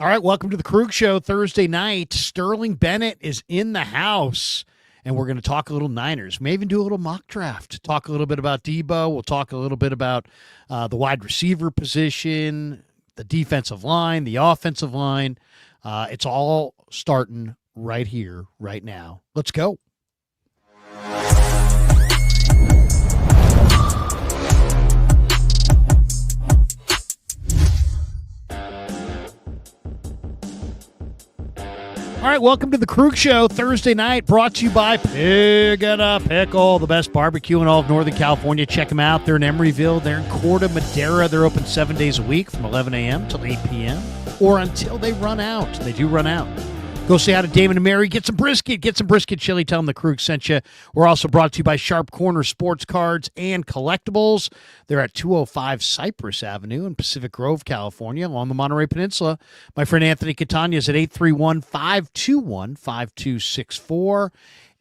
All right, welcome to the Krug Show Thursday night. Sterling Bennett is in the house, and we're going to talk a little Niners. May even do a little mock draft. Talk a little bit about Deebo. We'll talk a little bit about the wide receiver position, the defensive line, the offensive line. It's all starting right here, right now. Let's go. All right, welcome to the Krug Show Thursday night, brought to you by Pig and a Pickle, the best barbecue in all of Northern California. Check them out. They're in Emeryville. They're in Corte Madera. They're open 7 days a week from 11 a.m. till 8 p.m. or until they run out. They do run out. Go say hi to Damon and Mary. Get some brisket. Get some brisket chili. Tell them the Krug sent you. We're also brought to you by Sharp Corner Sports Cards and Collectibles. They're at 205 Cypress Avenue in Pacific Grove, California, along the Monterey Peninsula. My friend Anthony Catania is at 831-521-5264.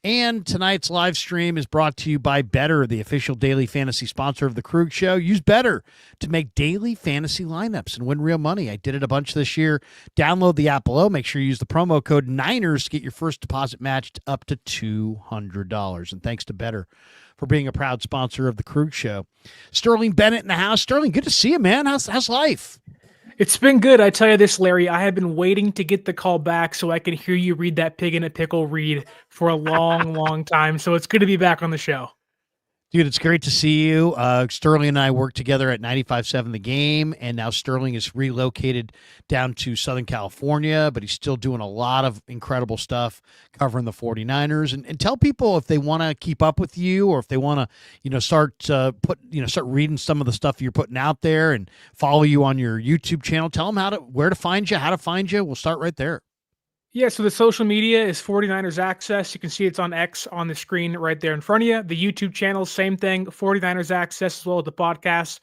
And tonight's live stream is brought to you by Better, the official daily fantasy sponsor of the Krug Show. Use Better to make daily fantasy lineups and win real money. I did it a bunch this year. Download the app below. Make sure you use the promo code Niners to get your first deposit matched up to $200. And thanks to Better for being a proud sponsor of the Krug Show. Sterling Bennett in the house. Sterling, good to see you, man. How's life? It's been good. I tell you this, Larry, I have been waiting to get the call back so I can hear you read that Pig in a Pickle read for a long, long time. So it's good to be back on the show. Dude, it's great to see you. Sterling and I worked together at 95.7 The Game, and now Sterling is relocated down to Southern California, but he's still doing a lot of incredible stuff covering the 49ers. And tell people if they want to keep up with you or if they want to, start reading some of the stuff you're putting out there and follow you on your YouTube channel. Tell them where to find you, how to find you. We'll start right there. Yeah, so the social media is 49ers Access. You can see it's on X on the screen right there in front of you. The YouTube channel, same thing, 49ers Access as well as the podcast.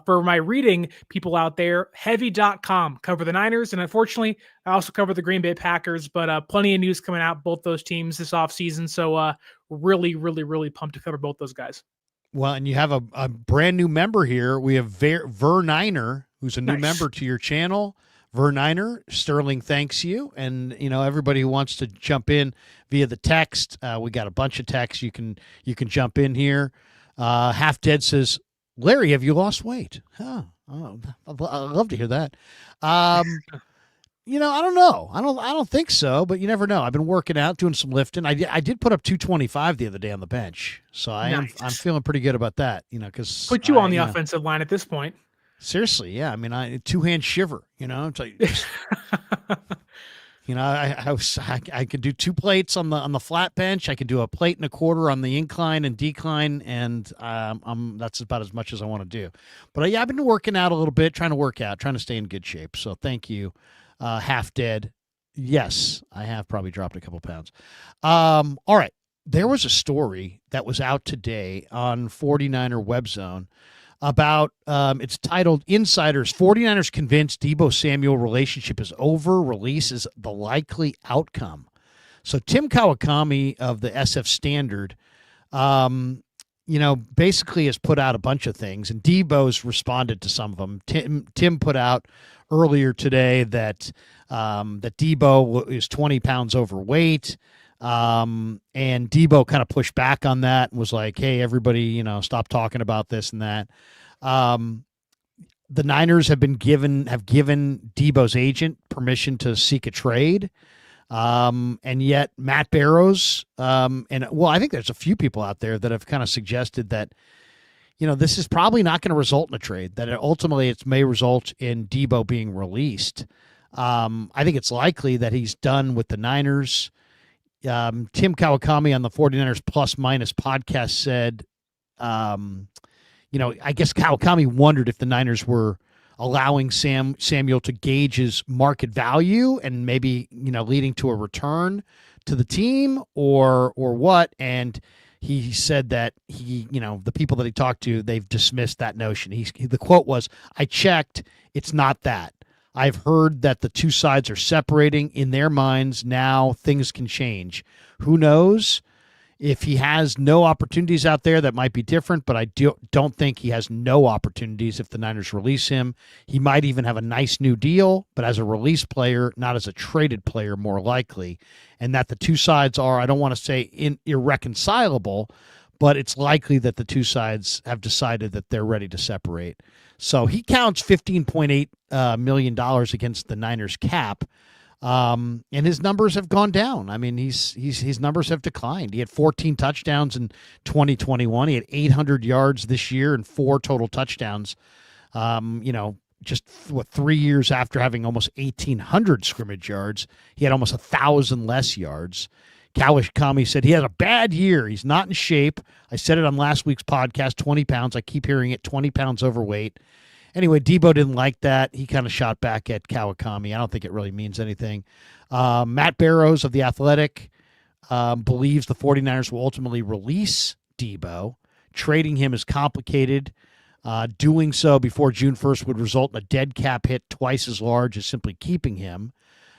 For my reading people out there, heavy.com, cover the Niners. And unfortunately, I also cover the Green Bay Packers, but plenty of news coming out, both those teams this offseason. So really, really, really pumped to cover both those guys. Well, and you have a brand new member here. We have Ver9er, who's a new member to your channel. Ver9er, Sterling thanks you, and everybody who wants to jump in via the text, we got a bunch of texts. You can jump in here. Half Dead says, Larry, have you lost weight? Huh? Oh, I'd love to hear that. I don't know. I don't think so, but you never know. I've been working out, doing some lifting. I did put up 225 the other day on the bench, so I'm feeling pretty good about that. Because put you on the offensive line at this point. Seriously, yeah. I mean, two-hand shiver, It's like, I could do 2 plates on the flat bench. I could do a plate and a quarter on the incline and decline, and that's about as much as I want to do. But I've been working out a little bit, trying to stay in good shape. So thank you, Half Dead. Yes, I have probably dropped a couple pounds. All right, there was a story that was out today on 49er Web Zone about, it's titled Insiders, 49ers convinced Debo Samuel relationship is over, releases the likely outcome. So Tim Kawakami of the SF Standard, basically has put out a bunch of things, and Debo's responded to some of them. Tim put out earlier today that Debo is 20 pounds overweight. And Deebo kind of pushed back on that and was like, hey, everybody, stop talking about this and that. The Niners have given Deebo's agent permission to seek a trade. And yet Matt Barrows, I think there's a few people out there that have kind of suggested that, this is probably not going to result in a trade, that ultimately it may result in Deebo being released. I think it's likely that he's done with the Niners. Tim Kawakami on the 49ers Plus Minus podcast said, I guess Kawakami wondered if the Niners were allowing Samuel to gauge his market value and maybe, leading to a return to the team or what. And he said that the people that he talked to, they've dismissed that notion. The quote was, I checked, it's not that. I've heard that the two sides are separating in their minds. Now things can change. Who knows? If he has no opportunities out there, that might be different, but I don't think he has no opportunities if the Niners release him. He might even have a nice new deal, but as a release player, not as a traded player, more likely. And that the two sides are, I don't want to say irreconcilable, but it's likely that the two sides have decided that they're ready to separate. So he counts $15.8 million against the Niners cap. And his numbers have gone down. I mean, his numbers have declined. He had 14 touchdowns in 2021. He had 800 yards this year and 4 total touchdowns. Just 3 years after having almost 1,800 scrimmage yards, he had almost 1,000 less yards. Kawakami said he had a bad year. He's not in shape. I said it on last week's podcast, 20 pounds. I keep hearing it, 20 pounds overweight. Anyway, Deebo didn't like that. He kind of shot back at Kawakami. I don't think it really means anything. Matt Barrows of The Athletic believes the 49ers will ultimately release Deebo. Trading him is complicated. Doing so before June 1st would result in a dead cap hit twice as large as simply keeping him.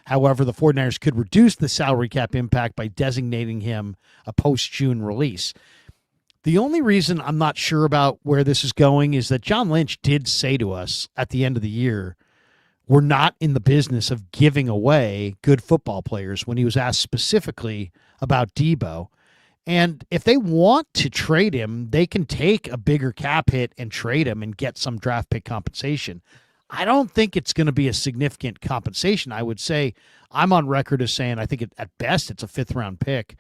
However, the 49ers could reduce the salary cap impact by designating him a post-June release. The only reason I'm not sure about where this is going is that John Lynch did say to us at the end of the year, we're not in the business of giving away good football players, when he was asked specifically about Deebo. And if they want to trade him, they can take a bigger cap hit and trade him and get some draft pick compensation. I don't think it's going to be a significant compensation. I would say I'm on record as saying I think at best it's a 5th round pick.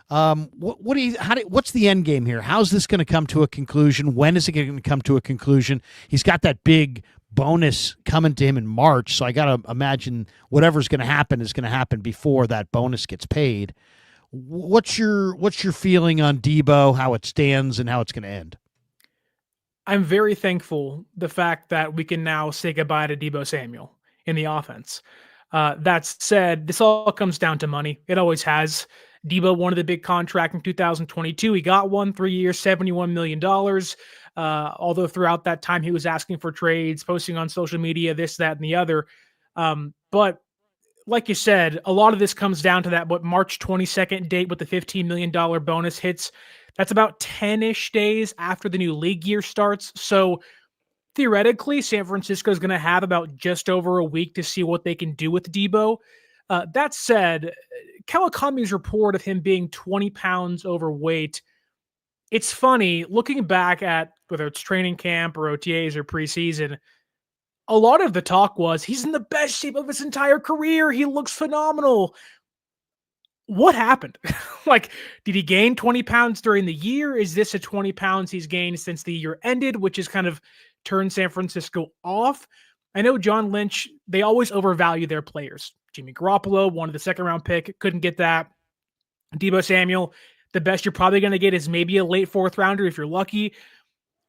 What's the end game here? How's this going to come to a conclusion? When is it going to come to a conclusion? He's got that big bonus coming to him in March, so I got to imagine whatever's going to happen is going to happen before that bonus gets paid. What's your feeling on Deebo, how it stands, and how it's going to end? I'm very thankful the fact that we can now say goodbye to Debo Samuel in the offense. That said, this all comes down to money. It always has. Deebo wanted the big contract in 2022. He got one, 3 years, $71 million. Although throughout that time he was asking for trades, posting on social media, this, that, and the other. But like you said, a lot of this comes down to that March 22nd date with the $15 million bonus hits. That's about 10-ish days after the new league year starts. So theoretically, San Francisco is going to have about just over a week to see what they can do with Deebo. That said, Kawakami's report of him being 20 pounds overweight, it's funny, looking back at whether it's training camp or OTAs or preseason, a lot of the talk was he's in the best shape of his entire career. He looks phenomenal. What happened? Did he gain 20 pounds during the year? Is this a 20 pounds he's gained since the year ended, which has kind of turned San Francisco off? I know John Lynch, they always overvalue their players. Jimmy Garoppolo, wanted the 2nd round pick, couldn't get that. Debo Samuel, the best you're probably going to get is maybe a late 4th rounder if you're lucky.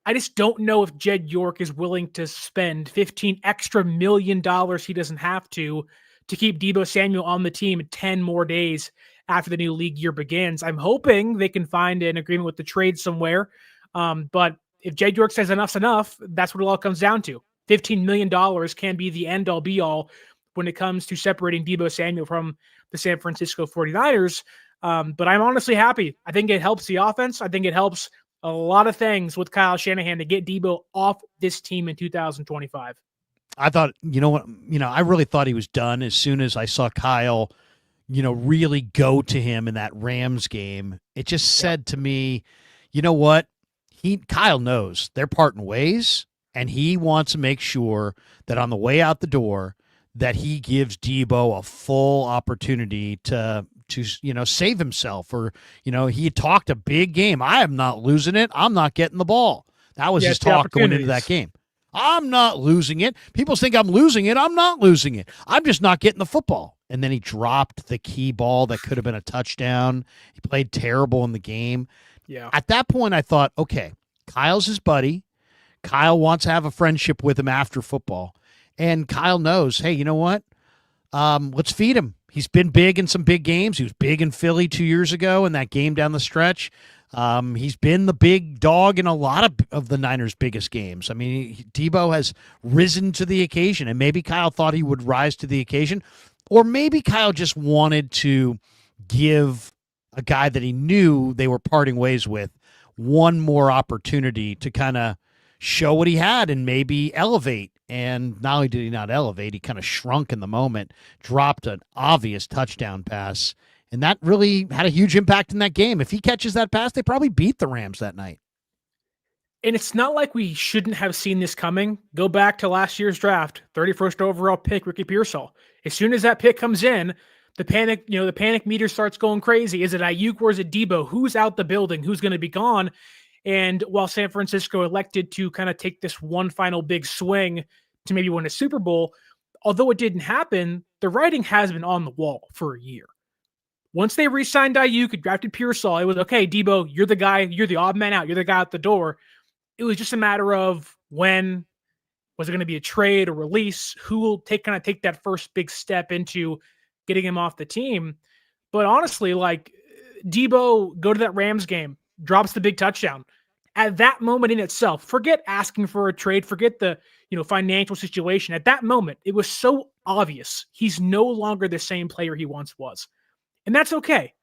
I just don't know if Jed York is willing to spend $15 extra million he doesn't have to keep Debo Samuel on the team 10 more days after the new league year begins. I'm hoping they can find an agreement with the trade somewhere. But if Jed York says enough's enough, that's what it all comes down to. $15 million can be the end-all be-all when it comes to separating Debo Samuel from the San Francisco 49ers. But I'm honestly happy. I think it helps the offense. I think it helps a lot of things with Kyle Shanahan to get Deebo off this team in 2025. I thought, I really thought he was done as soon as I saw Kyle, really go to him in that Rams game. It just said to me, you know what? Kyle knows they're parting ways, and he wants to make sure that on the way out the door that he gives Deebo a full opportunity to save himself, or, he talked a big game. I am not losing it. I'm not getting the ball. That was his talk going into that game. I'm not losing it. People think I'm losing it. I'm not losing it. I'm just not getting the football. And then he dropped the key ball that could have been a touchdown. He played terrible in the game. Yeah. At that point, I thought, okay, Kyle's his buddy. Kyle wants to have a friendship with him after football. And Kyle knows, hey, you know what? Let's feed him. He's been big in some big games. He was big in Philly 2 years ago in that game down the stretch. He's been the big dog in a lot of the Niners' biggest games. I mean, Deebo has risen to the occasion, and maybe Kyle thought he would rise to the occasion, or maybe Kyle just wanted to give a guy that he knew they were parting ways with, one more opportunity to kind of show what he had and maybe elevate. And not only did he not elevate, he kind of shrunk in the moment, dropped an obvious touchdown pass. And that really had a huge impact in that game. If he catches that pass, they probably beat the Rams that night. And it's not like we shouldn't have seen this coming. Go back to last year's draft, 31st overall pick, Ricky Pearsall. As soon as that pick comes in, the panic meter starts going crazy. Is it Ayuk or is it Deebo? Who's out the building? Who's going to be gone? And while San Francisco elected to kind of take this one final big swing to maybe win a Super Bowl, although it didn't happen, the writing has been on the wall for a year. Once they re-signed Ayuk and drafted Pearsall, it was, okay, Deebo, you're the guy, you're the odd man out, you're the guy out the door. It was just a matter of when was it going to be a trade or release? Who will take that first big step into getting him off the team? But honestly, like Deebo, go to that Rams game, drops the big touchdown. At that moment in itself, forget asking for a trade, forget the financial situation. At that moment, it was so obvious he's no longer the same player he once was, and that's okay.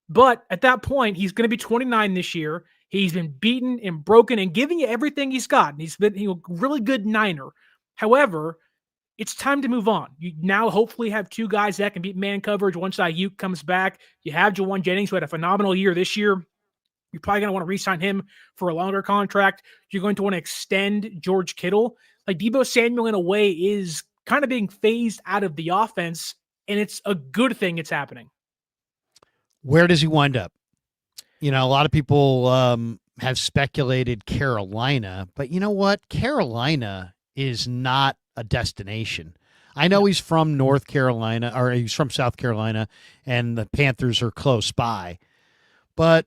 But at that point, he's going to be 29 this year. He's been beaten and broken and giving you everything he's got. And he's been a really good Niner. However, it's time to move on. You now hopefully have two guys that can beat man coverage once Ayuk comes back. You have Jawan Jennings, who had a phenomenal year this year. You're probably going to want to re-sign him for a longer contract. You're going to want to extend George Kittle. Like Debo Samuel, in a way, is kind of being phased out of the offense, and it's a good thing it's happening. Where does he wind up? A lot of people have speculated Carolina, but you know what? Carolina is not a destination. I know he's from North Carolina, or he's from South Carolina, and the Panthers are close by. But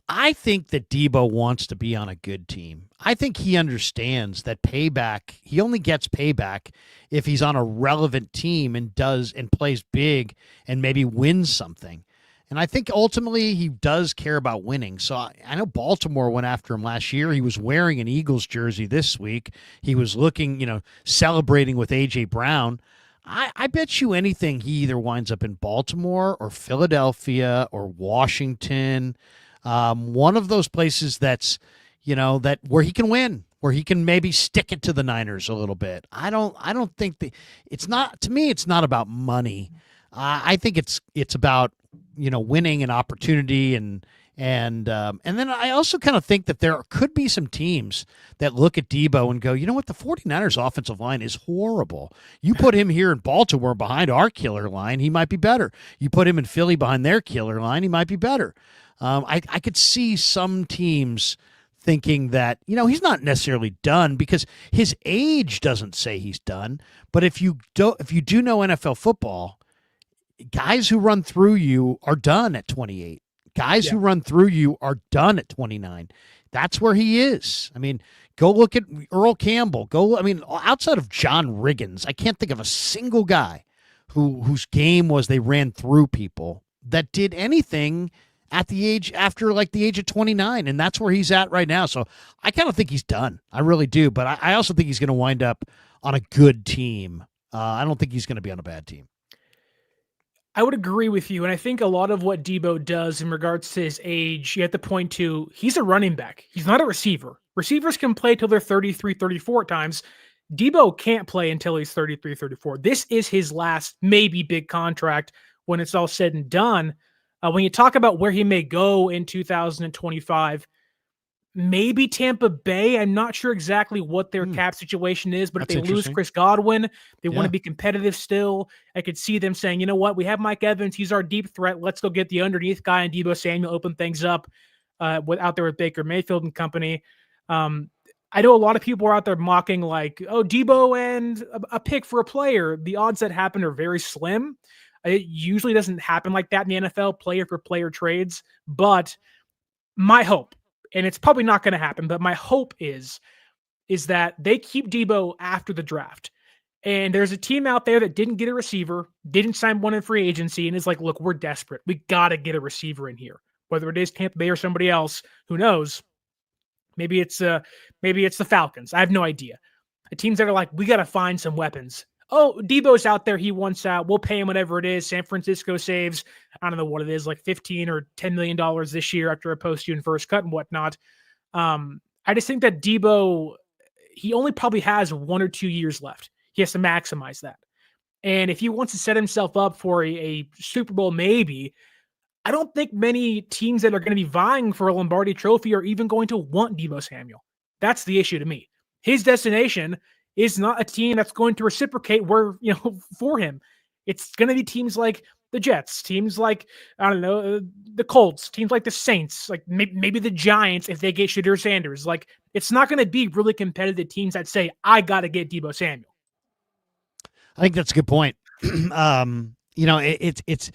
I think that Deebo wants to be on a good team. I think he understands that he only gets payback if he's on a relevant team and plays big and maybe wins something. And I think ultimately he does care about winning. So I know Baltimore went after him last year. He was wearing an Eagles jersey this week. He was looking, celebrating with A.J. Brown. I bet you anything he either winds up in Baltimore or Philadelphia or Washington. One of those places that's, that where he can win, where he can maybe stick it to the Niners a little bit. I don't think it's not, to me, it's not about money. I think it's about, winning an opportunity and then I also kind of think that there could be some teams that look at Deebo and go, you know what, the 49ers offensive line is horrible. You put him here in Baltimore behind our killer line, he might be better. You put him in Philly behind their killer line, he might be better. I could see some teams thinking that, he's not necessarily done because his age doesn't say he's done. But if you do know NFL football, guys who run through you are done at 28. Guys who run through you are done at 29. That's where he is. I mean, go look at Earl Campbell. Outside of John Riggins, I can't think of a single guy whose game was they ran through people that did anything at the age of 29, and that's where he's at right now. So I kind of think he's done. I really do, but I also think he's going to wind up on a good team. I don't think he's going to be on a bad team. I would agree with you, and I think a lot of what Deebo does in regards to his age, you have to point to, he's a running back. He's not a receiver. Receivers can play till they're 33, 34 at times. Deebo can't play until he's 33, 34. This is his last maybe big contract when it's all said and done. When you talk about where he may go in 2025, maybe Tampa Bay. I'm not sure exactly what their cap situation is, but if they lose Chris Godwin, they want to be competitive still. I could see them saying, you know what, we have Mike Evans. He's our deep threat. Let's go get the underneath guy, and Debo Samuel open things up out there with Baker Mayfield and company. I know a lot of people are out there mocking like, oh, Deebo and a pick for a player. The odds that happen are very slim. It usually doesn't happen like that in the NFL, player for player trades. But my hope, and it's probably not going to happen, but my hope is that they keep Deebo after the draft. And there's a team out there that didn't get a receiver, didn't sign one in free agency, and is like, look, we're desperate. We got to get a receiver in here. Whether it is Tampa Bay or somebody else, who knows? Maybe it's the Falcons. I have no idea. The teams that are like, we got to find some weapons. Oh, Debo's out there. He wants out. We'll pay him whatever it is. San Francisco saves I don't know what it is, like 15 or $10 million this year after a post-June first cut and whatnot. I just think that Deebo, he only probably has 1 or 2 years left. He has to maximize that. And if he wants to set himself up for a Super Bowl, maybe, I don't think many teams that are going to be vying for a Lombardi trophy are even going to want Debo Samuel. That's the issue to me. His destination is not a team that's going to reciprocate for him. It's going to be teams like the Jets, teams like, I don't know, the Colts, teams like the Saints, like maybe the Giants if they get Shadur Sanders. Like, it's not going to be really competitive teams that say, I got to get Debo Samuel. I think that's a good point. It's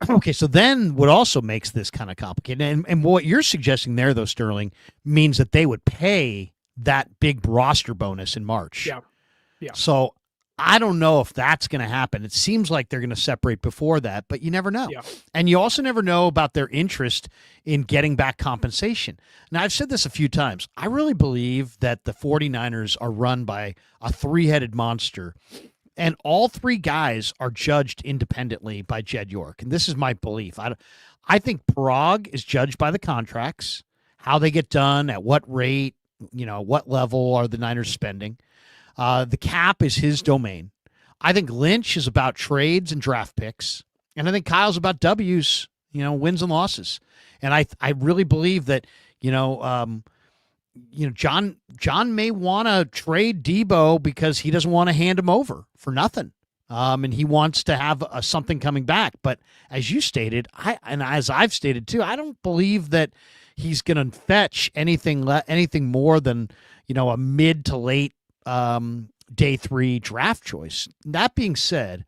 okay. So then what also makes this kind of complicated, and what you're suggesting there, though, Sterling, means that they would pay that big roster bonus in March. Yeah. So I don't know if that's going to happen. It seems like they're going to separate before that, but you never know. Yeah. And you also never know about their interest in getting back compensation. Now, I've said this a few times. I really believe that the 49ers are run by a three-headed monster, and all three guys are judged independently by Jed York. And this is my belief. I think Parag is judged by the contracts, how they get done, at what rate, what level are the Niners spending. The cap is his domain. I think Lynch is about trades and draft picks. And I think Kyle's about W's, wins and losses. And I really believe that, John may want to trade Deebo because he doesn't want to hand him over for nothing. And he wants to have something coming back. But as you stated, and as I've stated too, I don't believe that he's going to fetch anything more than, a mid to late day 3 draft choice. That being said,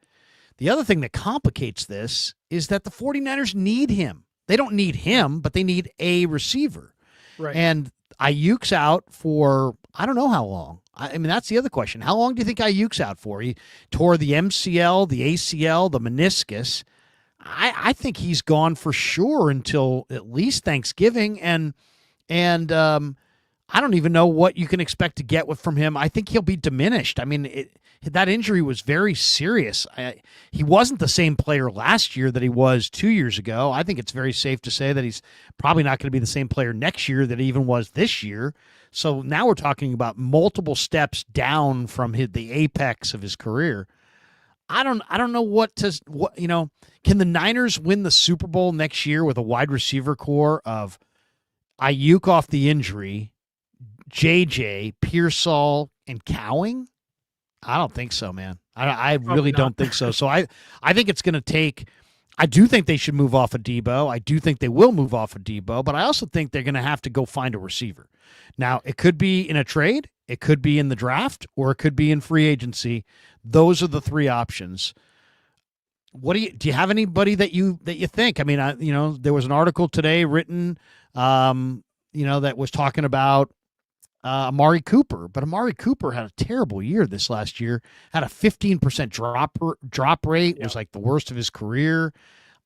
the other thing that complicates this is that the 49ers need him. They don't need him, but they need a receiver. Right. And Ayuk's out for, I don't know how long. I mean, that's the other question. How long do you think Ayuk's out for? He tore the MCL, the ACL, the meniscus. I think he's gone for sure until at least Thanksgiving. And I don't even know what you can expect to get from him. I think he'll be diminished. I mean, that injury was very serious. He wasn't the same player last year that he was 2 years ago. I think it's very safe to say that he's probably not going to be the same player next year that he even was this year. So now we're talking about multiple steps down from the apex of his career. I don't know can the Niners win the Super Bowl next year with a wide receiver core of Ayuk off the injury, JJ, Pearsall, and Cowing? I don't think so, man. I really don't think so. So I think it's going to take – I do think they should move off of Deebo. I do think they will move off of Deebo, but I also think they're going to have to go find a receiver. Now, it could be in a trade, it could be in the draft, or it could be in free agency. Those are the three options. What do you have anybody that you think? I mean, there was an article today written, that was talking about Amari Cooper, but Amari Cooper had a terrible year this last year. Had a 15% drop rate, was like the worst of his career.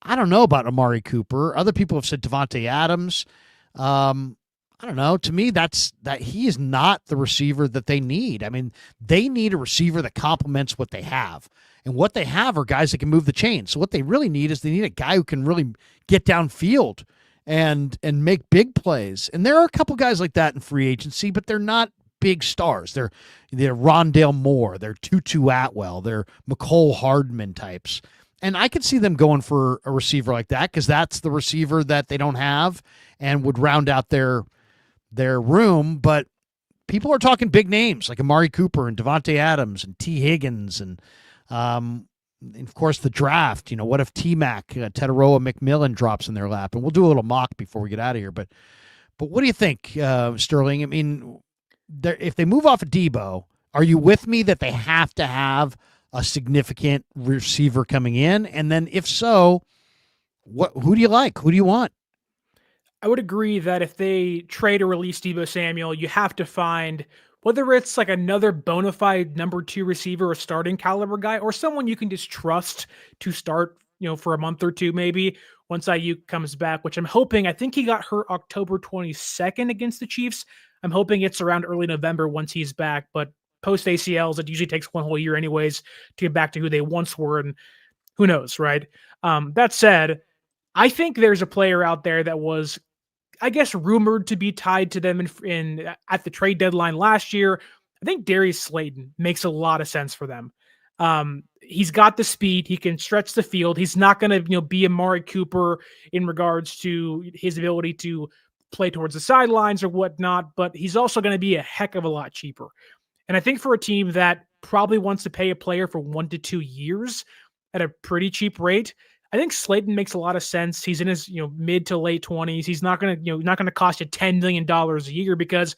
I don't know about Amari Cooper. Other people have said Devontae Adams. I don't know. To me, that he is not the receiver that they need. I mean, they need a receiver that complements what they have. And what they have are guys that can move the chain. So what they really need is they need a guy who can really get downfield and make big plays. And there are a couple guys like that in free agency, but they're not big stars. They're Rondale Moore, they're Tutu Atwell, they're McCole Hardman types. And I could see them going for a receiver like that because that's the receiver that they don't have and would round out their room. But people are talking big names like Amari Cooper and Devontae Adams and T. Higgins and of course, the draft. What if T-Mac, Tetaroa McMillan drops in their lap? And we'll do a little mock before we get out of here. But what do you think, Sterling? I mean, if they move off of Deebo, are you with me that they have to have a significant receiver coming in? And then if so, who do you like? Who do you want? I would agree that if they trade or release Debo Samuel, you have to find whether it's like another bona fide number 2 receiver or starting caliber guy or someone you can just trust to start, for a month or two, maybe once Ayuk comes back, which I'm hoping. I think he got hurt October 22nd against the Chiefs. I'm hoping it's around early November once he's back, but post ACLs, it usually takes one whole year anyways to get back to who they once were. And Who knows, right? That said, I think there's a player out there that was, I guess, rumored to be tied to them in at the trade deadline last year. I think Darius Slayton makes a lot of sense for them. He's got the speed. He can stretch the field. He's not going to, be Amari Cooper in regards to his ability to play towards the sidelines or whatnot, but he's also going to be a heck of a lot cheaper. And I think for a team that probably wants to pay a player for 1 to 2 years at a pretty cheap rate, I think Slayton makes a lot of sense. He's in his, mid to late 20s. He's not going to, not going to cost you $10 million a year, because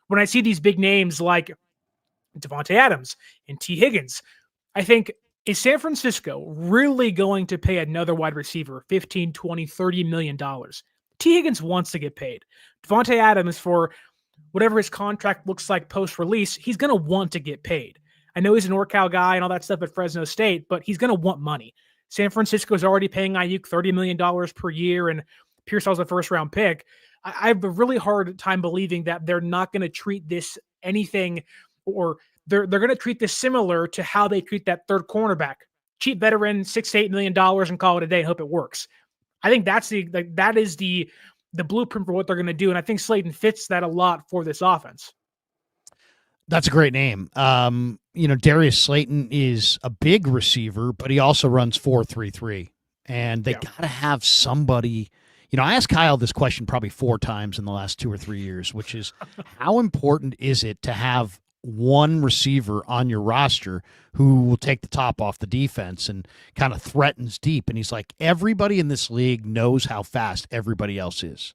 when I see these big names like Devontae Adams and T. Higgins, I think, is San Francisco really going to pay another wide receiver 15, 20, $30 million? T. Higgins wants to get paid. Devontae Adams, for whatever his contract looks like post-release, he's going to want to get paid. I know he's an NorCal guy and all that stuff at Fresno State, but he's going to want money. San Francisco is already paying Ayuk $30 million per year, and Pierce was a first-round pick. I have a really hard time believing that they're not going to treat this anything, or they're going to treat this similar to how they treat that third cornerback. Cheap veteran, $6 to $8 million, and call it a day and hope it works. I think that is the blueprint for what they're going to do, and I think Slayton fits that a lot for this offense. That's a great name. Darius Slayton is a big receiver, but he also runs 4.33, and they got to have somebody. I asked Kyle this question probably 4 times in the last 2 or 3 years, which is how important is it to have one receiver on your roster who will take the top off the defense and kind of threatens deep? And he's like, everybody in this league knows how fast everybody else is.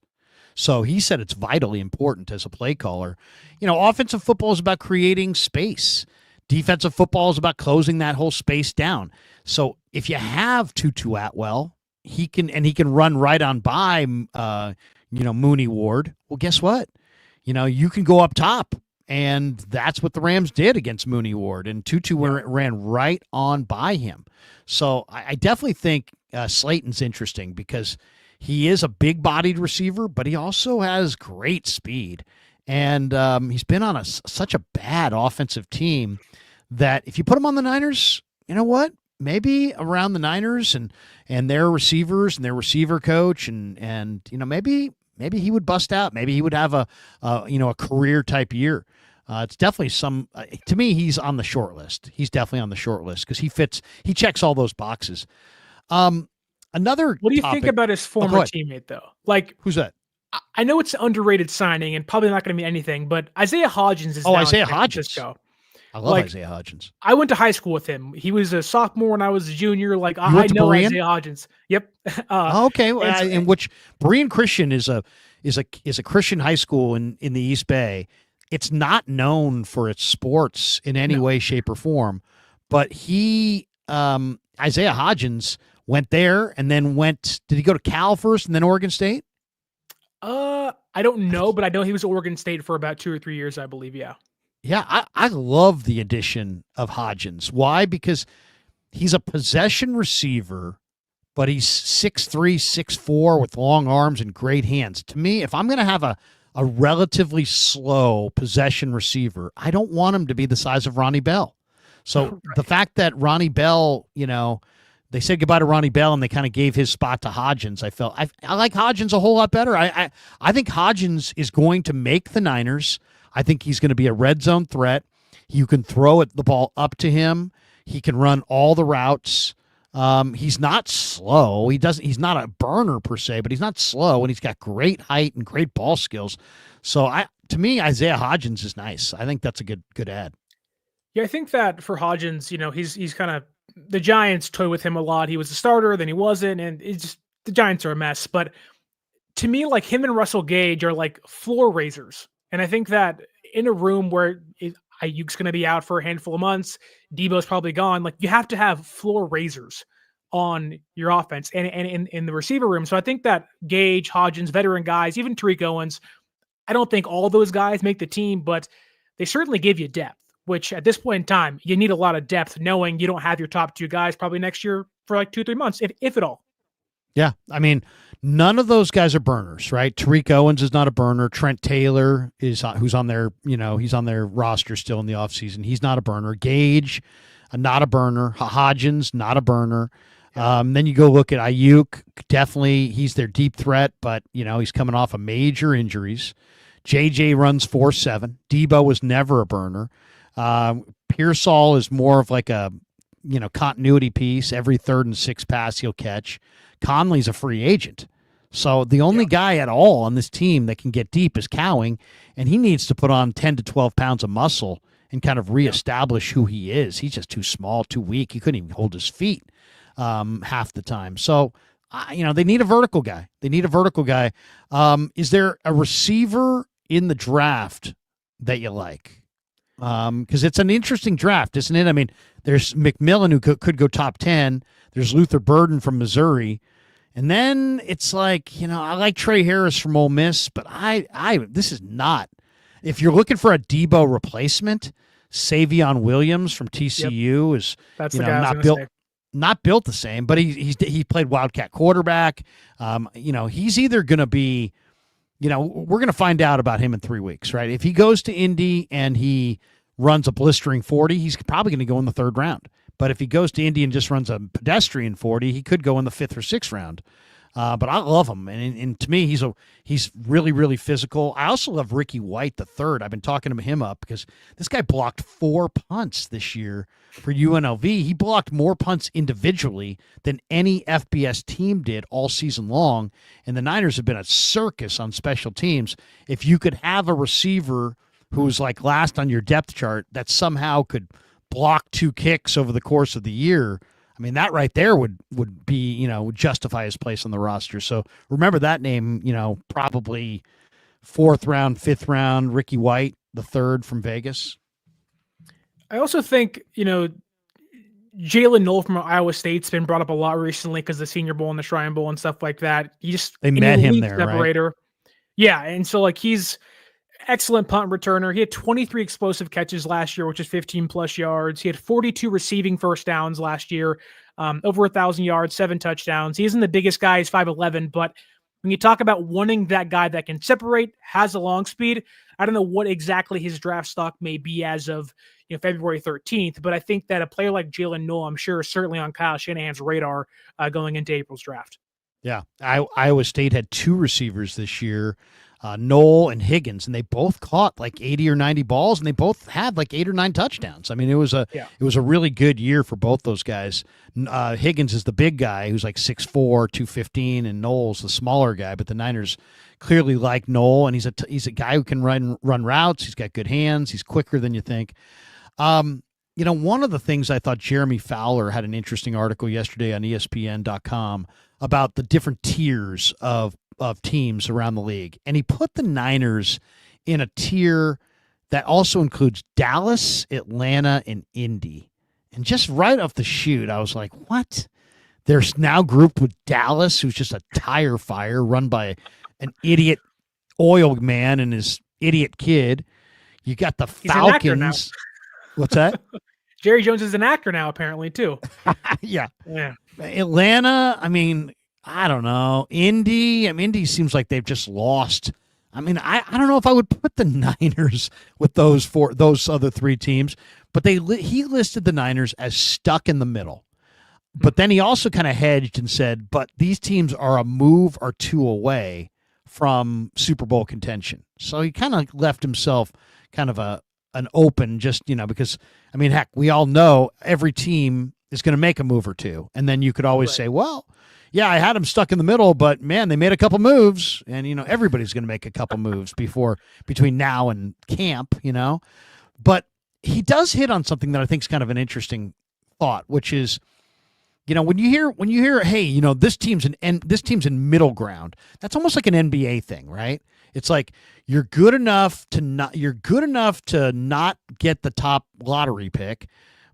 So he said it's vitally important as a play caller. Offensive football is about creating space. Defensive football is about closing that whole space down. So if you have Tutu Atwell, he can run right on by, Mooney Ward. Well, guess what? You can go up top, and that's what the Rams did against Mooney Ward, and Tutu ran right on by him. So I definitely think Slayton's interesting because he is a big-bodied receiver, but he also has great speed. And he's been on such a bad offensive team that if you put him on the Niners, you know what? Maybe around the Niners and their receivers and their receiver coach and maybe he would bust out. Maybe he would have a career type year. It's definitely to me, he's on the short list. He's definitely on the short list because he checks all those boxes. Another What do you topic, think about his former teammate, though? Like, who's that? I know it's an underrated signing and probably not going to mean anything, but Isaiah Hodgins is Isaiah Hodgins. I love Isaiah Hodgins. I went to high school with him. He was a sophomore when I was a junior. Like, I know Berean? Isaiah Hodgins. Yep. Okay. In which Berean Christian is a Christian high school in the East Bay. It's not known for its sports in any way, shape, or form, but Isaiah Hodgins went there and then did he go to Cal first and then Oregon State? I don't know, but I know he was Oregon State for about 2 or 3 years, I believe. Yeah. Yeah. I love the addition of Hodgins. Why? Because he's a possession receiver, but he's 6'3", 6'4", with long arms and great hands. To me, if I'm going to have a relatively slow possession receiver, I don't want him to be the size of Ronnie Bell. So the fact that Ronnie Bell, they said goodbye to Ronnie Bell and they kind of gave his spot to Hodgins. I like Hodgins a whole lot better. I think Hodgins is going to make the Niners. I think he's going to be a red zone threat. You can throw the ball up to him. He can run all the routes. He's not slow. He's not a burner per se, but he's not slow, and he's got great height and great ball skills. So to me, Isaiah Hodgins is nice. I think that's a good ad. Yeah, I think that for Hodgins, he's kind of, the Giants toy with him a lot. He was a starter, then he wasn't, and the Giants are a mess. But to me, like, him and Russell Gage are like floor raisers. And I think that in a room where Ayuk's going to be out for a handful of months, Deebo's probably gone, like, you have to have floor raisers on your offense and in the receiver room. So I think that Gage, Hodgins, veteran guys, even Tariq Owens, I don't think all those guys make the team, but they certainly give you depth, which at this point in time, you need a lot of depth knowing you don't have your top 2 guys probably next year for like 2-3 months, if at all. Yeah. I mean, none of those guys are burners, right? Tariq Owens is not a burner. Trent Taylor who's on their, he's on their roster still in the offseason. He's not a burner. Gage, not a burner. Hodgins, not a burner. Then you go look at Ayuk. Definitely, he's their deep threat, but he's coming off of major injuries. JJ runs 4.7. Deebo was never a burner. Pearsall is more of like a continuity piece. Every third and sixth pass he'll catch. Conley's a free agent. So the only guy at all on this team that can get deep is Cowing, and he needs to put on 10 to 12 pounds of muscle and kind of reestablish who he is. He's just too small, too weak. He couldn't even hold his feet half the time. So, they need a vertical guy. Is there a receiver in the draft that you like? Because it's an interesting draft, isn't it? I mean, there's McMillan who could go top 10. There's Luther Burden from Missouri. And then it's like, I like Trey Harris from Ole Miss, but this is not. If you're looking for a Deebo replacement, Savion Williams from TCU is That's the guy not built the same, but he played Wildcat quarterback. He's either going to be, we're going to find out about him in 3 weeks, right? If he goes to Indy and he runs a blistering 40, he's probably going to go in the third round. But if he goes to Indy and just runs a pedestrian 40, he could go in the fifth or sixth round. But I love him, and to me, he's really, really physical. I also love Ricky White the third. I've been talking to him up because this guy blocked 4 punts this year for UNLV. He blocked more punts individually than any FBS team did all season long, and the Niners have been a circus on special teams. If you could have a receiver who's like last on your depth chart that somehow could block 2 kicks over the course of the year, I mean, that right there would be, justify his place on the roster. So remember that name, probably 4th round, 5th round, Ricky White, the third from Vegas. I also think, Jalen Noel from Iowa State's been brought up a lot recently because the Senior Bowl and the Shrine Bowl and stuff like that. They met him there, separator. Right? Yeah, and so he's excellent punt returner. He had 23 explosive catches last year, which is 15 plus yards. He had 42 receiving first downs last year, over 1,000 yards, 7 touchdowns. He isn't the biggest guy. He's 5'11", but when you talk about wanting that guy that can separate, has a long speed, I don't know what exactly his draft stock may be as of February 13th, but I think that a player like Jalen Noel, I'm sure, is certainly on Kyle Shanahan's radar going into April's draft. Yeah, Iowa State had 2 receivers this year, Noel and Higgins, and they both caught like 80 or 90 balls, and they both had like 8 or 9 touchdowns. I mean, it was a really good year for both those guys. Higgins is the big guy who's like 6'4", 215, and Noel's the smaller guy. But the Niners clearly like Noel, and he's a guy who can run routes. He's got good hands. He's quicker than you think. One of the things I thought Jeremy Fowler had an interesting article yesterday on ESPN.com about the different tiers of teams around the league. And he put the Niners in a tier that also includes Dallas, Atlanta, and Indy. And just right off the chute, I was like, what? There's now grouped with Dallas, who's just a tire fire run by an idiot oil man and his idiot kid. You got the Falcons. What's that? Jerry Jones is an actor now, apparently, too. Yeah. Atlanta, I mean, I don't know. Indy seems like they've just lost. I mean, I don't know if I would put the Niners with those other 3 teams, but he listed the Niners as stuck in the middle. But then he also kind of hedged and said, but these teams are a move or 2 away from Super Bowl contention. So he kind of left himself kind of an open, just, because, I mean, heck, we all know every team is going to make a move or 2. And then you could always say, well, yeah, I had them stuck in the middle, but man, they made a couple moves, and everybody's going to make a couple moves between now and camp, But he does hit on something that I think is kind of an interesting thought, which is, when you hear, hey, this team's in middle ground. That's almost like an NBA thing, right? It's like you're good enough to not get the top lottery pick,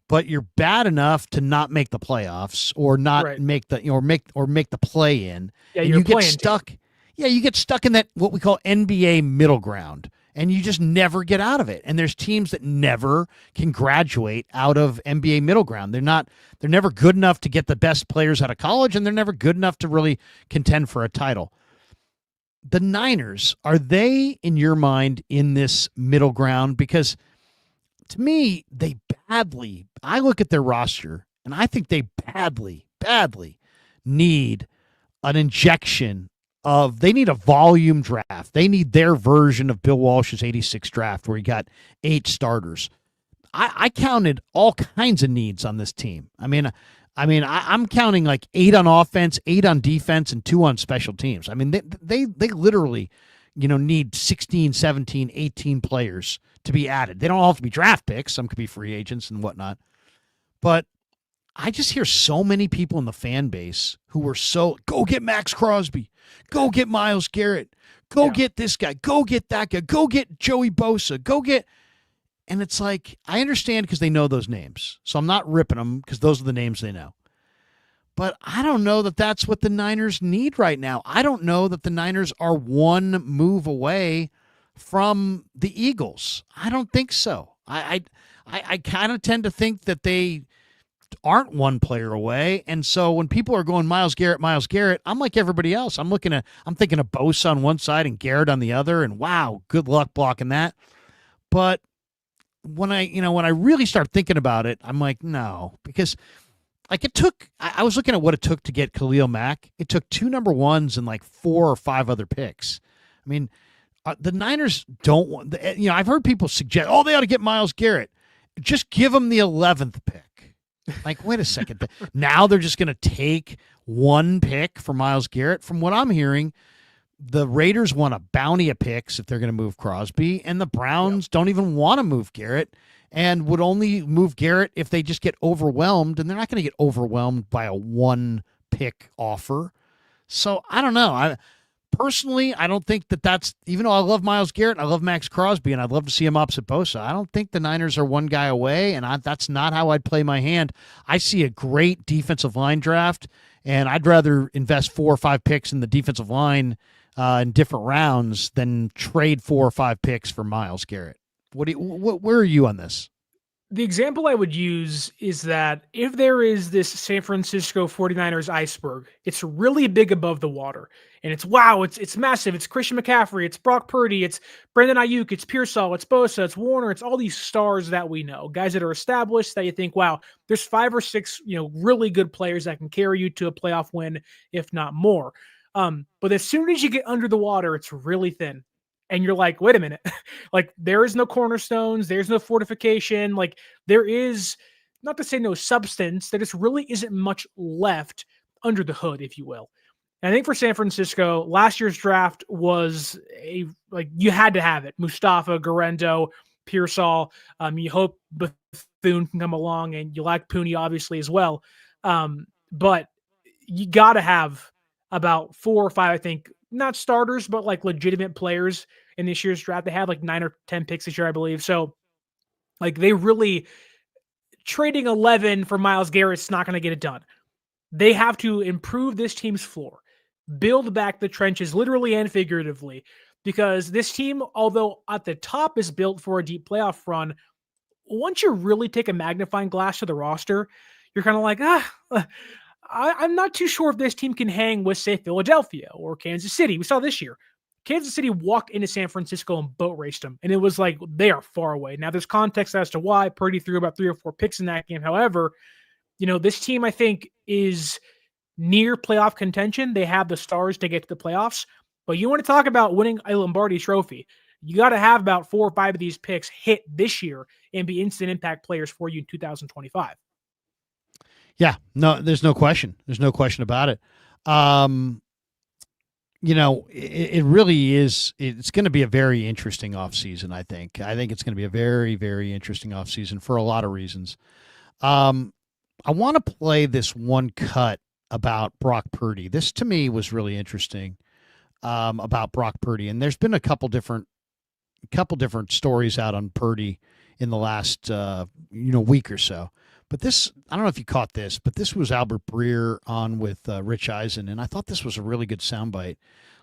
but you're bad enough to not make the playoffs or not make the play in. Yeah, and you get stuck. Yeah, you get stuck in that what we call NBA middle ground, and you just never get out of it. And there's teams that never can graduate out of NBA middle ground. They're never good enough to get the best players out of college, and they're never good enough to really contend for a title. The Niners, are they, in your mind, in this middle ground? Because to me, I look at their roster, and I think they badly badly need an injection of, they need a volume draft. They need their version of Bill Walsh's 86 draft where he got 8 starters. I counted all kinds of needs on this team. I'm counting like 8 on offense, 8 on defense, and 2 on special teams. I mean, they literally, need 16, 17, 18 players to be added. They don't all have to be draft picks. Some could be free agents and whatnot. But I just hear so many people in the fan base who were so, go get Max Crosby, go get Myles Garrett, go get this guy, go get that guy, go get Joey Bosa, go get. And it's like, I understand because they know those names. So I'm not ripping them because those are the names they know. But I don't know that that's what the Niners need right now. I don't know that the Niners are one move away from the Eagles. I don't think so. I kind of tend to think that they aren't one player away. And so when people are going Myles Garrett, I'm like everybody else. I'm thinking of Bosa on one side and Garrett on the other, and wow, good luck blocking that. But when I really start thinking about it, I'm like, no, because like I was looking at what it took to get Khalil Mack. It took 2 number ones and like 4 or 5 other picks. I mean, the Niners don't want, I've heard people suggest, they ought to get Myles Garrett. Just give them the 11th pick. Like, wait a second. Now they're just going to take 1 pick for Myles Garrett. From what I'm hearing, the Raiders want a bounty of picks if they're going to move Crosby, and the Browns don't even want to move Garrett and would only move Garrett if they just get overwhelmed, and they're not going to get overwhelmed by a 1-pick offer. So I don't know. Personally, I don't think that's, even though I love Myles Garrett, I love Max Crosby, and I'd love to see him opposite Bosa, I don't think the Niners are one guy away, and that's not how I'd play my hand. I see a great defensive line draft, and I'd rather invest 4 or 5 picks in the defensive line in different rounds than trade 4 or 5 picks for Myles Garrett. Where are you on this? The example I would use is that if there is this San Francisco 49ers iceberg, it's really big above the water. And it's massive. It's Christian McCaffrey, it's Brock Purdy, it's Brandon Ayuk, it's Pearsall, it's Bosa, it's Warner, it's all these stars that we know, guys that are established that you think, wow, there's 5 or 6, really good players that can carry you to a playoff win, if not more. But as soon as you get under the water, it's really thin. And you're like, wait a minute, like there is no cornerstones, there's no fortification, like there is, not to say no substance, there just really isn't much left under the hood, if you will. And I think for San Francisco, last year's draft was you had to have it. Mustafa, Garendo, Pearsall. You hope Bethune can come along, and you like Pooney obviously as well. But you got to have about 4 or 5, I think, not starters, but like legitimate players in this year's draft. They had like 9 or 10 picks this year, I believe. So like they really, trading 11 for Myles Garrett's not going to get it done. They have to improve this team's floor, build back the trenches, literally and figuratively, because this team, although at the top is built for a deep playoff run, once you really take a magnifying glass to the roster, you're kind of like, I'm not too sure if this team can hang with, say, Philadelphia or Kansas City. We saw this year. Kansas City walked into San Francisco and boat raced them, and it was like they are far away. Now, there's context as to why. Purdy threw about 3 or 4 picks in that game. However, this team, I think, is near playoff contention. They have the stars to get to the playoffs. But you want to talk about winning a Lombardi trophy, you got to have about 4 or 5 of these picks hit this year and be instant impact players for you in 2025. Yeah, no, there's no question. There's no question about it. It really is. It's going to be a very interesting offseason, I think. I think it's going to be a very, very interesting offseason for a lot of reasons. I want to play this one cut about Brock Purdy. This, to me, was really interesting about Brock Purdy. And there's been a couple different stories out on Purdy in the last week or so. But this, I don't know if you caught this, but this was Albert Breer on with Rich Eisen, and I thought this was a really good soundbite.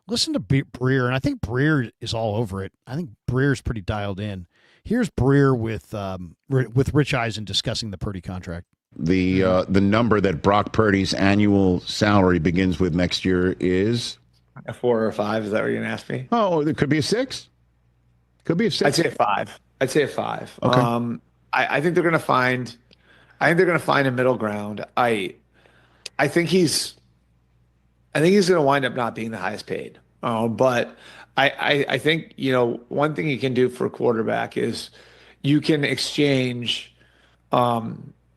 Listen to Breer, and I think Breer is all over it. I think Breer's pretty dialed in. Here's Breer with Rich Eisen discussing the Purdy contract. The number that Brock Purdy's annual salary begins with next year is a 4 or a 5. Is that what you're gonna ask me? Oh, it could be a 6. Could be a 6. I'd say a 5. Okay. I think they're gonna find a middle ground. I I think he's going to wind up not being the highest paid. But I think, one thing you can do for a quarterback is you can exchange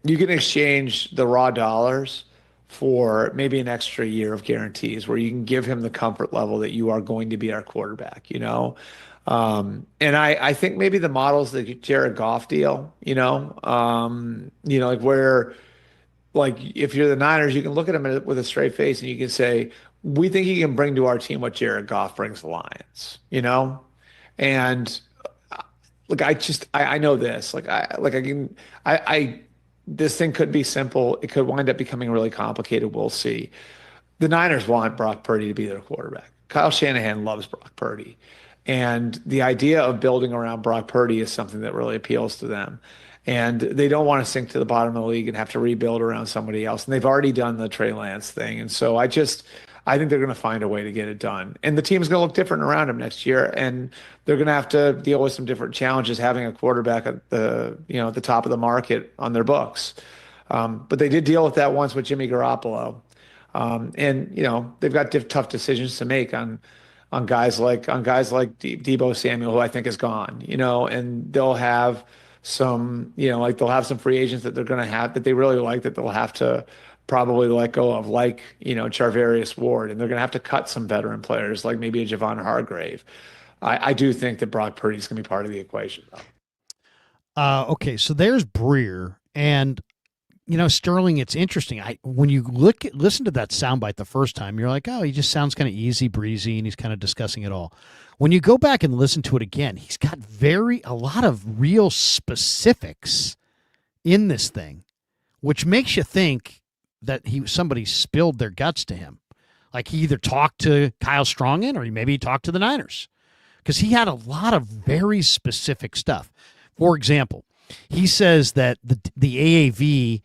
you can exchange the raw dollars for maybe an extra year of guarantees where you can give him the comfort level that you are going to be our quarterback. And I think maybe the model's the Jared Goff deal, like where like if you're the Niners, you can look at him with a straight face and you can say, we think he can bring to our team what Jared Goff brings to the Lions. And look, I know this. This thing could be simple. It could wind up becoming really complicated. We'll see. The Niners want Brock Purdy to be their quarterback. Kyle Shanahan loves Brock Purdy. And the idea of building around Brock Purdy is something that really appeals to them. And they don't want to sink to the bottom of the league and have to rebuild around somebody else. And they've already done the Trey Lance thing. And so I think they're going to find a way to get it done. And the team's going to look different around him next year. And they're going to have to deal with some different challenges having a quarterback at the top of the market on their books. But they did deal with that once with Jimmy Garoppolo. And they've got tough decisions to make on guys like Debo Samuel, who I think is gone, and they'll have some, they'll have some free agents that they're going to have that they really like that they'll have to probably let go of, Charvarius Ward, and they're going to have to cut some veteran players like maybe a Javon Hargrave. I do think that Brock Purdy is going to be part of the equation, though. Okay, so there's Breer, and Sterling. It's interesting. When you listen to that soundbite the first time, you're like, oh, he just sounds kind of easy breezy, and he's kind of discussing it all. When you go back and listen to it again, he's got a lot of real specifics in this thing, which makes you think that somebody spilled their guts to him. Like he either talked to Kyle Strongen or maybe he talked to the Niners, because he had a lot of very specific stuff. For example, he says that the AAV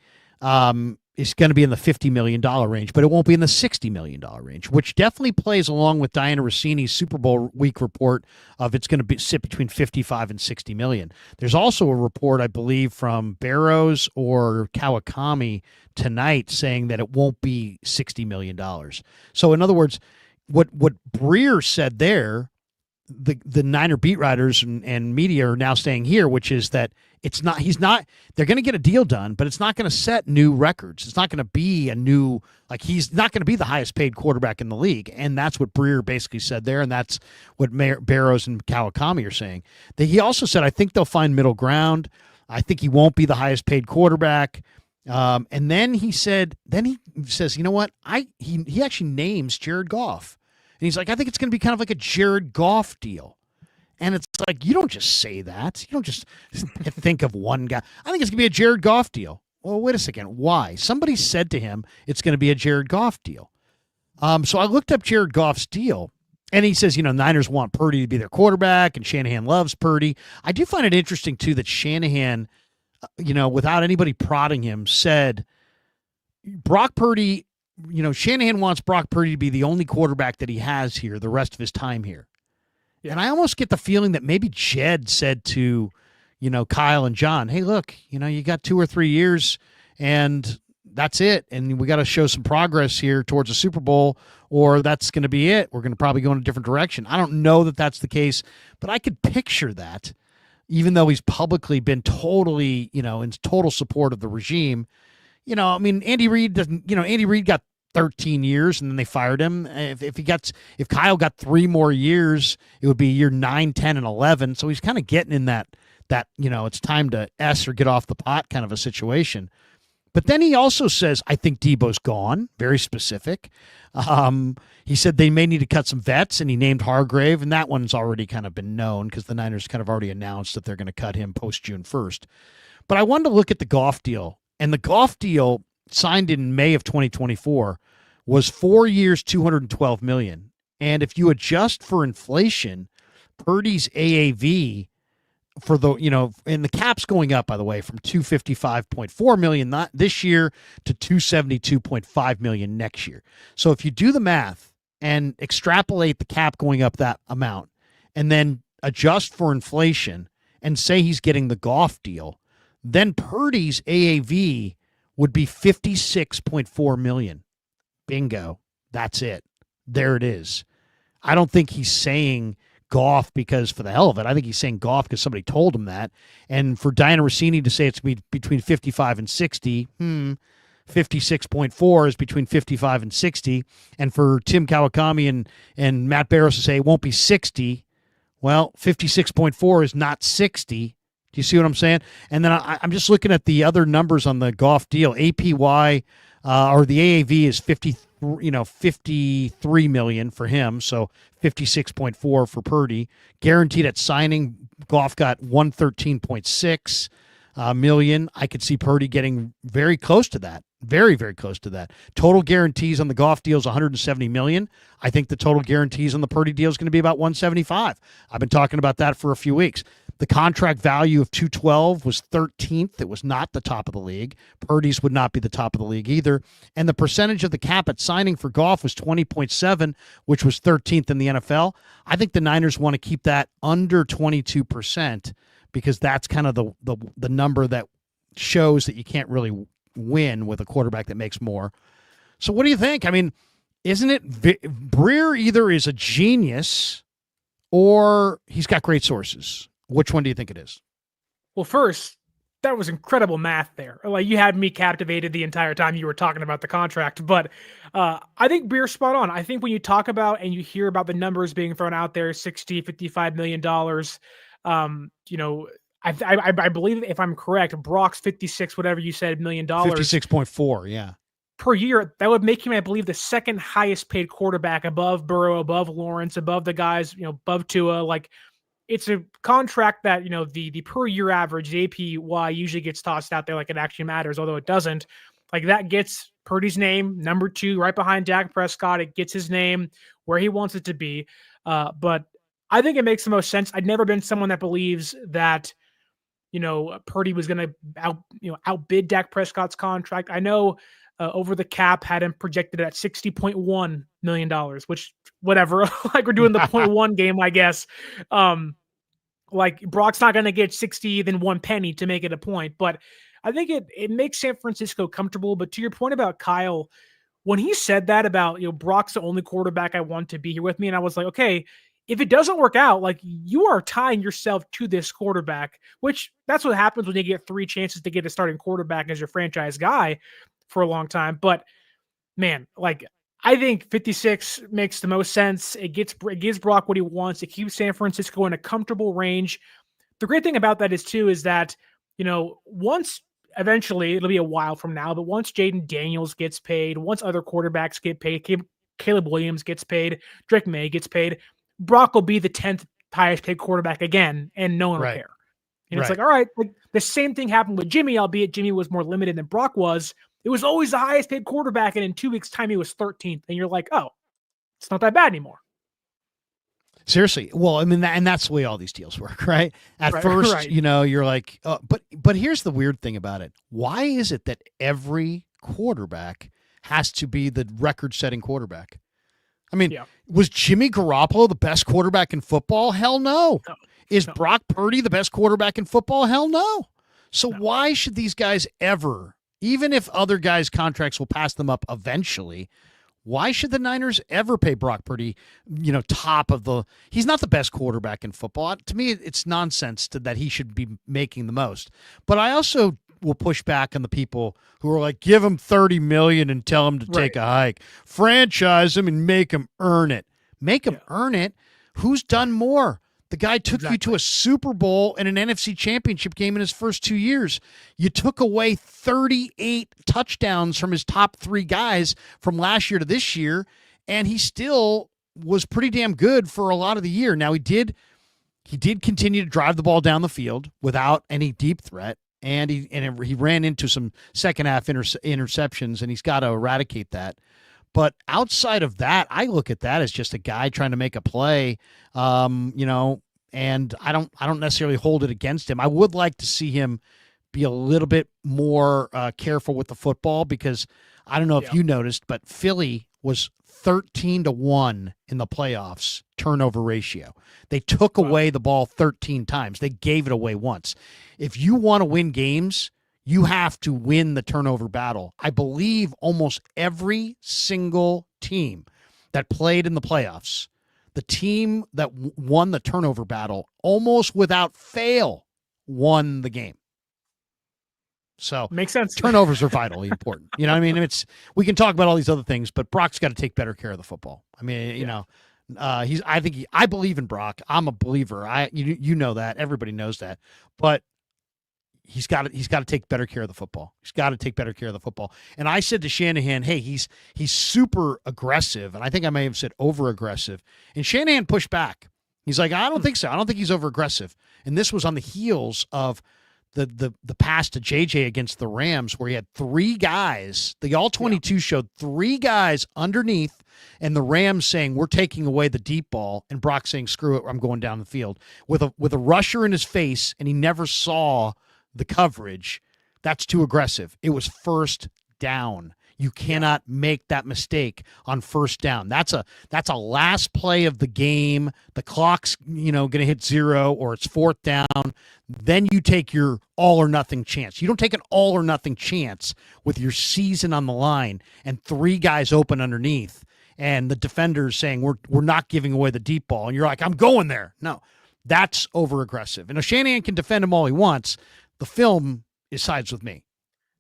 is going to be in the $50 million range, but it won't be in the $60 million range, which definitely plays along with Diana Rossini's Super Bowl week report of it's going to sit between 55 and 60 million. There's also a report, I believe, from Barrows or Kawakami tonight saying that it won't be $60 million. So in other words, what Breer said there, the Niner beat writers and media are now saying here, which is that they're going to get a deal done, but it's not going to set new records. It's not going to be he's not going to be the highest paid quarterback in the league. And that's what Breer basically said there. And that's what Barrows and Kawakami are saying. He also said, I think they'll find middle ground. I think he won't be the highest paid quarterback. And then he says, you know what? He actually names Jared Goff. And he's like, I think it's going to be kind of like a Jared Goff deal. And it's like, you don't just say that. You don't just think of one guy. I think it's going to be a Jared Goff deal. Well, wait a second. Why? Somebody said to him it's going to be a Jared Goff deal. So I looked up Jared Goff's deal, and he says, Niners want Purdy to be their quarterback, and Shanahan loves Purdy. I do find it interesting, too, that Shanahan, without anybody prodding him, said Brock Purdy, Shanahan wants Brock Purdy to be the only quarterback that he has here the rest of his time here. Yeah. And I almost get the feeling that maybe Jed said to, Kyle and John, hey, look, you got 2 or 3 years and that's it. And we got to show some progress here towards a Super Bowl, or that's going to be it. We're going to probably go in a different direction. I don't know that that's the case, but I could picture that, even though he's publicly been totally, in total support of the regime. Andy Reid doesn't, Andy Reid got 13 years and then they fired him. If Kyle got 3 more years, it would be year 9, 10, and 11. So he's kind of getting in that, it's time to S or get off the pot kind of a situation. But then he also says, I think Deebo's gone, very specific. He said they may need to cut some vets, and he named Hargrave, and that one's already kind of been known because the Niners kind of already announced that they're going to cut him post June 1st. But I wanted to look at the Goff deal, and the Goff deal signed in May of 2024 was 4 years, $212 million. And if you adjust for inflation, Purdy's AAV for and the cap's going up, by the way, from $255.4 million this year to $272.5 million next year. So if you do the math and extrapolate the cap going up that amount and then adjust for inflation and say he's getting the Goff deal, then Purdy's AAV would be $56.4 million. Bingo. That's it. There it is. I don't think he's saying Goff because for the hell of it. I think he's saying Goff because somebody told him that. And for Diana Rossini to say it's between 55 and 60, 56.4 is between 55 and 60. And for Tim Kawakami and Matt Barrows to say it won't be 60, well, 56.4 is not 60. Do you see what I'm saying? And then I'm just looking at the other numbers on the Goff deal. APY or the AAV is 53 million for him, so 56.4 for Purdy. Guaranteed at signing, Goff got 113.6 million. I could see Purdy getting very close to that. Very, very close to that. Total guarantees on the Goff deal is 170 million. I think the total guarantees on the Purdy deal is going to be about 175. I've been talking about that for a few weeks. The contract value of 212 was 13th. It was not the top of the league. Purdy's would not be the top of the league either. And the percentage of the cap at signing for Goff was 20.7, which was 13th in the NFL. I think the Niners want to keep that under 22% because that's kind of the number that shows that you can't really win with a quarterback that makes more. So what do you think? I mean, isn't it Breer either is a genius or he's got great sources? Which one do you think it is? Well, first, that was incredible math there. Like, you had me captivated the entire time you were talking about the contract. But I think Breer's spot on. I think when you talk about and you hear about the numbers being thrown out there, $55 million, I believe, if I'm correct, Brock's 56, whatever you said, $1 million. 56.4, yeah. Per year, that would make him, I believe, the second highest paid quarterback above Burrow, above Lawrence, above the guys, above Tua. Like, it's a contract that, the per year average, the APY usually gets tossed out there like it actually matters, although it doesn't. Like, that gets Purdy's name, number 2, right behind Dak Prescott. It gets his name where he wants it to be. But I think it makes the most sense. I've never been someone that believes that, Purdy was going to outbid Dak Prescott's contract. I know Over the Cap had him projected at $60.1 million, which whatever, like we're doing the 0.1 game, I guess. Like Brock's not going to get 60 than one penny to make it a point, but I think it makes San Francisco comfortable. But to your point about Kyle, when he said that about, Brock's the only quarterback I want to be here with me. And I was like, okay, if it doesn't work out, like you are tying yourself to this quarterback, which that's what happens when you get 3 chances to get a starting quarterback as your franchise guy for a long time. But man, like I think 56 makes the most sense. It gives Brock what he wants. It keeps San Francisco in a comfortable range. The great thing about that is that, once eventually it'll be a while from now, but once Jaden Daniels gets paid, once other quarterbacks get paid, Caleb Williams gets paid, Drake May gets paid, Brock will be the 10th highest paid quarterback again, and no one will care. And it's like, all right, like the same thing happened with Jimmy, albeit Jimmy was more limited than Brock was. It was always the highest paid quarterback, and in 2 weeks' time, he was 13th. And you're like, oh, it's not that bad anymore. Seriously. Well, I mean, and that's the way all these deals work, right? At first, you're like, but here's the weird thing about it. Why is it that every quarterback has to be the record-setting quarterback? I mean, was Jimmy Garoppolo the best quarterback in football? Hell no. Is Brock Purdy the best quarterback in football? Hell no. So why should these guys ever, even if other guys' contracts will pass them up eventually, why should the Niners ever pay Brock Purdy, top of the – he's not the best quarterback in football. To me, it's nonsense that he should be making the most. But I also will push back on the people who are like, give him $30 million and tell him to take a hike. Franchise him and make him earn it. Make him earn it? Who's done more? The guy took you to a Super Bowl and an NFC Championship game in his first 2 years. You took away 38 touchdowns from his top 3 guys from last year to this year, and he still was pretty damn good for a lot of the year. Now, he did continue to drive the ball down the field without any deep threat, and he ran into some second half interceptions, and he's got to eradicate that. But outside of that, I look at that as just a guy trying to make a play, and I don't necessarily hold it against him. I would like to see him be a little bit more careful with the football, because I don't know if you noticed, but Philly was 13-1 in the playoffs turnover ratio. They took away the ball 13 times. They gave it away once. If you want to win games, You have to win the turnover battle. I believe almost every single team that played in the playoffs, the team that won the turnover battle almost without fail won the game. So makes sense. Turnovers are vitally important. You know what I mean? We can talk about all these other things, but Brock's got to take better care of the football. I mean, you know, I believe in Brock. I'm a believer. You know that. Everybody knows that. But he's got to take better care of the football. He's got to take better care of the football. And I said to Shanahan, hey, he's super aggressive, and I think I may have said over aggressive. And Shanahan pushed back. He's like, I don't think so. I don't think he's over aggressive. And this was on the heels of the pass to JJ against the Rams, where he had three guys. The all 22 showed three guys underneath, and the Rams saying, we're taking away the deep ball, and Brock saying, screw it, I'm going down the field with a rusher in his face, and he never saw the coverage. That's too aggressive. It was first down. You cannot make that mistake on first down. That's a last play of the game. The clock's, going to hit 0, or it's fourth down. Then you take your all or nothing chance. You don't take an all or nothing chance with your season on the line and three guys open underneath and the defenders saying we're not giving away the deep ball, and you're like, I'm going there. No. That's over aggressive. And Shanahan can defend him all he wants. The film sides with me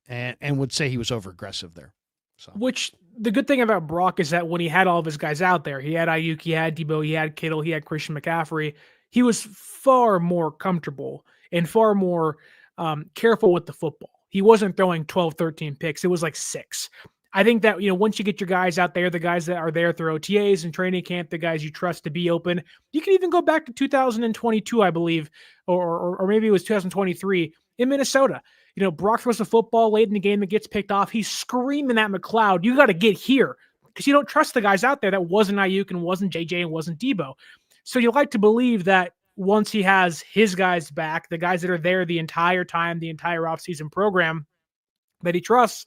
and would say he was over aggressive there. So. Which the good thing about Brock is that when he had all of his guys out there, he had Ayuk, he had Deebo, he had Kittle, he had Christian McCaffrey, he was far more comfortable and far more careful with the football. He wasn't throwing 12, 13 picks. It was like 6. I think that, once you get your guys out there, the guys that are there through OTAs and training camp, the guys you trust to be open, you can even go back to 2022, I believe, or maybe it was 2023 in Minnesota. Brock throws the football late in the game that gets picked off. He's screaming at McLeod, you got to get here, because you don't trust the guys out there that wasn't Ayuk and wasn't JJ and wasn't Deebo. So you like to believe that once he has his guys back, the guys that are there the entire time, the entire offseason program that he trusts,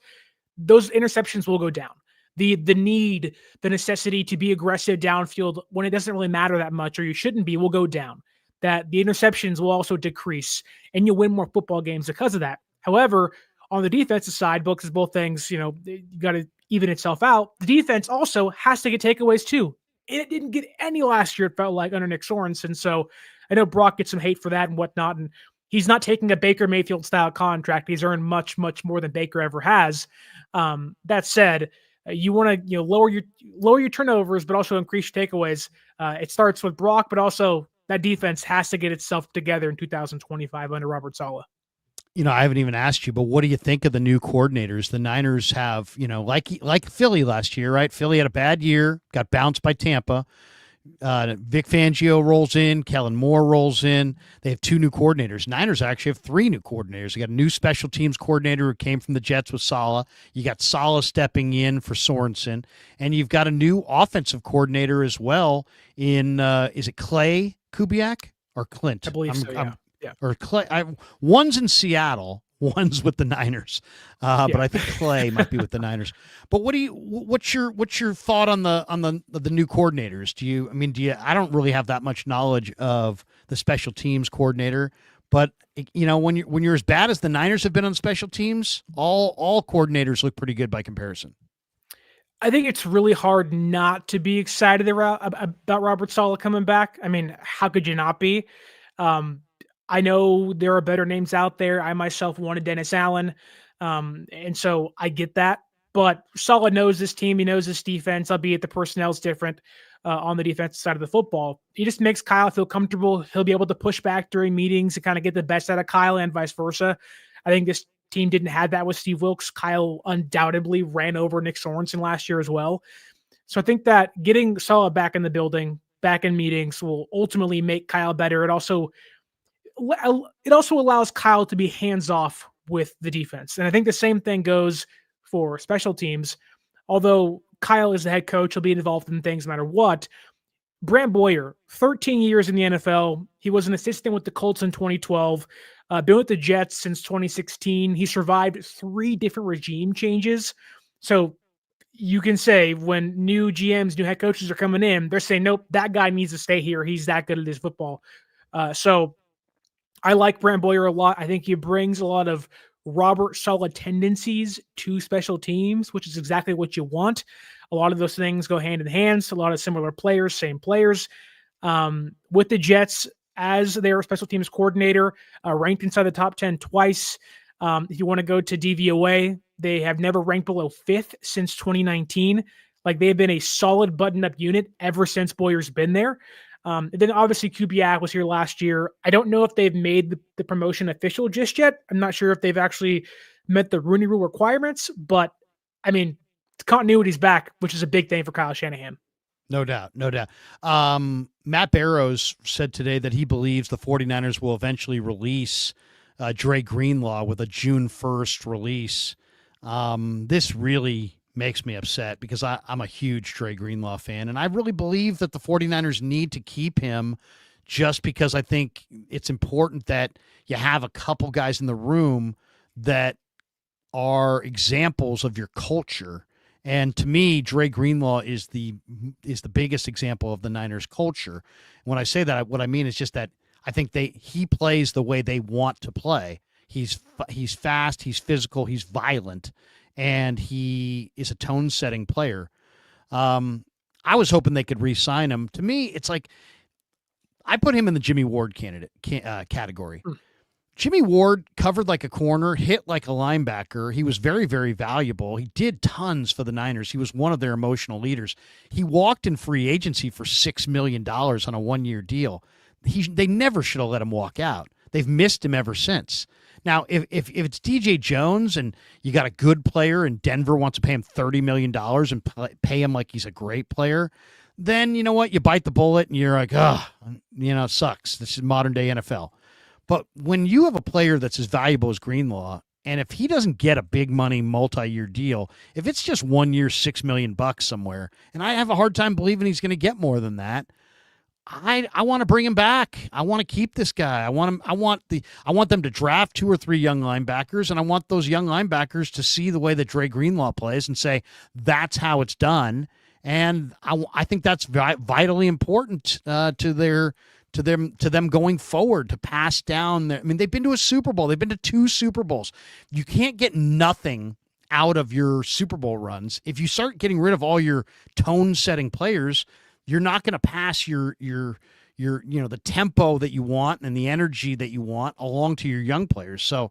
those interceptions will go down. The need, the necessity to be aggressive downfield when it doesn't really matter that much, or you shouldn't be, will go down. That the interceptions will also decrease, and you'll win more football games because of that. However, on the defensive side, because both things, you got to even itself out. The defense also has to get takeaways too. It didn't get any last year, it felt like, under Nick Sorensen. So I know Brock gets some hate for that and whatnot, and he's not taking a Baker Mayfield style contract. He's earned much, much more than Baker ever has. That said, you want to lower your turnovers, but also increase your takeaways. It starts with Brock, but also that defense has to get itself together in 2025 under Robert Saleh. I haven't even asked you, but what do you think of the new coordinators? The Niners have, like Philly last year, right? Philly had a bad year, got bounced by Tampa. Vic Fangio rolls in, Kellen Moore rolls in. They have 2 new coordinators. Niners actually have 3 new coordinators. You got a new special teams coordinator who came from the Jets with Saleh. You got Saleh stepping in for Sorensen, and you've got a new offensive coordinator as well in is it Clay Kubiak or Clint? I believe so. Yeah. Or Clay. One's in Seattle. One's with the Niners, but I think Clay might be with the Niners. But what's your thought on the new coordinators? Do you? I don't really have that much knowledge of the special teams coordinator, but when you're as bad as the Niners have been on special teams, all coordinators look pretty good by comparison. I think it's really hard not to be excited about Robert Saleh coming back. I mean, how could you not be? I know there are better names out there. I myself wanted Dennis Allen. And so I get that. But Saleh knows this team. He knows this defense, albeit the personnel's different on the defensive side of the football. He just makes Kyle feel comfortable. He'll be able to push back during meetings and kind of get the best out of Kyle and vice versa. I think this team didn't have that with Steve Wilks. Kyle undoubtedly ran over Nick Sorensen last year as well. So I think that getting Saleh back in the building, back in meetings, will ultimately make Kyle better. It also allows Kyle to be hands-off with the defense. And I think the same thing goes for special teams. Although Kyle is the head coach, he'll be involved in things no matter what. Brant Boyer, 13 years in the NFL. He was an assistant with the Colts in 2012, been with the Jets since 2016. He survived 3 different regime changes. So you can say when new GMs, new head coaches are coming in, they're saying, nope, that guy needs to stay here. He's that good at his football. So I like Brant Boyer a lot. I think he brings a lot of Robert Saleh tendencies to special teams, which is exactly what you want. A lot of those things go hand in hand. So a lot of similar players, same players. With the Jets as their special teams coordinator, ranked inside the top 10 twice. If you want to go to DVOA, they have never ranked below 5th since 2019. Like, they've been a solid button-up unit ever since Boyer's been there. And then obviously Kubiak was here last year. I don't know if they've made the promotion official just yet. I'm not sure if they've actually met the Rooney Rule requirements, but I mean, continuity's back, which is a big thing for Kyle Shanahan. No doubt. No doubt. Matt Barrows said today that he believes the 49ers will eventually release Dre Greenlaw with a June 1st release. This really makes me upset because I'm a huge Dre Greenlaw fan, and I really believe that the 49ers need to keep him just because I think it's important that you have a couple guys in the room that are examples of your culture. And to me, Dre Greenlaw is the biggest example of the Niners culture. When I say that, what I mean is just that I think he plays the way they want to play. He's fast, he's physical, he's violent, and he is a tone-setting player. I was hoping they could re-sign him. To me, it's like I put him in the Jimmy Ward category. Jimmy Ward covered like a corner, hit like a linebacker. He was very, very valuable. He did tons for the Niners. He was one of their emotional leaders. He walked in free agency for $6 million on a one-year deal. They never should have let him walk out. They've missed him ever since. Now, if it's DJ Jones and you got a good player and Denver wants to pay him $30 million and pay him like he's a great player, then you know what? You bite the bullet and you're like, it sucks. This is modern day NFL. But when you have a player that's as valuable as Greenlaw, and if he doesn't get a big money multi-year deal, if it's just 1 year, $6 million somewhere, and I have a hard time believing he's going to get more than that, I want to bring him back. I want to keep this guy. I want them to draft 2 or 3 young linebackers, and I want those young linebackers to see the way that Dre Greenlaw plays and say that's how it's done. And I think that's vitally important to them going forward, to pass down they've been to a Super Bowl. They've been to 2 Super Bowls. You can't get nothing out of your Super Bowl runs. If you start getting rid of all your tone-setting players, you're not going to pass your the tempo that you want and the energy that you want along to your young players. So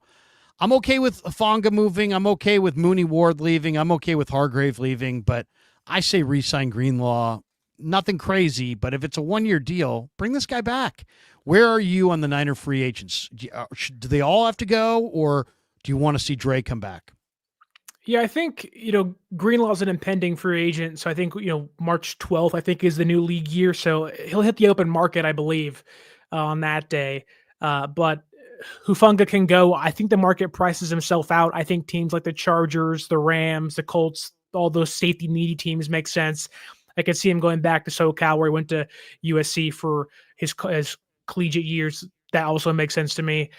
I'm okay with Fonga moving. I'm okay with Mooney Ward leaving. I'm okay with Hargrave leaving, but I say re-sign Greenlaw. Nothing crazy, but if it's a 1-year deal, bring this guy back. Where are you on the Niner free agents? Do they all have to go, or do you want to see Dre come back? Yeah, I think, Greenlaw's an impending free agent. So I think, March 12th, I think, is the new league year. So he'll hit the open market, I believe, on that day. But Hufanga can go. I think the market prices himself out. I think teams like the Chargers, the Rams, the Colts, all those safety needy teams make sense. I could see him going back to SoCal, where he went to USC for his collegiate years. That also makes sense to me.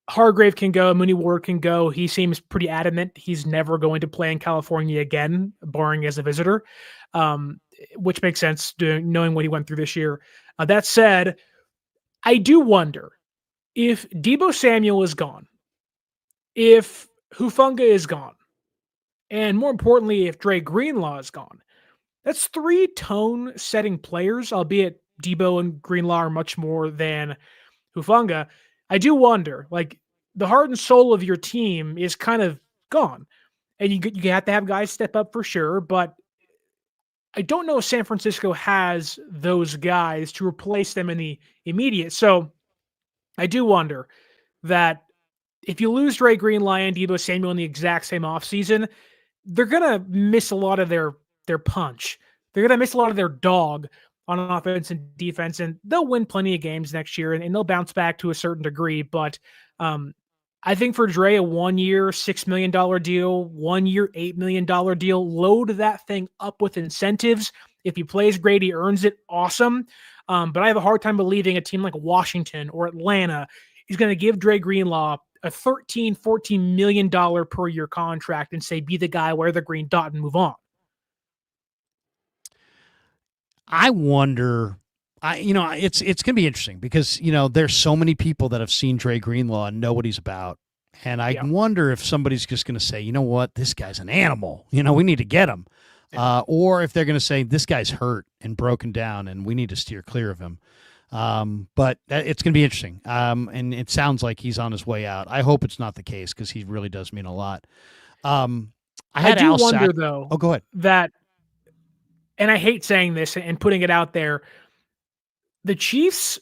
Hargrave can go. Mooney Ward can go. He seems pretty adamant he's never going to play in California again, barring as a visitor, which makes sense knowing what he went through this year. That said, I do wonder if Debo Samuel is gone, if Hufanga is gone, and more importantly, if Dre Greenlaw is gone. That's 3 tone-setting players, albeit Deebo and Greenlaw are much more than Hufanga. I do wonder, the heart and soul of your team is kind of gone. And you have to have guys step up for sure, but I don't know if San Francisco has those guys to replace them in the immediate. So I do wonder that if you lose Dre Greenlaw and Debo Samuel in the exact same offseason, they're going to miss a lot of their punch. They're going to miss a lot of their dog on offense and defense, and they'll win plenty of games next year, and they'll bounce back to a certain degree. But I think for Dre, a 1-year, $6 million deal, 1 year, $8 million deal, load that thing up with incentives. If he plays great, he earns it. Awesome. But I have a hard time believing a team like Washington or Atlanta is going to give Dre Greenlaw a $14 million per year contract and say, be the guy, wear the green dot and move on. I wonder, it's going to be interesting because, there's so many people that have seen Dre Greenlaw and know what he's about. And I wonder if somebody's just going to say, you know what, this guy's an animal. We need to get him. Or if they're going to say, this guy's hurt and broken down and we need to steer clear of him. But it's going to be interesting. And it sounds like he's on his way out. I hope it's not the case because he really does mean a lot. I do wonder, though. Oh, go ahead. That, and I hate saying this and putting it out there, the Chiefs,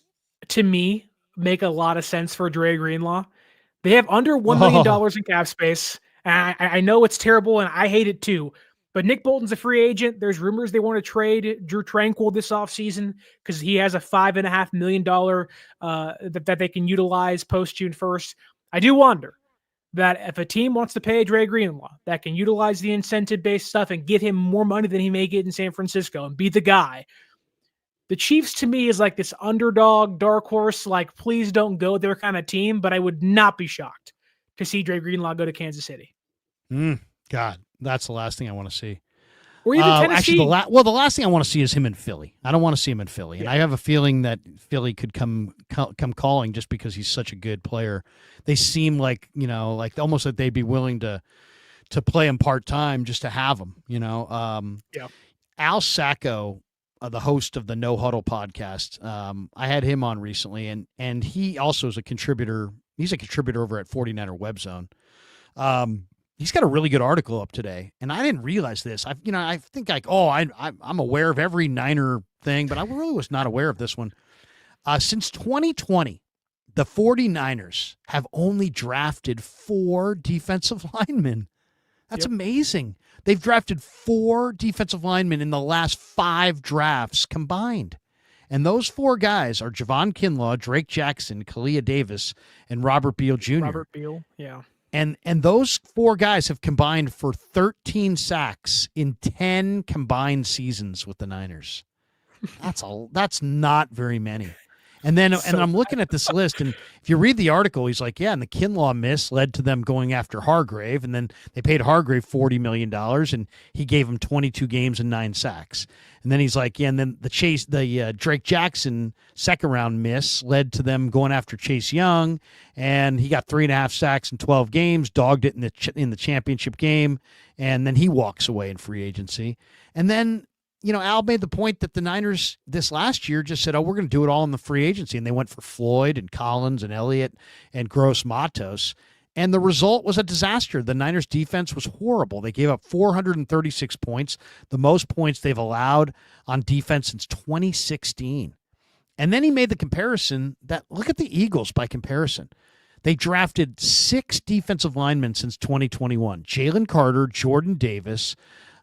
to me, make a lot of sense for Dre Greenlaw. They have under $1 million in cap space. And I know it's terrible, and I hate it too. But Nick Bolton's a free agent. There's rumors they want to trade Drew Tranquill this offseason because he has a $5.5 million that they can utilize post June 1st. I do wonder that if a team wants to pay Dre Greenlaw that can utilize the incentive-based stuff and get him more money than he may get in San Francisco and be the guy, the Chiefs to me is like this underdog, dark horse, like please don't go there kind of team, but I would not be shocked to see Dre Greenlaw go to Kansas City. God, that's the last thing I want to see. Or even Tennessee. Actually, the last thing I want to see is him in Philly. I don't want to see him in Philly. And I have a feeling that Philly could come calling just because he's such a good player. They seem like, like almost like they'd be willing to play him part-time just to have him, Al Sacco, the host of the No Huddle podcast, I had him on recently, and he also is a contributor. He's a contributor over at 49er Web Zone. He's got a really good article up today, and I didn't realize this. I think like, I'm aware of every Niner thing, but I really was not aware of this one. Since 2020, the 49ers have only drafted 4 defensive linemen. That's amazing. They've drafted 4 defensive linemen in the last 5 drafts combined. And those 4 guys are Javon Kinlaw, Drake Jackson, Kalia Davis, and Robert Beal Jr. Robert Beal, yeah. And those 4 guys have combined for 13 sacks in 10 combined seasons with the Niners. That's not very many. And then I'm looking at this list, and if you read the article, he's like, and the Kinlaw miss led to them going after Hargrave, and then they paid Hargrave $40 million, and he gave him 22 games and 9 sacks. And then he's like, and then the Drake Jackson second-round miss led to them going after Chase Young, and he got 3.5 sacks in 12 games, dogged it in the championship game, and then he walks away in free agency. And then Al made the point that the Niners this last year just said, we're going to do it all in the free agency. And they went for Floyd and Collins and Elliott and Gross Matos. And the result was a disaster. The Niners defense was horrible. They gave up 436 points, the most points they've allowed on defense since 2016. And then he made the comparison that look at the Eagles by comparison. They drafted 6 defensive linemen since 2021. Jalen Carter, Jordan Davis,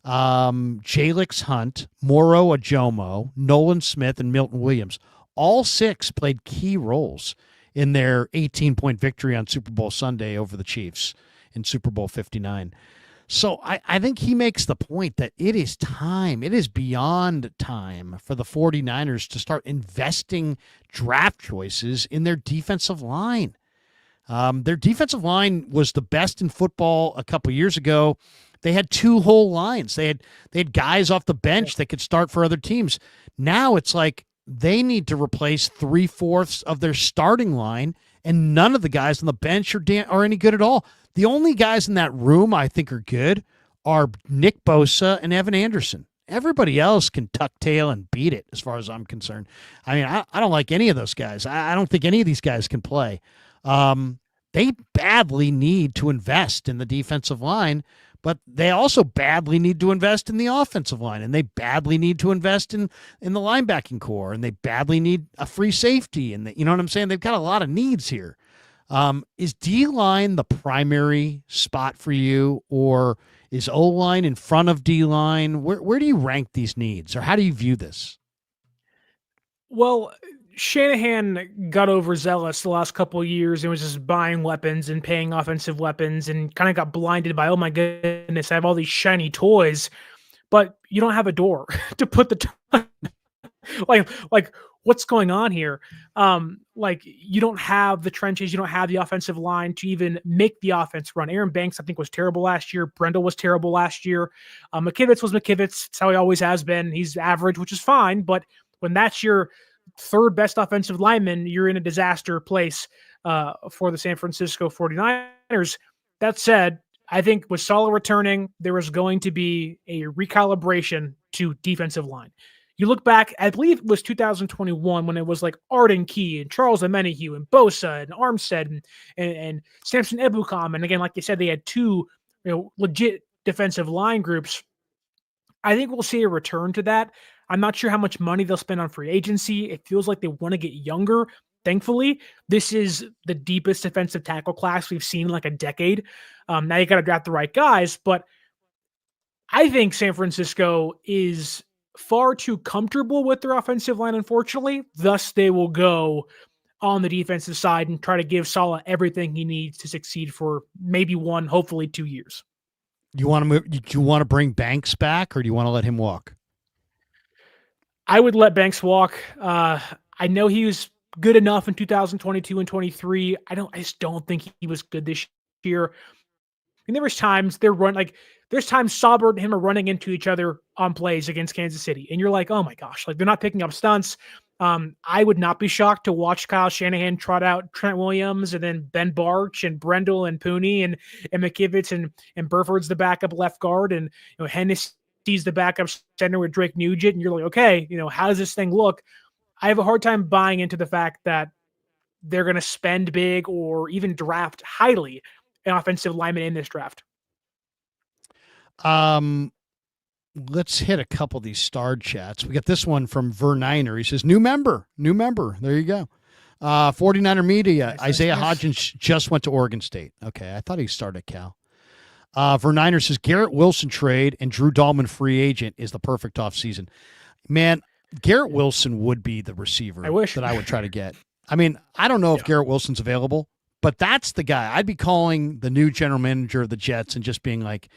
Jalix Hunt, Moro Ajomo, Nolan Smith, and Milton Williams. All 6 played key roles in their 18-point victory on Super Bowl Sunday over the Chiefs in Super Bowl 59. So I think he makes the point that it is time, it is beyond time for the 49ers to start investing draft choices in their defensive line. Their defensive line was the best in football a couple years ago. They had 2 whole lines. They had guys off the bench that could start for other teams. Now it's like they need to replace 3/4 of their starting line, and none of the guys on the bench are any good at all. The only guys in that room I think are good are Nick Bosa and Evan Anderson. Everybody else can tuck tail and beat it as far as I'm concerned. I mean, I don't like any of those guys. I don't think any of these guys can play. They badly need to invest in the defensive line, but they also badly need to invest in the offensive line, and they badly need to invest in the linebacking core, and they badly need a free safety. And you know what I'm saying? They've got a lot of needs here. Is D-line the primary spot for you, or is O-line in front of D-line? Where do you rank these needs, or how do you view this? Well, Shanahan got overzealous the last couple of years and was just buying weapons and paying offensive weapons and kind of got blinded by, oh my goodness, I have all these shiny toys, but you don't have a door to put the like what's going on here? Like you don't have the trenches, you don't have the offensive line to even make the offense run. Aaron Banks, I think, was terrible last year. Brendel was terrible last year. McKivitz was McKivitz. It's how he always has been. He's average, which is fine, but when that's your 3rd best offensive lineman, you're in a disaster place for the San Francisco 49ers. That said, I think with Saleh returning, there was going to be a recalibration to defensive line. You look back, I believe it was 2021 when it was like Arden Key and Charles Omenihu and Bosa and Armstead and Samson Ebukam. And again, like you said, they had two legit defensive line groups. I think we'll see a return to that. I'm not sure how much money they'll spend on free agency. It feels like they want to get younger. Thankfully, this is the deepest defensive tackle class we've seen in like a decade. Now you got to draft the right guys, but I think San Francisco is far too comfortable with their offensive line, unfortunately. Thus, they will go on the defensive side and try to give Saleh everything he needs to succeed for maybe 1, hopefully 2 years. Do you want to bring Banks back, or do you want to let him walk? I would let Banks walk. I know he was good enough in 2022 and 23. I just don't think he was good this year. And there was times there's times Saubert and him are running into each other on plays against Kansas City. And you're like, oh my gosh, like they're not picking up stunts. I would not be shocked to watch Kyle Shanahan trot out Trent Williams and then Ben Barch and Brendel and Pooney and McKivitz and Burford's the backup left guard and Hennessy's the backup center with Drake Nugent. And you're like, okay, how does this thing look? I have a hard time buying into the fact that they're going to spend big or even draft highly an offensive lineman in this draft. Let's hit a couple of these starred chats. We got this one from Verniner. He says, new member. There you go. 49er Media. Nice, Isaiah Hodgins just went to Oregon State. Okay, I thought he started at Cal. Verniner says, Garrett Wilson trade and Drew Dahlman free agent is the perfect offseason. Man, Garrett Wilson would be the receiver that I would try to get. I mean, I don't know if Garrett Wilson's available, but that's the guy. I'd be calling the new general manager of the Jets and just being like,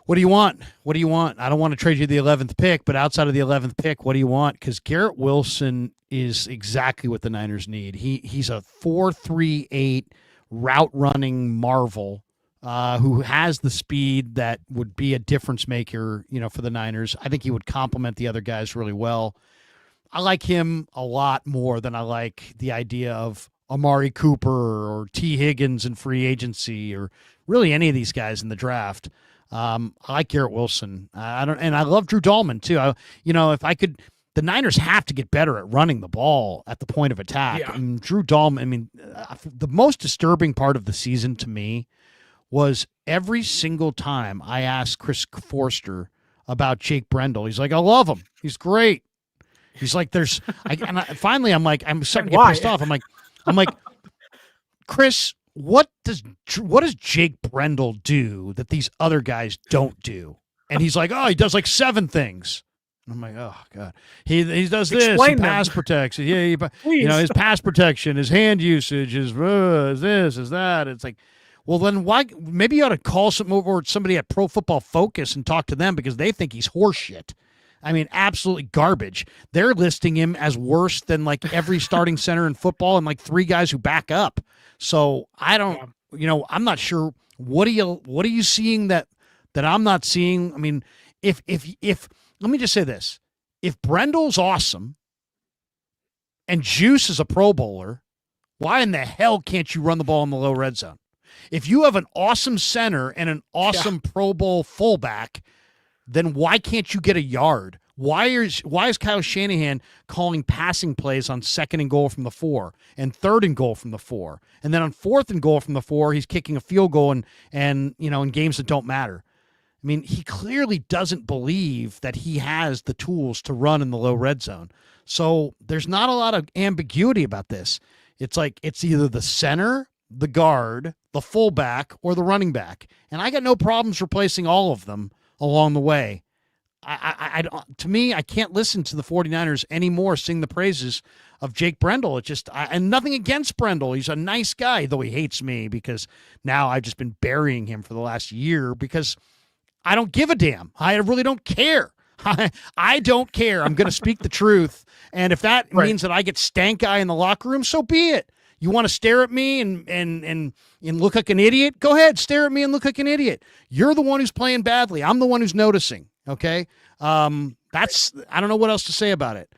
what do you want? What do you want? I don't want to trade you the 11th pick, but outside of the 11th pick, what do you want? Because Garrett Wilson is exactly what the Niners need. He's a 4.38 route running marvel who has the speed that would be a difference maker, for the Niners. I think he would complement the other guys really well. I like him a lot more than I like the idea of Amari Cooper or T. Higgins in free agency or really any of these guys in the draft. I like Garrett Wilson. And I love Drew Dahlman too. If I could, the Niners have to get better at running the ball at the point of attack. Yeah. And Drew Dahlman, the most disturbing part of the season to me was every single time I asked Chris Forster about Jake Brendel. He's like, I love him. He's great. He's like, finally I'm like, I'm starting to get pissed off. I'm like, Chris, what does Jake Brendel do that these other guys don't do? And he's like, oh, he does like 7 things. And I'm like, oh God, he does this. He pass protects. Yeah, his pass protection, his hand usage, his this, is that. It's like, well, then why? Maybe you ought to call somebody at Pro Football Focus and talk to them because they think he's horseshit. I mean, absolutely garbage. They're listing him as worse than like every starting center in football and like 3 guys who back up. So I don't, I'm not sure. What are you seeing that I'm not seeing? I mean, if let me just say this: if Brendel's awesome and Juice is a Pro Bowler, why in the hell can't you run the ball in the low red zone? If you have an awesome center and an awesome Pro Bowl fullback, then why can't you get a yard? Why is Kyle Shanahan calling passing plays on 2nd and goal from the 4 and 3rd and goal from the 4? And then on 4th and goal from the 4, he's kicking a field goal and in games that don't matter. I mean, he clearly doesn't believe that he has the tools to run in the low red zone. So there's not a lot of ambiguity about this. It's like it's either the center, the guard, the fullback, or the running back. And I got no problems replacing all of them along the way. To me, I can't listen to the 49ers anymore sing the praises of Jake Brendel. And nothing against Brendel. He's a nice guy, though he hates me because now I've just been burying him for the last year because I don't give a damn. I really don't care. I don't care. I'm going to speak the truth. And if that means that I get stank eye in the locker room, so be it. You want to stare at me and look like an idiot? Go ahead, stare at me and look like an idiot. You're the one who's playing badly. I'm the one who's noticing. Okay. I don't know what else to say about it.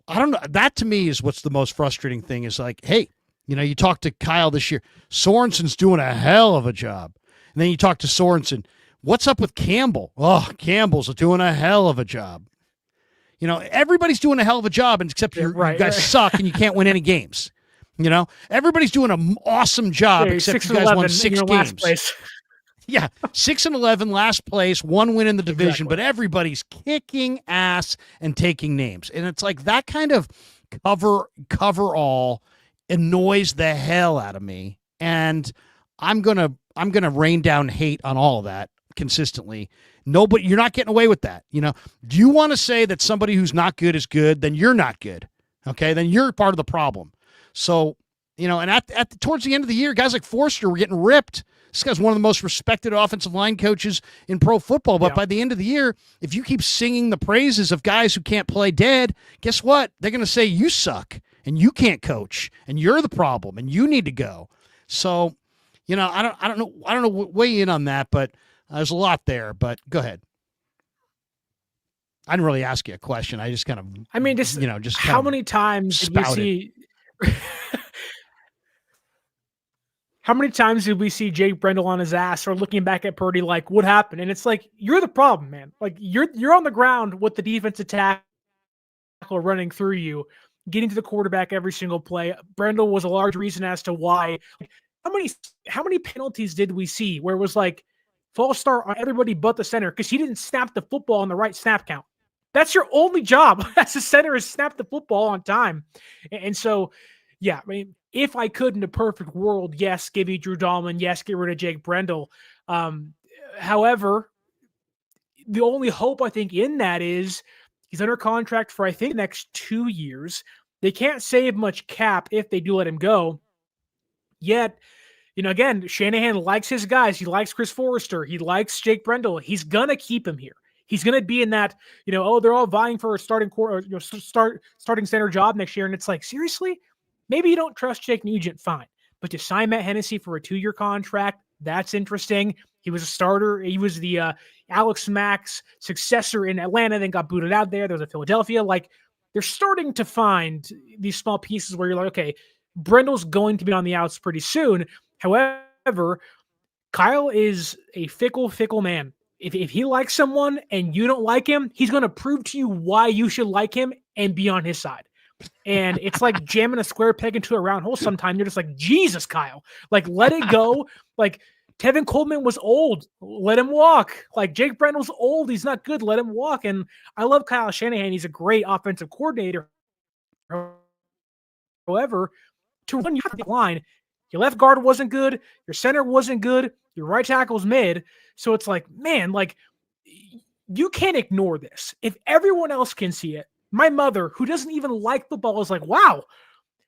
I don't know. That to me is what's the most frustrating thing is like, hey, You know, you talk to Kyle this year, Sorensen's doing a hell of a job. And then you talk to Sorensen, what's up with Campbell? Oh, Campbell's doing a hell of a job. You know, everybody's doing a hell of a job, except you guys suck and you can't win any games. You know, everybody's doing an awesome job, except you guys won 6 games. Yeah, 6-11, last place, 1 win in the division, but everybody's kicking ass and taking names. And it's like that kind of cover all annoys the hell out of me. And I'm gonna rain down hate on all of that consistently. Nobody, you're not getting away with that. You know, do you want to say that somebody who's not good is good? Then you're not good. Okay, then you're part of the problem. So, you know, and towards the end of the year, guys like Forster were getting ripped. This guy's one of the most respected offensive line coaches in pro football. But by the end of the year, if you keep singing the praises of guys who can't play dead, guess what? They're going to say you suck and you can't coach and you're the problem and you need to go. So, you know, I don't know. Weigh in on that, but there's a lot there. But go ahead. I didn't really ask you a question. I just kind of, just how many times did we see? How many times did we see Jake Brendel on his ass or looking back at Purdy like, what happened? And it's like, you're the problem, man. Like you're on the ground with the defensive tackle running through you, getting to the quarterback every single play. Brendel was a large reason as to why. How many penalties did we see where it was like false start on everybody but the center because he didn't snap the football on the right snap count? That's your only job as a center is snap the football on time. And so, yeah, I mean, if I could in a perfect world, yes, give you Drew Dahlman, yes, get rid of Jake Brendel. However, the only hope I think in that is he's under contract for, I think, the next 2 years. They can't save much cap if they do let him go. Yet, you know, again, Shanahan likes his guys. He likes Chris Forrester. He likes Jake Brendel. He's going to keep him here. He's going to be in that, you know, they're all vying for a starting center job next year. And it's like, seriously? Maybe you don't trust Jake Nugent, fine. But to sign Matt Hennessy for a 2-year contract, that's interesting. He was a starter. He was the Alex Mack's successor in Atlanta, then got booted out there. There was a Philadelphia. Like, they're starting to find these small pieces where you're like, okay, Brendel's going to be on the outs pretty soon. However, Kyle is a fickle man. If he likes someone and you don't like him, he's going to prove to you why you should like him and be on his side. And it's like jamming a square peg into a round hole sometimes. You're just like, Jesus, Kyle. Like, let it go. Like, Tevin Coleman was old. Let him walk. Like, Jake Brendel's old. He's not good. Let him walk. And I love Kyle Shanahan. He's a great offensive coordinator. However, to run your line, your left guard wasn't good. Your center wasn't good. Your right tackle's mid. So it's like, man, like, you can't ignore this. If everyone else can see it, my mother, who doesn't even like football, is like, wow,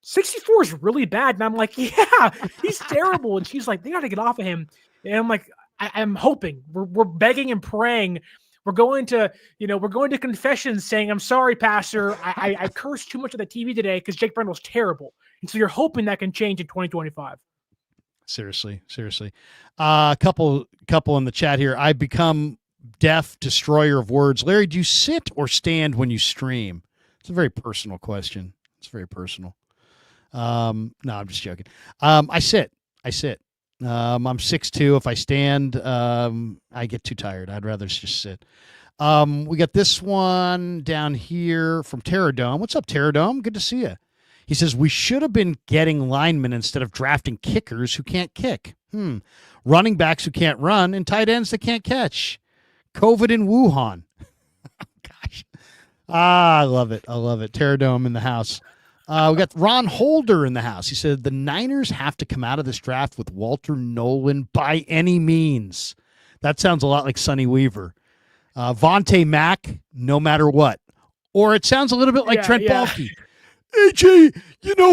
64 is really bad. And I'm like, yeah, he's terrible. And she's like, they got to get off of him. And I'm like, I'm hoping. We're begging and praying. We're going to confessions saying, I'm sorry, Pastor. I cursed too much on the TV today because Jake Brendel's terrible. And so you're hoping that can change in 2025. Seriously. A couple in the chat here. I become deaf destroyer of words. Larry, do you sit or stand when you stream? It's a very personal question. It's very personal. No, I'm just joking. I sit. I'm 6'2". If I stand, I get too tired. I'd rather just sit. We got this one down here from Terradome. What's up, Terradome? Good to see you. He says, we should have been getting linemen instead of drafting kickers who can't kick. Running backs who can't run and tight ends that can't catch. COVID in Wuhan. Gosh. I love it. Terradome in the house. We got Ron Holder in the house. He said, the Niners have to come out of this draft with Walter Nolan by any means. That sounds a lot like Sonny Weaver. Vontae Mack, no matter what. Or it sounds a little bit like Trent Baalke. AJ,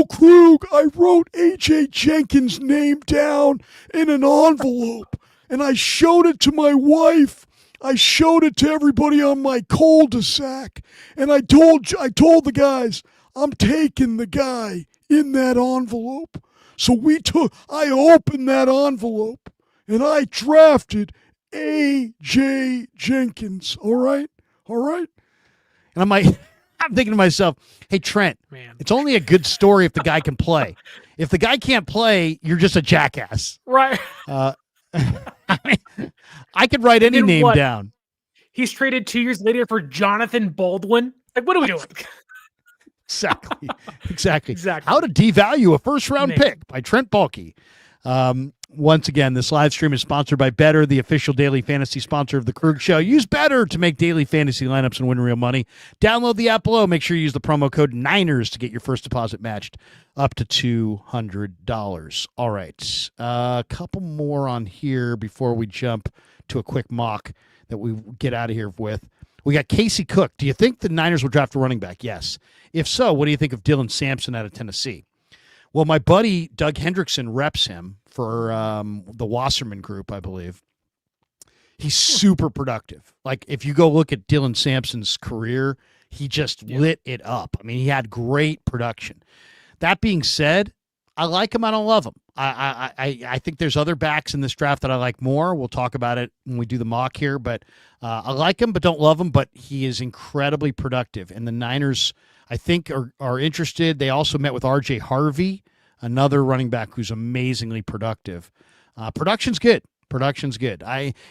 Krug, I wrote AJ Jenkins' name down in an envelope, and I showed it to my wife. I showed it to everybody on my cul-de-sac, and I told the guys, I'm taking the guy in that envelope. So I opened that envelope, and I drafted A.J. Jenkins. All right? And I'm like, I'm thinking to myself, hey, Trent, Man. it's only a good story if the guy can play. If the guy can't play, you're just a jackass. Right. I could write any name down. He's traded 2 years later for Jonathan Baldwin. Like, what are we doing? Exactly. Exactly. How to devalue a first-round pick by Trent Baalke. Once again, this live stream is sponsored by Better, the official daily fantasy sponsor of the Krug Show. Use Better to make daily fantasy lineups and win real money. Download the app below. Make sure you use the promo code Niners to get your first deposit matched up to $200. All right. A couple more on here before we jump to a quick mock that we get out of here with. We got Casey Cook. Do you think the Niners will draft a running back? Yes. If so, what do you think of Dylan Sampson out of Tennessee? Well, my buddy Doug Hendrickson reps him for the Wasserman Group, I believe. He's super productive. Like, if you go look at Dylan Sampson's career, he just lit it up. I mean, he had great production. That being said, I like him. I don't love him. I think there's other backs in this draft that I like more. We'll talk about it when we do the mock here. But I like him, but don't love him. But he is incredibly productive. And the Niners, I think, are interested. They also met with R.J. Harvey, another running back who's amazingly productive. Production's good. Production's good.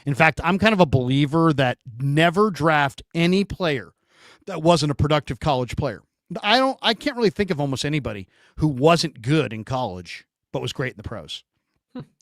In fact, I'm kind of a believer that never draft any player that wasn't a productive college player. I can't really think of almost anybody who wasn't good in college but was great in the pros.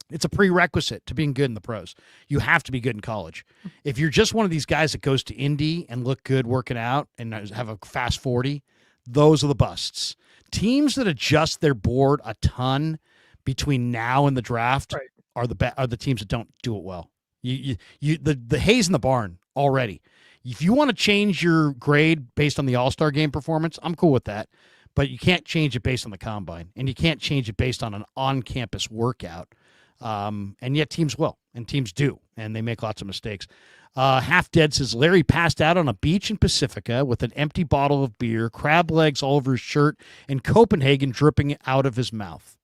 It's a prerequisite to being good in the pros. You have to be good in college. If you're just one of these guys that goes to Indy and look good working out and have a fast 40, those are the busts. Teams that adjust their board a ton between now and the draft are the teams that don't do it well. The hay's in the barn already. If you want to change your grade based on the All-Star game performance, I'm cool with that. But you can't change it based on the combine, and you can't change it based on an on-campus workout. And yet teams will, and teams do, and they make lots of mistakes. Half Dead says, Larry passed out on a beach in Pacifica with an empty bottle of beer, crab legs all over his shirt, and Copenhagen dripping out of his mouth.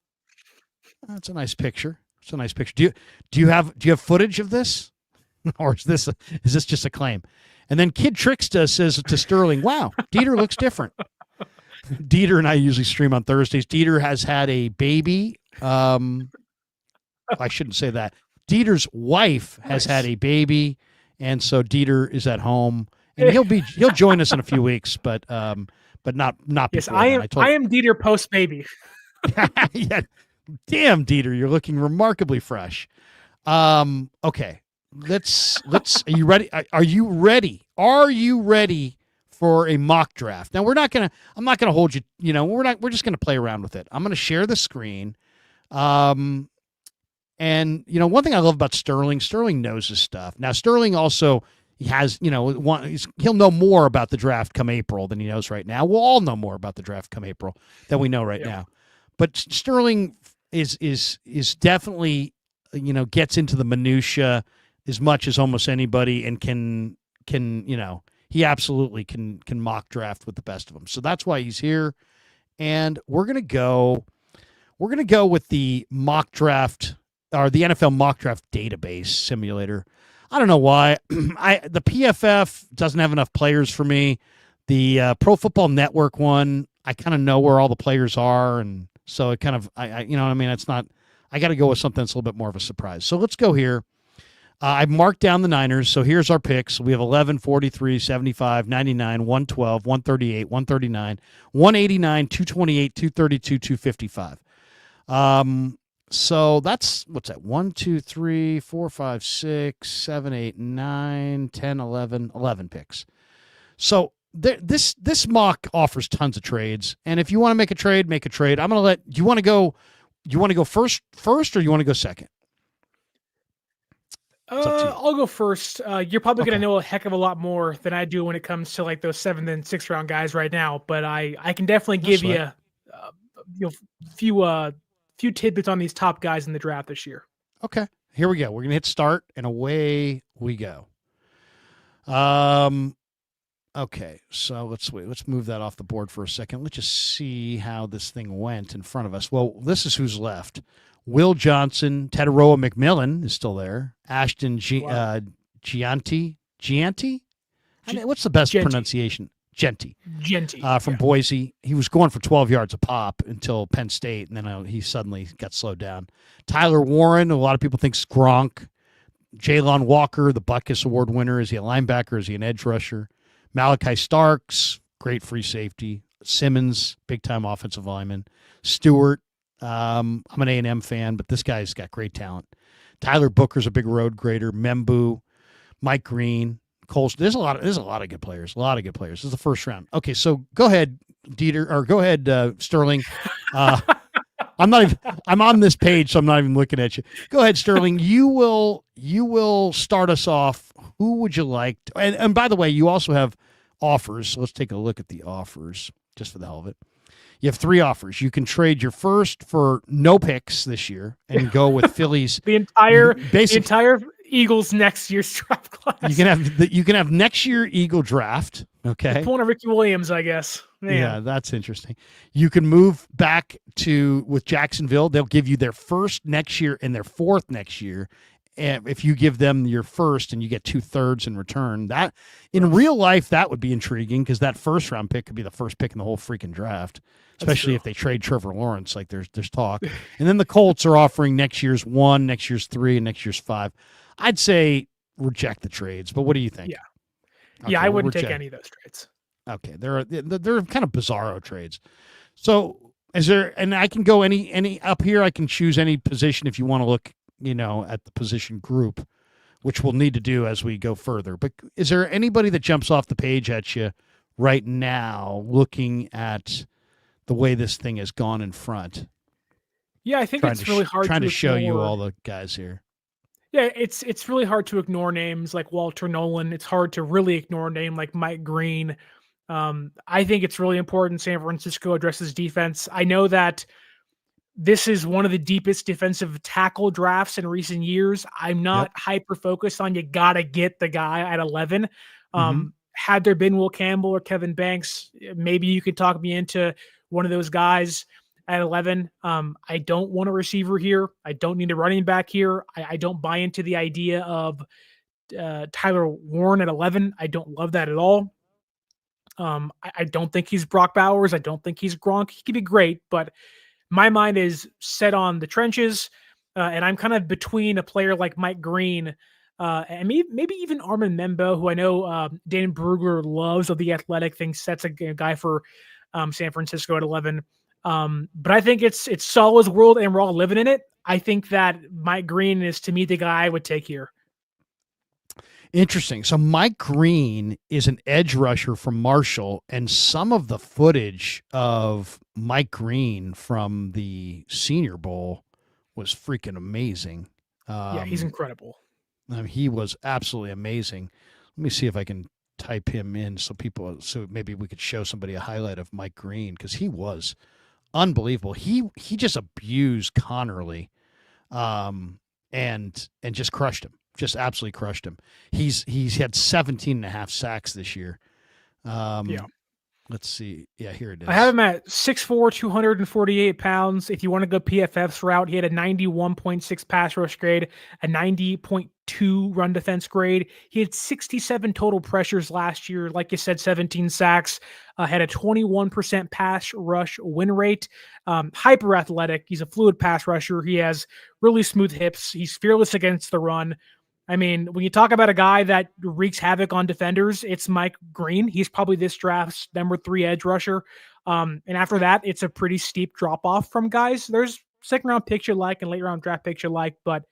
That's a nice picture. It's a nice picture. Do you have footage of this? Or is this just a claim? And then Kid Tricksta says to Sterling, wow, Dieter looks different. Dieter and I usually stream on Thursdays. Dieter has had a baby. I shouldn't say that. Dieter's wife has had a baby, and so Dieter is at home, and he'll join us in a few weeks, but not Yes, before. I am Dieter post baby. Yeah. Damn, Dieter, you're looking remarkably fresh. Okay. Let's are you ready? Are you ready? Are you ready for a mock draft? Now I'm not gonna hold you, we're just gonna play around with it. I'm gonna share the screen. And one thing I love about Sterling knows his stuff. Now Sterling also has, he'll know more about the draft come April than he knows right now. We'll all know more about the draft come April than we know right now. But Sterling is definitely, gets into the minutia as much as almost anybody, and can he absolutely can mock draft with the best of them. So that's why he's here. And we're gonna go with the mock draft, or the NFL mock draft database simulator. I don't know why. The PFF doesn't have enough players for me. The Pro Football Network one, I kind of know where all the players are, and so it kind of it's not. I got to go with something that's a little bit more of a surprise. So let's go here. I've marked down the Niners, so here's our picks. We have 11, 43, 75, 99, 112, 138, 139, 189, 228, 232, 255. So that's, what's that? 1, 2, 3, 4, 5, 6, 7, 8, 9, 10, 11, 11 picks. So this mock offers tons of trades, and if you want to make a trade, make a trade. I'm going to you want to go first, or you want to go second? I'll go first. You're probably going to know a heck of a lot more than I do when it comes to like those 7th and 6th round guys right now. But I can definitely give you a few tidbits on these top guys in the draft this year. Okay, here we go. We're going to hit start, and away we go. Okay, so let's move that off the board for a second. Let's just see how this thing went in front of us. Well, this is who's left. Will Johnson, Tataroa McMillan is still there. Ashton Gianti? I mean, what's the best pronunciation? Genty from Boise. He was going for 12 yards a pop until Penn State, and then he suddenly got slowed down. Tyler Warren, a lot of people think is Gronk. Jalen Walker, the Butkus Award winner. Is he a linebacker? Is he an edge rusher? Malachi Starks, great free safety. Simmons, big-time offensive lineman. Stewart, I'm an A&M fan, but this guy's got great talent. Tyler Booker's a big road grader. Membu, Mike Green, Cole. There's a lot of good players. A lot of good players. This is the first round. Okay, so go ahead, Dieter, or go ahead, Sterling. I'm on this page, so I'm not even looking at you. Go ahead, Sterling. You will start us off. Who would you like to, and by the way, you also have offers. So let's take a look at the offers just for the hell of it. You have 3 offers. You can trade your first for no picks this year and go with Phillies. the entire Eagles next year's draft class. You can have next year Eagle draft. Okay. Pulling a Ricky Williams, I guess. Man. Yeah, that's interesting. You can move back with Jacksonville. They'll give you their first next year and their fourth next year. And if you give them your first and you get 2/3 in return, that in real life, that would be intriguing because that first round pick could be the first pick in the whole freaking draft, especially if they trade Trevor Lawrence, like there's talk. And then the Colts are offering next year's 1, next year's 3, and next year's 5. I'd say reject the trades, but what do you think? Yeah. Okay, yeah, I wouldn't take any of those trades. Okay. They're kind of bizarro trades. So is there, and I can go any up here, I can choose any position if you want to look, at the position group, which we'll need to do as we go further. But is there anybody that jumps off the page at you right now looking at the way this thing has gone in front? Yeah, I think it's really hard to show you all the guys here. Yeah, it's really hard to ignore names like Walter Nolan. It's hard to really ignore a name like Mike Green. I think it's really important San Francisco addresses defense. I know that this is one of the deepest defensive tackle drafts in recent years. I'm not hyper focused on you got to get the guy at 11. Had there been Will Campbell or Kevin Banks, maybe you could talk me into one of those guys at 11. I don't want a receiver here. I don't need a running back here. I don't buy into the idea of Tyler Warren at 11. I don't love that at all. I don't think he's Brock Bowers. I don't think he's Gronk. He could be great, but my mind is set on the trenches, and I'm kind of between a player like Mike Green and maybe even Armin Membo, who I know Dan Brugler loves of The Athletic, thinks that's a guy for San Francisco at 11. But I think it's Salah's world, and we're all living in it. I think that Mike Green is, to me, the guy I would take here. Interesting. So Mike Green is an edge rusher from Marshall, and some of the footage of Mike Green from the Senior Bowl was freaking amazing. Yeah, he's incredible. He was absolutely amazing. Let me see if I can type him in so maybe we could show somebody a highlight of Mike Green, because he was unbelievable. He just abused Connerly, and just crushed him. Just absolutely crushed him. He's had 17.5 sacks this year. Let's see. Yeah, here it is. I have him at 6'4", 248 pounds. If you want to go PFF's route, he had a 91.6 pass rush grade, a 90.2 run defense grade. He had 67 total pressures last year. Like you said, 17 sacks, had a 21% pass rush win rate. Hyper athletic. He's a fluid pass rusher. He has really smooth hips. He's fearless against the run. I mean, when you talk about a guy that wreaks havoc on defenders, it's Mike Green. He's probably this draft's number 3 edge rusher. And after that, it's a pretty steep drop-off from guys. There's second-round picks you like and late-round draft picks you like, but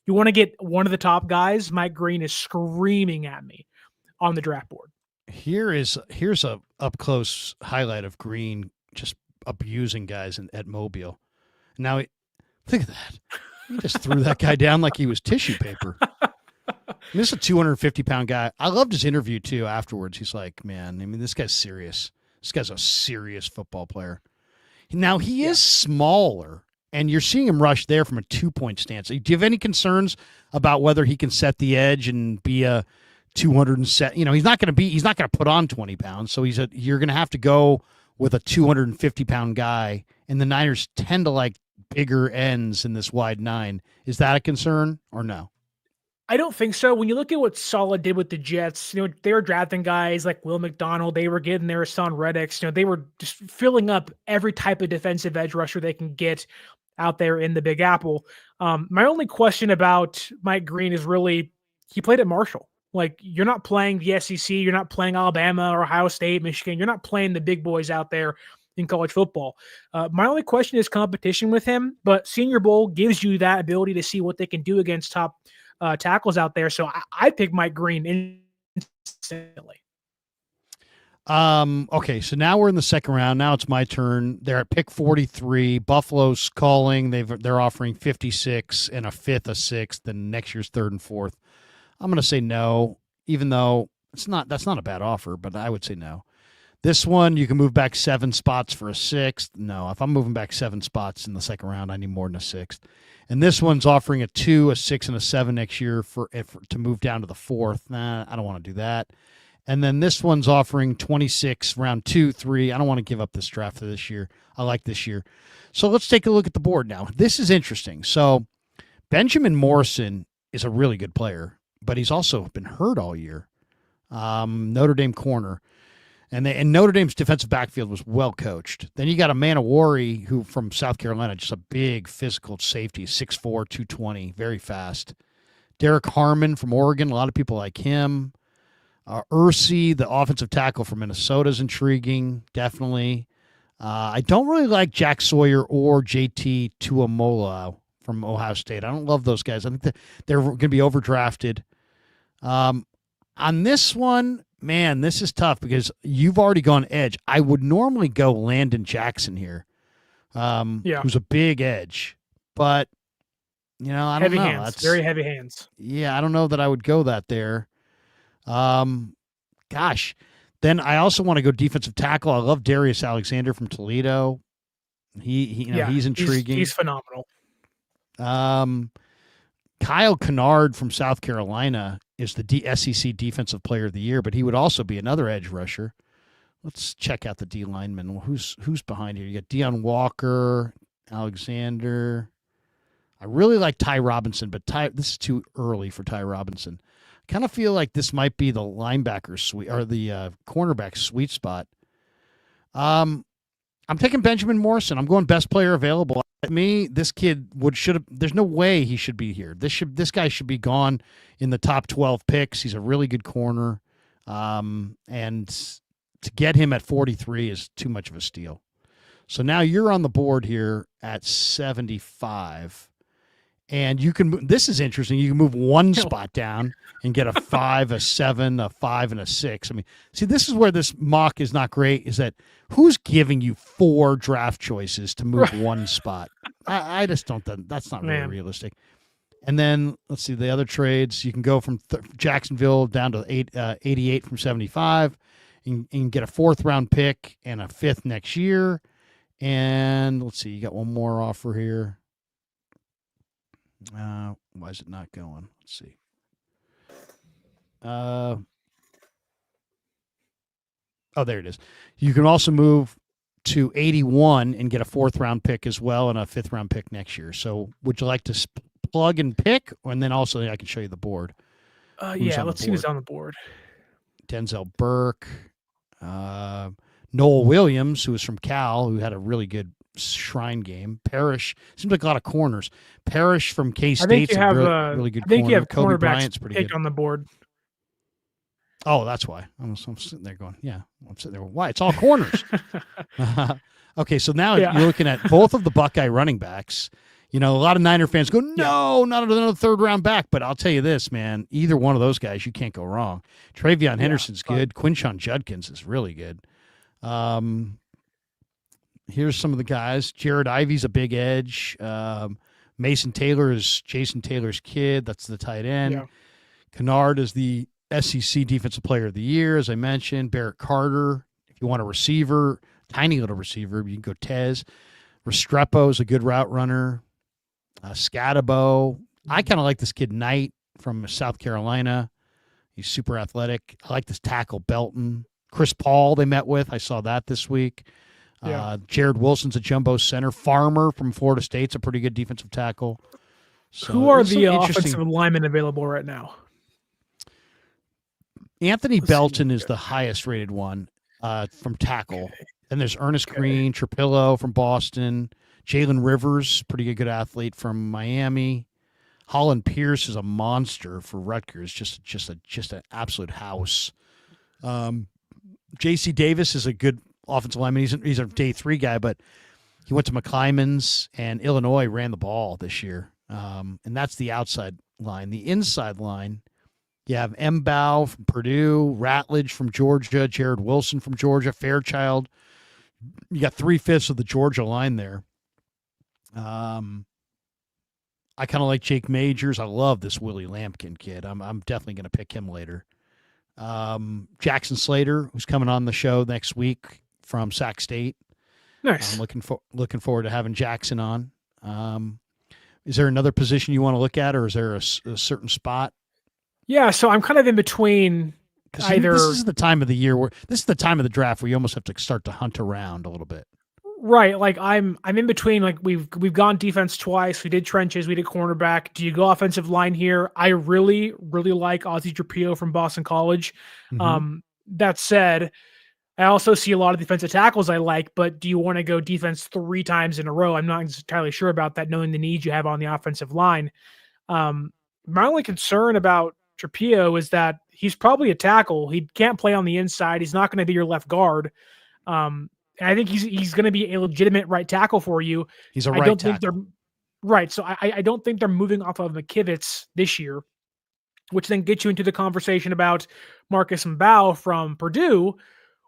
you want to get one of the top guys, Mike Green is screaming at me on the draft board. Here's a up-close highlight of Green just abusing guys at Mobile. Now, think of that. He just threw that guy down like he was tissue paper. This is a 250-pound guy. I loved his interview, too, afterwards. He's like, man, I mean, this guy's serious. This guy's a serious football player. Now, he is smaller, and you're seeing him rush there from a 2-point stance. Do you have any concerns about whether he can set the edge and be a 200 set? You know, he's not going to put on 20 pounds, so you're going to have to go with a 250-pound guy, and the Niners tend to like bigger ends in this wide 9. Is that a concern or no? I don't think so. When you look at what Saleh did with the Jets, they were drafting guys like Will McDonald. They were getting their Son Reddicks. They were just filling up every type of defensive edge rusher they can get out there in the Big Apple. My only question about Mike Green is really he played at Marshall. Like, you're not playing the SEC, you're not playing Alabama or Ohio State, Michigan. You're not playing the big boys out there in college football. My only question is competition with him, but Senior Bowl gives you that ability to see what they can do against top tackles out there. So I pick Mike Green instantly. Okay, so now we're in the second round. Now it's my turn. They're at pick 43. Buffalo's calling. They're offering 56 and a fifth, a sixth, and next year's third and fourth. I'm going to say no, even though that's not a bad offer, but I would say no. This one, you can move back 7 spots for a sixth. No, if I'm moving back 7 spots in the second round, I need more than a sixth. And this one's offering a 2, a 6, and a 7 next year to move down to the fourth. Nah, I don't want to do that. And then this one's offering 26, round 2, 3. I don't want to give up this draft for this year. I like this year. So let's take a look at the board now. This is interesting. So Benjamin Morrison is a really good player, but he's also been hurt all year. Notre Dame corner. And Notre Dame's defensive backfield was well coached. Then you got Manowari, who from South Carolina, just a big physical safety, 6'4", 220, very fast. Derek Harmon from Oregon, a lot of people like him. Ursi, the offensive tackle from Minnesota, is intriguing, definitely. I don't really like Jack Sawyer or JT Tuamola from Ohio State. I don't love those guys. I think they're going to be overdrafted. On this one, man, this is tough because you've already gone edge. I would normally go Landon Jackson here, who's a big edge. But, I don't know. Heavy hands, very heavy hands. Yeah, I don't know that I would go that there. Gosh. Then I also want to go defensive tackle. I love Darius Alexander from Toledo. He's intriguing. He's phenomenal. Kyle Kennard from South Carolina is the SEC Defensive Player of the Year, but he would also be another edge rusher. Let's check out the D linemen. Who's behind here? You got Deion Walker, Alexander. I really like Ty Robinson, but this is too early for Ty Robinson. I kind of feel like this might be the linebacker or the cornerback sweet spot. I'm taking Benjamin Morrison. I'm going best player available. To me, this kid should have. There's no way he should be here. This guy should be gone in the top 12 picks. He's a really good corner, and to get him at 43 is too much of a steal. So now you're on the board here at 75, and you can. This is interesting. You can move one spot down and get a 5, a 7, a 5, and a 6. I mean, see, this is where this mock is not great. Is that who's giving you 4 draft choices to move one spot? I just don't. That's not really realistic. And then let's see the other trades. You can go from Jacksonville down to 88 from 75, and get a 4th round pick and a 5th next year. And let's see, you got one more offer here. Why is it not going? Let's see. Oh, there it is. You can also move to 81 and get a 4th round pick as well and a 5th round pick next year. So would you like to plug and pick? And then also I can show you the board. Let's see who's on the board. Denzel Burke, Noel Williams, who was from Cal, who had a really good Shrine game. Parrish, seems like a lot of corners. Parrish from K-State's a really good corner. I think you have Kobe cornerbacks Bryant's pretty good on the board. Oh, that's why. I'm sitting there going, I'm sitting there. Why? It's all corners. Okay, so now you're looking at both of the Buckeye running backs. A lot of Niner fans go, no, not another 3rd round back. But I'll tell you this, man, either one of those guys, you can't go wrong. Travion Henderson's good. Quinshon Judkins is really good. Here's some of the guys. Jared Ivey's a big edge. Mason Taylor is Jason Taylor's kid. That's the tight end. Yeah. Kennard is the SEC Defensive Player of the Year, as I mentioned. Barrett Carter, if you want a receiver, tiny little receiver, you can go Tez. Restrepo is a good route runner. Scatabo. I kind of like this kid Knight from South Carolina. He's super athletic. I like this tackle Belton. Chris Paul they met with. I saw that this week. Jared Wilson's a jumbo center. Farmer from Florida State's a pretty good defensive tackle. So who are there's some the interesting. offensive linemen available right now? Anthony Let's see. Belton is the highest rated one from tackle. Then there's Ernest Green, Trapillo from Boston, Jalen Rivers, pretty good athlete from Miami. Holland Pierce is a monster for Rutgers, just an absolute house. J.C. Davis is a good offensive lineman. He's a day 3 guy, but he went to McClymonds, and Illinois ran the ball this year. And that's the outside line. The inside line, you have Mbow from Purdue, Ratledge from Georgia, Jared Wilson from Georgia, Fairchild. You got 3/5 of the Georgia line there. I kind of like Jake Majors. I love this Willie Lampkin kid. I'm definitely going to pick him later. Jackson Slater, who's coming on the show next week from Sac State. Nice. I'm looking forward to having Jackson on. Is there another position you want to look at, or is there a certain spot? Yeah, so I'm kind of in between. Either this is the time of the year where this is the time of the draft where you almost have to start to hunt around a little bit. right, like I'm in between. Like we've gone defense twice. We did trenches. We did cornerback. Do you go offensive line here? I really like Ozzie Trapillo from Boston College. That said, I also see a lot of defensive tackles I like, but do you want to go defense 3 times in a row? I'm not entirely sure about that, knowing the needs you have on the offensive line. My only concern about Trapillo is that he's probably a tackle. He can't play on the inside. He's not going to be your left guard. And I think he's going to be a legitimate right tackle for you. He's a right tackle. Right. So I don't think they're moving off of McKivitz this year, which then gets you into the conversation about Marcus Mbow from Purdue,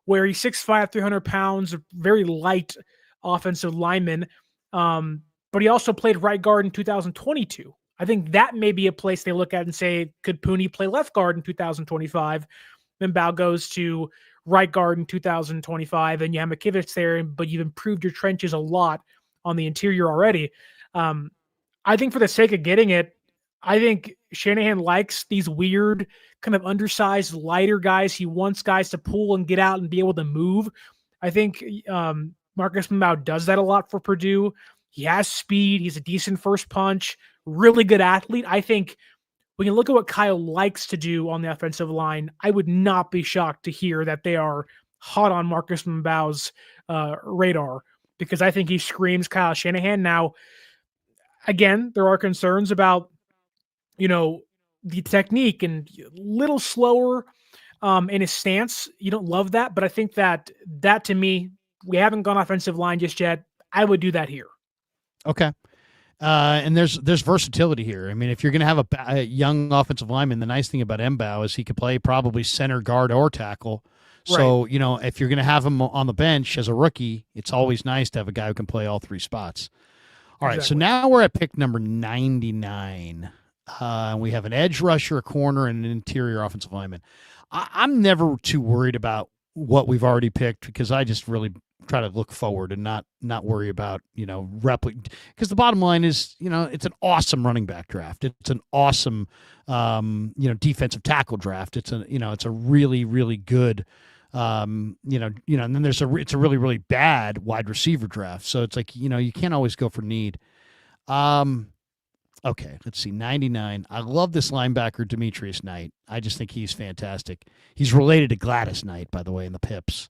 where he's 6'5", 300 pounds, a very light offensive lineman. But he also played right guard in 2022. I think that may be a place they look at and say, could Pooney play left guard in 2025? Then Mbow goes to right guard in 2025, and you have McKivitz there, but you've improved your trenches a lot on the interior already. I think for the sake of getting it, I think Shanahan likes these weird, kind of undersized, lighter guys. He wants guys to pull and get out and be able to move. I think Marcus Mbow does that a lot for Purdue. He has speed. He's a decent first punch, really good athlete. I think when you look at what Kyle likes to do on the offensive line, I would not be shocked to hear that they are hot on Marcus Mbow's radar, because I think he screams Kyle Shanahan. Now, again, there are concerns about, the technique and little slower in his stance. You don't love that, but I think that to me, we haven't gone offensive line just yet. I would do that here. Okay. And there's versatility here. I mean, if you're going to have a young offensive lineman, the nice thing about Mbow is he could play probably center, guard, or tackle. So, if you're going to have him on the bench as a rookie, it's always nice to have a guy who can play all 3 spots. All right, so now we're at pick number 99. We have an edge rusher, a corner, and an interior offensive lineman. I'm never too worried about what we've already picked, because I just really try to look forward and not worry about, because the bottom line is, it's an awesome running back draft. It's an awesome, defensive tackle draft. It's a really, really good, and then it's a really, really bad wide receiver draft. So it's like, you can't always go for need. Okay, let's see. 99. I love this linebacker, Demetrius Knight. I just think he's fantastic. He's related to Gladys Knight, by the way, in the Pips.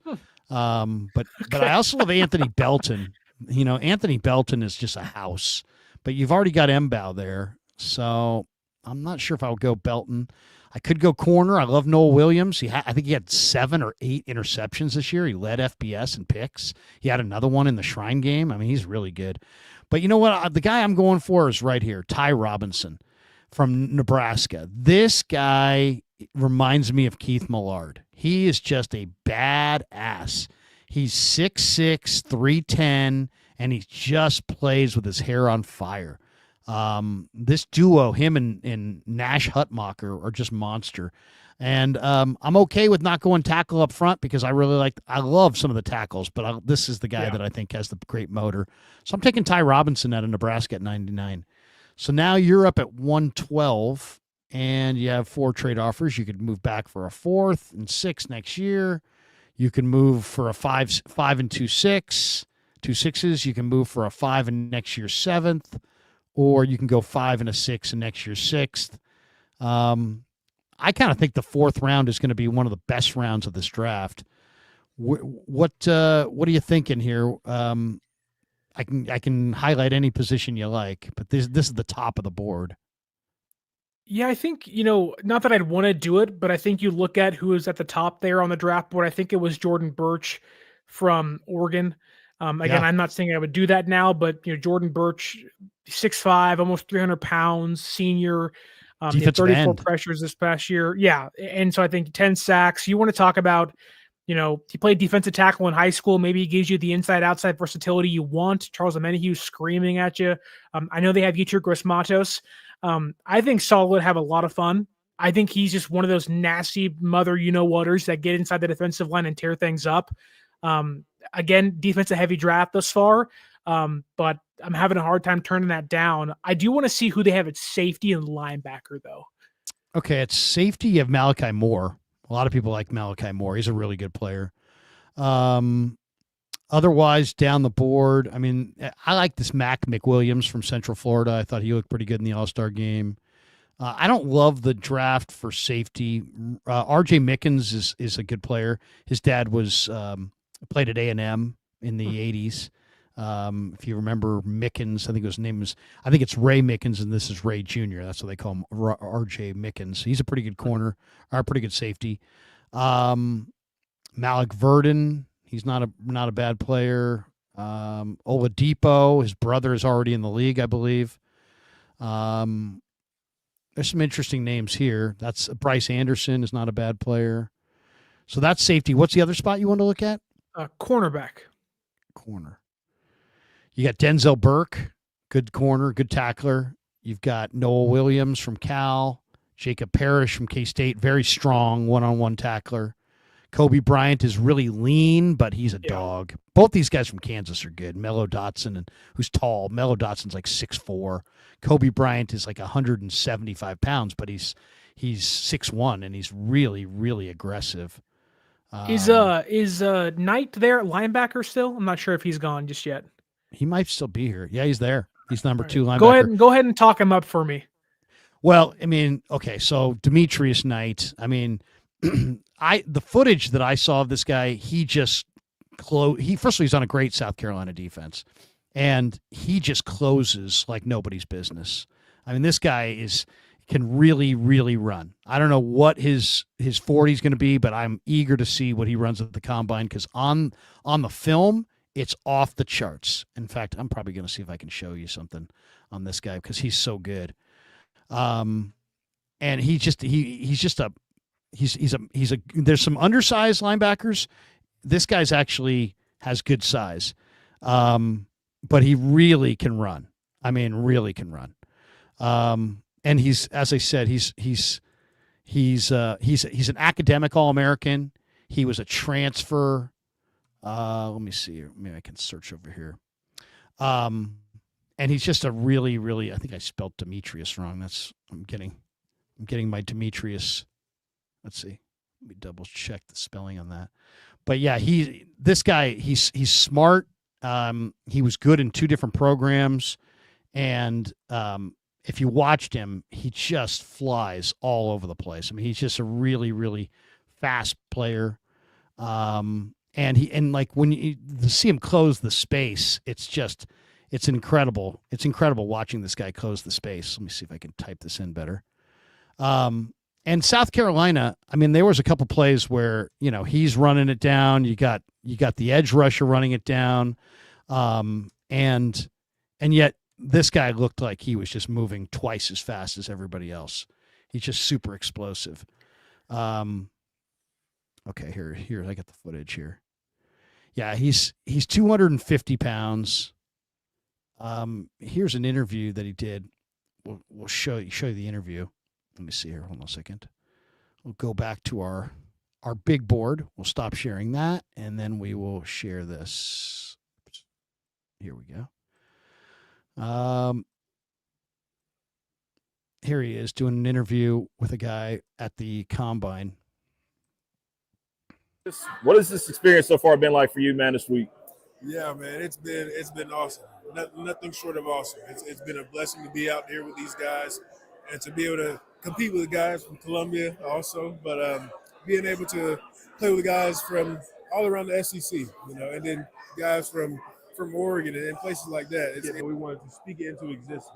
But I also love Anthony Belton. Anthony Belton is just a house. But you've already got Mbow there, so I'm not sure if I would go Belton. I could go corner. I love Noel Williams. I think he had 7 or 8 interceptions this year. He led FBS in picks. He had another one in the Shrine game. I mean, he's really good. But you know what? The guy I'm going for is right here, Ty Robinson from Nebraska. This guy reminds me of Keith Millard. He is just a badass. He's 6'6", 310, and he just plays with his hair on fire. This duo, him and Nash Hutmacher, are just monster. And I'm okay with not going tackle up front, because I love some of the tackles, but this is the guy that I think has the great motor. So I'm taking Ty Robinson out of Nebraska at 99. So now you're up at 112, and you have 4 trade offers. You could move back for a 4th and 6th next year. You can move for a 5 and 2 6, 2 6s. You can move for a 5 and next year's 7th, or you can go 5 and a 6 and next year's 6th. I kind of think the 4th round is going to be one of the best rounds of this draft. What are you thinking here? I can highlight any position you like, but this is the top of the board. Yeah, I think, not that I'd want to do it, but I think you look at who is at the top there on the draft board. I think it was Jordan Birch from Oregon. Again, Yeah. I'm not saying I would do that now, but Jordan Birch, 6'5", almost 300 pounds, senior, he had Defensive 34 end. pressures this past year. Yeah, and so I think 10 sacks. You want to talk about, he played defensive tackle in high school. Maybe he gives you the inside-outside versatility you want. Charles Omenihu screaming at you. I know they have Yetur Gross-Matos. I think Saul would have a lot of fun. I think he's just one of those nasty mother you-know-whaters that get inside the defensive line and tear things up. Again, defensive heavy draft thus far, but I'm having a hard time turning that down. I do want to see who they have at safety and linebacker, though. Okay, at safety, you have Malachi Moore. A lot of people like Malachi Moore. He's a really good player. Otherwise, down the board, I mean, I like this Mac McWilliams from Central Florida. I thought he looked pretty good in the All-Star game. I don't love the draft for safety. R.J. Mickens is a good player. His dad was played at A&M in the 80s. If you remember Mickens, I think it's Ray Mickens, and this is Ray Jr. That's what they call him, R.J. Mickens. He's a pretty good corner, or a pretty good safety. Malik Verdon, he's not a bad player. Oladipo, his brother is already in the league, I believe. There's some interesting names here. That's Bryce Anderson is not a bad player. So that's safety. What's the other spot you want to look at? Cornerback. Corner. You got Denzel Burke, good corner, good tackler. You've got Noah Williams from Cal, Jacob Parrish from K-State, very strong one-on-one tackler. Kobe Bryant is really lean, but he's a dog. Both these guys from Kansas are good. Mello Dotson, who's tall. Mello Dotson's like 6'4". Kobe Bryant is like 175 pounds, but he's 6'1", and he's really, really aggressive. Is Knight there at linebacker still? I'm not sure if he's gone just yet. He might still be here. Yeah, he's there. He's number 2 linebacker. Go ahead and talk him up for me. Well, I mean, okay, so Demetrius Knight, I mean, the footage that I saw of this guy, first of all, he's on a great South Carolina defense, and he just closes like nobody's business. I mean, this guy can really, really run. I don't know what his 40 is going to be, but I'm eager to see what he runs at the combine, because on the film, it's off the charts. In fact, I'm probably going to see if I can show you something on this guy, because he's so good. And there's some undersized linebackers. This guy's actually has good size. But he really can run. I mean, really can run. And he's, as I said, he's an academic All-American. He was a transfer. Let me see here. Maybe I can search over here. And he's just a really, really, I think I spelled Demetrius wrong. I'm getting my Demetrius. Let's see. Let me double check the spelling on that. But yeah, this guy, he's smart. He was good in 2 different programs. And if you watched him, he just flies all over the place. I mean, he's just a really, really fast player. And when you see him close the space, it's incredible. It's incredible watching this guy close the space. Let me see if I can type this in better. And South Carolina, I mean, there was a couple plays where, he's running it down. You got the edge rusher running it down. And yet this guy looked like he was just moving twice as fast as everybody else. He's just super explosive. Okay, here, I got the footage here. Yeah, he's 250 pounds. Here's an interview that he did. We'll show you the interview. Let me see here. Hold on a second. We'll go back to our big board. We'll stop sharing that, and then we will share this. Here we go. Here he is doing an interview with a guy at the combine. What has this experience so far been like for you, man, this week? Yeah, man, it's been awesome. Nothing short of awesome. It's been a blessing to be out here with these guys and to be able to compete with the guys from Columbia also, but being able to play with guys from all around the SEC, and then guys from Oregon and places like that. We wanted to speak it into existence.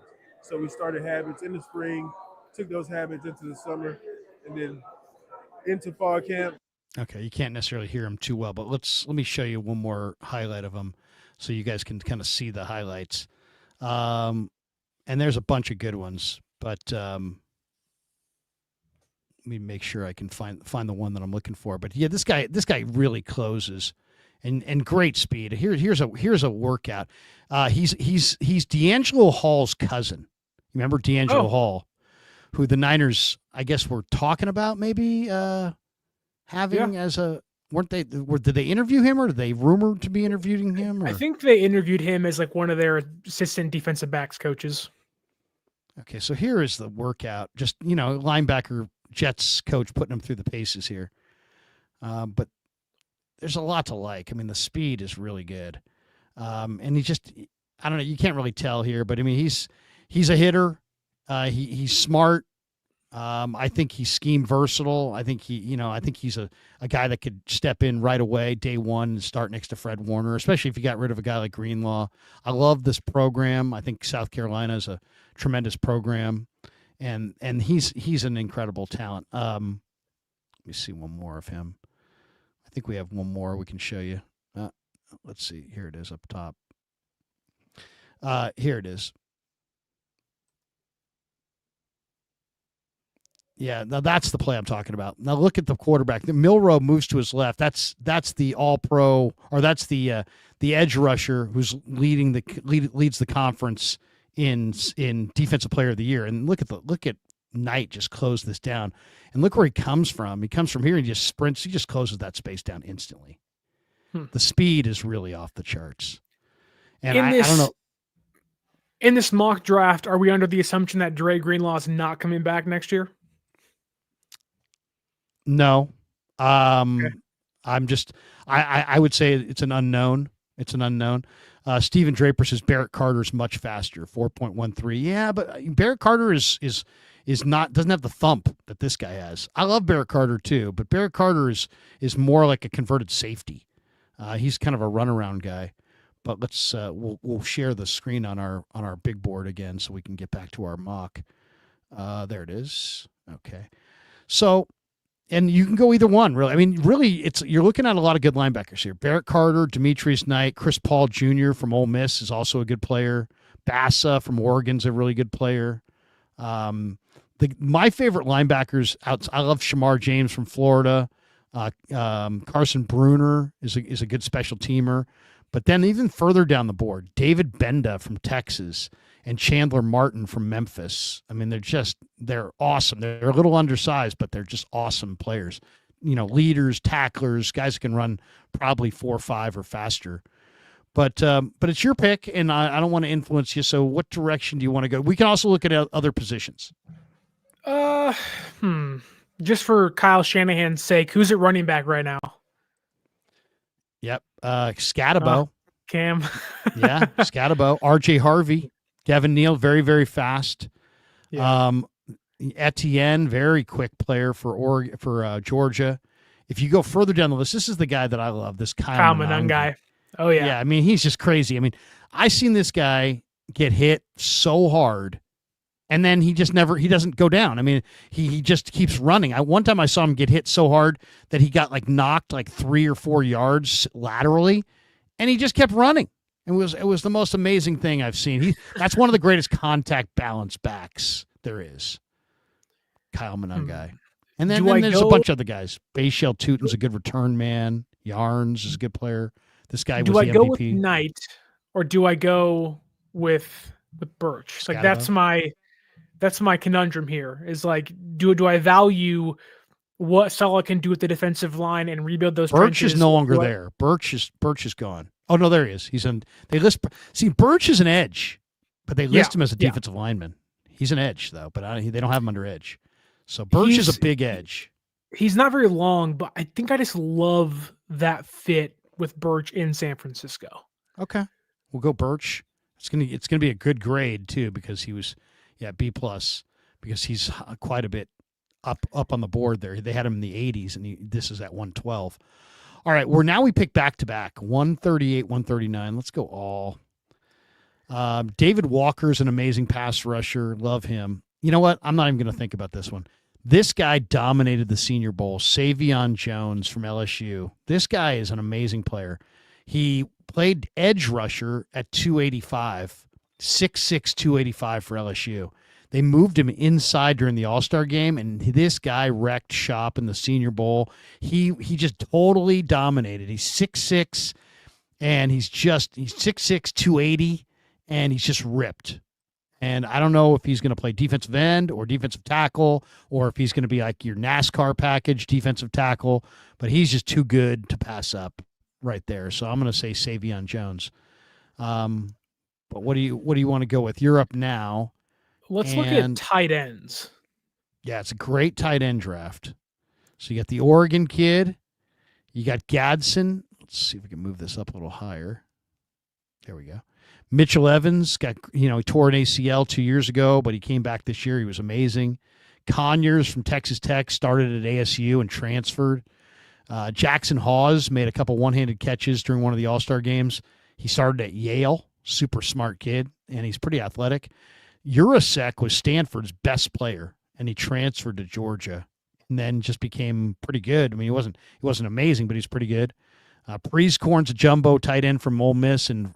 So we started habits in the spring, took those habits into the summer, and then into fall camp. Okay, you can't necessarily hear him too well, but let me show you one more highlight of him so you guys can kind of see the highlights. And there's a bunch of good ones, but let me make sure I can find the one that I'm looking for. But yeah, this guy really closes, and great speed. Here's a workout. He's D'Angelo Hall's cousin. Remember D'Angelo Hall, who the Niners, I guess, were talking about maybe having as a did they interview him, or did they rumored to be interviewing him? Or? I think they interviewed him as like one of their assistant defensive backs coaches. Okay, so here is the workout. Just, linebacker Jets coach putting him through the paces here. But there's a lot to like. I mean, the speed is really good. And I don't know, you can't really tell here, but I mean, he's a hitter. He's smart. I think he's scheme versatile. I think he's a guy that could step in right away, day one, and start next to Fred Warner, especially if you got rid of a guy like Greenlaw. I love this program. I think South Carolina is a tremendous program, and he's an incredible talent. Let me see one more of him. I think we have one more we can show you. Let's see. Here it is up top. Here it is. Yeah, now that's the play I'm talking about. Now look at the quarterback. The Milrow moves to his left. That's the All-Pro, or that's the edge rusher who's leads the conference in Defensive Player of the Year. And look at Knight just close this down. And look where he comes from. He comes from here and just sprints. He just closes that space down instantly. The speed is really off the charts. And I don't know. In this mock draft, are we under the assumption that Dre Greenlaw is not coming back next year? No. Okay. I would say it's an unknown. It's an unknown. Stephen Draper says Barrett Carter is much faster, 4.13. Yeah, but Barrett Carter is not, doesn't have the thump that this guy has. I love Barrett Carter too, but Barrett Carter is more like a converted safety. He's kind of a runaround guy. But let's we'll share the screen on our big board again so we can get back to our mock. There it is. Okay. So, and you can go either one, really. I mean, really, you're looking at a lot of good linebackers here. Barrett Carter, Demetrius Knight, Chris Paul Jr. from Ole Miss is also a good player. Bassa from Oregon's a really good player. My favorite linebackers I love Shamar James from Florida. Carson Bruner is a good special teamer. But then even further down the board, David Benda from Texas and Chandler Martin from Memphis. I mean, they're awesome. They're a little undersized, but they're just awesome players. Leaders, tacklers, guys who can run probably 4.5 or faster. But it's your pick, and I don't want to influence you. So what direction do you want to go? We can also look at other positions. Just for Kyle Shanahan's sake, who's at running back right now? Yep. Scatabo. Cam. Yeah, Scatabo. RJ Harvey. Devin Neal, very, very fast. Yeah. Etienne, very quick player for Georgia. If you go further down the list, this is the guy that I love, this Kyle Manung guy. Oh, yeah. Yeah, I mean, he's just crazy. I mean, I seen this guy get hit so hard, and then he doesn't go down. I mean, he just keeps running. One time I saw him get hit so hard that he got knocked 3 or 4 yards laterally, and he just kept running. It was the most amazing thing I've seen. That's one of the greatest contact balance backs there is. Kyle Manung guy. And then there's a bunch of other guys. Bayshell Tutin's a good return man. Yarns is a good player. This guy was the MVP. Do I go with Knight, or do I go with Birch? Scatabo? That's my conundrum here. Is do I value what Saleh can do with the defensive line and rebuild those trenches? Birch is no longer there. Birch is gone. Oh no, there he is. Birch is an edge, but they list him as a defensive lineman. He's an edge though, but they don't have him under edge. So Birch is a big edge. He's not very long, but I think I just love that fit with Birch in San Francisco. Okay. We'll go Birch. It's gonna be a good grade too because he was, B plus because he's quite a bit up on the board there. They had him in the 80s, and this is at 112. All right, we pick back to back 138, 139. Let's go all. David Walker's an amazing pass rusher. Love him. You know what? I'm not even going to think about this one. This guy dominated the Senior Bowl. Savion Jones from LSU. This guy is an amazing player. He played edge rusher at 285, 6'6", 285 for LSU. They moved him inside during the All-Star game, and this guy wrecked shop in the Senior Bowl. He just totally dominated. He's 6'6", and he's 6'6", 280, and he's just ripped. And I don't know if he's going to play defensive end or defensive tackle, or if he's going to be like your NASCAR package defensive tackle, but he's just too good to pass up right there. So I'm going to say Savion Jones. But what do you want to go with? You're up now. Let's look at tight ends. Yeah, it's a great tight end draft. So you got the Oregon kid. You got Gadsden. Let's see if we can move this up a little higher. There we go. Mitchell Evans he tore an ACL 2 years ago, but he came back this year. He was amazing. Conyers from Texas Tech started at ASU and transferred. Jackson Hawes made a couple one-handed catches during one of the All-Star games. He started at Yale. Super smart kid, and he's pretty athletic. Urasek was Stanford's best player, and he transferred to Georgia and then just became pretty good. I mean, he wasn't amazing, but he's pretty good. Prieskorn's a jumbo tight end from Ole Miss, and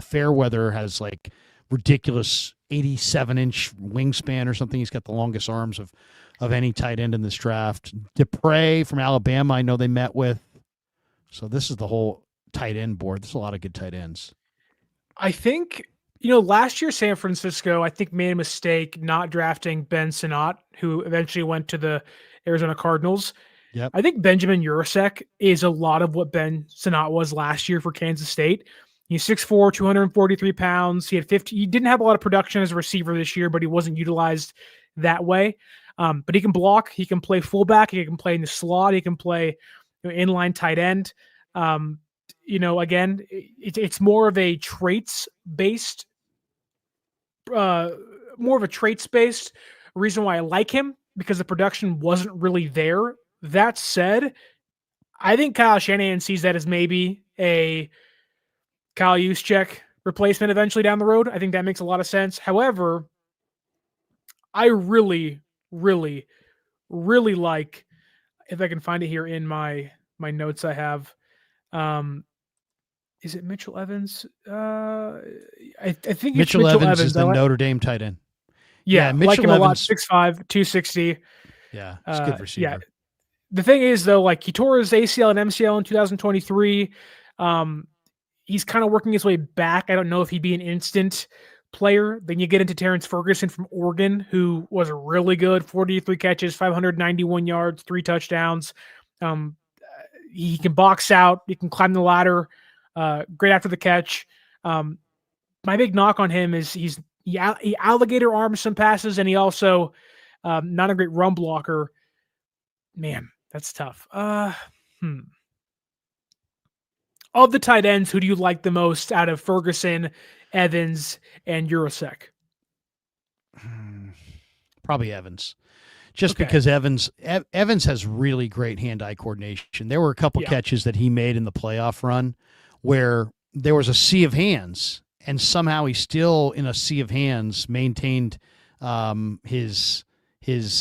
Fairweather has like ridiculous 87-inch wingspan or something. He's got the longest arms of any tight end in this draft. Dupre from Alabama, I know they met with. So this is the whole tight end board. There's a lot of good tight ends. I think, last year San Francisco, I think, made a mistake not drafting Ben Sinnott, who eventually went to the Arizona Cardinals. Yep. I think Benjamin Urasek is a lot of what Ben Sinnott was last year for Kansas State. He's 6'4", 243 pounds. He didn't have a lot of production as a receiver this year, but he wasn't utilized that way. But he can block. He can play fullback. He can play in the slot. He can play inline tight end. Again, it's more of a traits-based reason why I like him, because the production wasn't really there. That said, I think Kyle Shanahan sees that as maybe a Kyle Juszczyk replacement eventually down the road. I think that makes a lot of sense. However, I really, really, really like, if I can find it here in my notes I have, is it Mitchell Evans? I think Mitchell Evans is the Notre Dame tight end. Yeah, Mitchell like him Evans, a lot, 6'5", 260. Yeah, it's a good receiver. Yeah. The thing is, though, like, he tore his ACL and MCL in 2023. He's kind of working his way back. I don't know if he'd be an instant player. Then you get into Terrence Ferguson from Oregon, who was really good, 43 catches, 591 yards, 3 touchdowns. He can box out. He can climb the ladder. Great after the catch. My big knock on him is he alligator arms some passes, and he also not a great run blocker. Man, that's tough. Of the tight ends, who do you like the most out of Ferguson, Evans, and Urasek? Probably Evans. Just because Evans has really great hand-eye coordination. There were a couple catches that he made in the playoff run where there was a sea of hands, and somehow he still, in a sea of hands, maintained his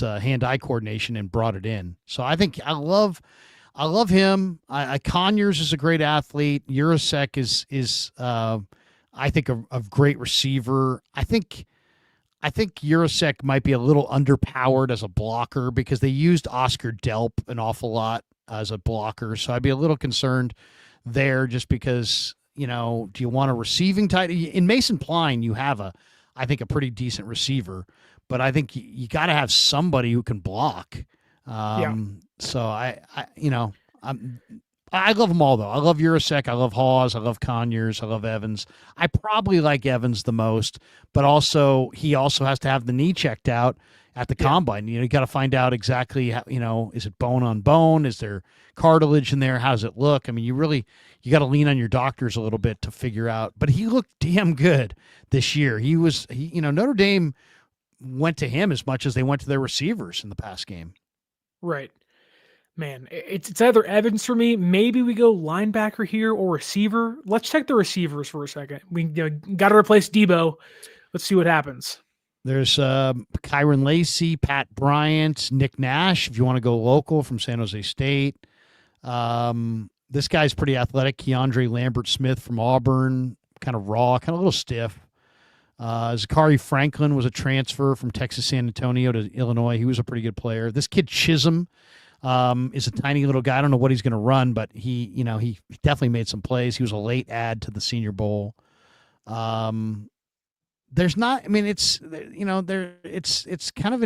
hand-eye coordination and brought it in. So I think I love him. Conyers is a great athlete. Urasek is I think a great receiver. I think Urasek might be a little underpowered as a blocker because they used Oscar Delp an awful lot as a blocker. So I'd be a little concerned there just because, do you want a receiving tight? In Mason Pline, you have I think a pretty decent receiver, but I think you got to have somebody who can block. So I love them all though. I love Urasek. I love Hawes. I love Conyers. I love Evans. I probably like Evans the most, but he also has to have the knee checked out. at the combine. You got to find out exactly how, is it bone on bone? Is there cartilage in there? How does it look? I mean, you got to lean on your doctors a little bit to figure out, but he looked damn good this year. Notre Dame went to him as much as they went to their receivers in the past game. Right. Man, it's either Evans for me. Maybe we go linebacker here or receiver. Let's check the receivers for a second. We got to replace Deebo. Let's see what happens. There's Kyron Lacey, Pat Bryant, Nick Nash, if you want to go local from San Jose State. This guy's pretty athletic. Keandre Lambert-Smith from Auburn, kind of raw, kind of a little stiff. Zachary Franklin was a transfer from Texas San Antonio to Illinois. He was a pretty good player. This kid Chisholm is a tiny little guy. I don't know what he's going to run, but he definitely made some plays. He was a late add to the Senior Bowl. There's not, I mean, it's kind of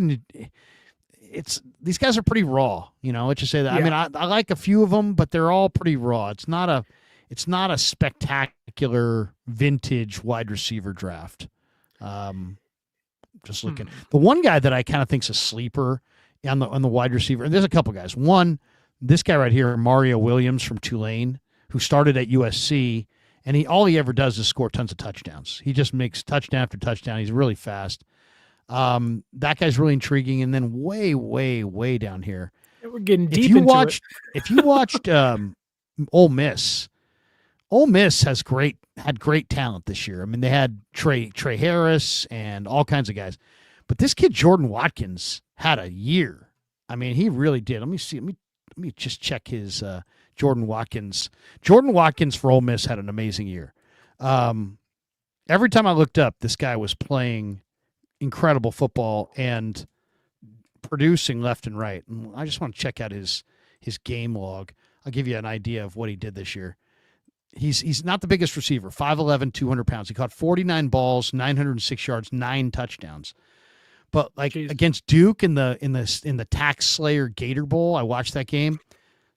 these guys are pretty raw, let's just say that. Yeah. I mean, I like a few of them, but they're all pretty raw. It's not a spectacular vintage wide receiver draft. Just looking, the one guy that I kind of think's a sleeper on the wide receiver, and there's a couple guys. One, this guy right here, Mario Williams from Tulane, who started at USC, and all he ever does is score tons of touchdowns. He just makes touchdown after touchdown. He's really fast. That guy's really intriguing. And then way, way, way down here, we're getting deep into it. If you watched Ole Miss had great talent this year. I mean, they had Trey Harris and all kinds of guys, but this kid Jordan Watkins had a year. I mean, he really did. Let me see. Let me just check his Jordan Watkins. Jordan Watkins for Ole Miss had an amazing year. Every time I looked up, this guy was playing incredible football and producing left and right. And I just want to check out his game log. I'll give you an idea of what he did this year. He's not the biggest receiver, 5'11", 200 pounds. He caught 49 balls, 906 yards, 9 touchdowns. But against Duke in the Tax Slayer Gator Bowl, I watched that game.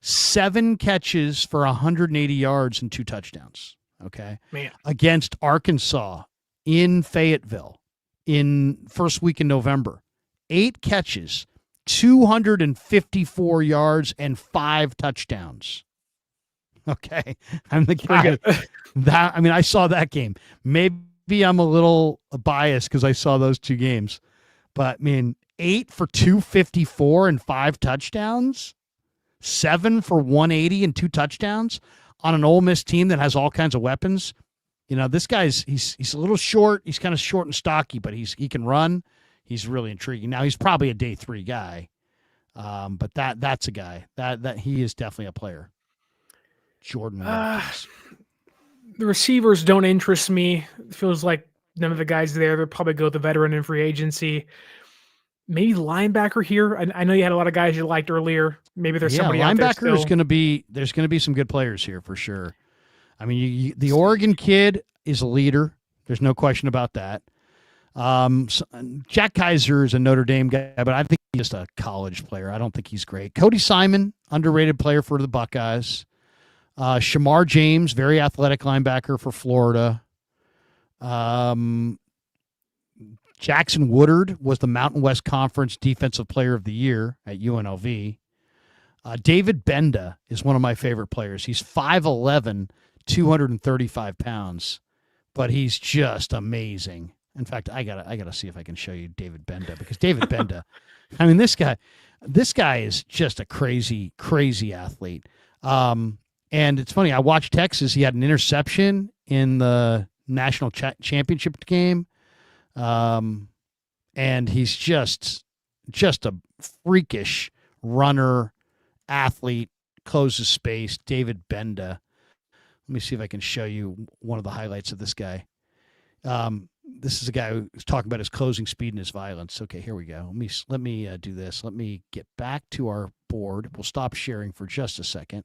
7 catches for 180 yards and 2 touchdowns. Okay, man. Against Arkansas in Fayetteville in first week in November, 8 catches, 254 yards and 5 touchdowns. Okay, I'm the guy. I saw that game. Maybe I'm a little biased because I saw those 2 games. But, 8 for 254 and 5 touchdowns, 7 for 180 and 2 touchdowns on an Ole Miss team that has all kinds of weapons. This guy's he's a little short. He's kind of short and stocky, but he can run. He's really intriguing. Now he's probably a day 3 guy, but that's a guy that he is definitely a player. Jordan Watkins. The receivers don't interest me. It feels like none of the guys there. They'll probably go with the veteran in free agency. Maybe linebacker here. I know you had a lot of guys you liked earlier. Maybe there's somebody out there still. Linebacker is going to be. There's going to be some good players here for sure. I mean, the Oregon kid is a leader. There's no question about that. Jack Kaiser is a Notre Dame guy, but I think he's just a college player. I don't think he's great. Cody Simon, underrated player for the Buckeyes. Shamar James, very athletic linebacker for Florida. Jackson Woodard was the Mountain West Conference Defensive Player of the Year at UNLV. David Benda is one of my favorite players. He's 5'11", 235 pounds, but he's just amazing. In fact, I gotta see if I can show you David Benda, because David Benda, I mean, this guy is just a crazy, crazy athlete. And it's funny, I watched Texas. He had an interception in the national championship game. And he's just a freakish runner, athlete, closes space. David Benda. Let me see if I can show you one of the highlights of this guy. This is a guy who's talking about his closing speed and his violence. Okay, here we go. Let me do this. Let me get back to our board. We'll stop sharing for just a second,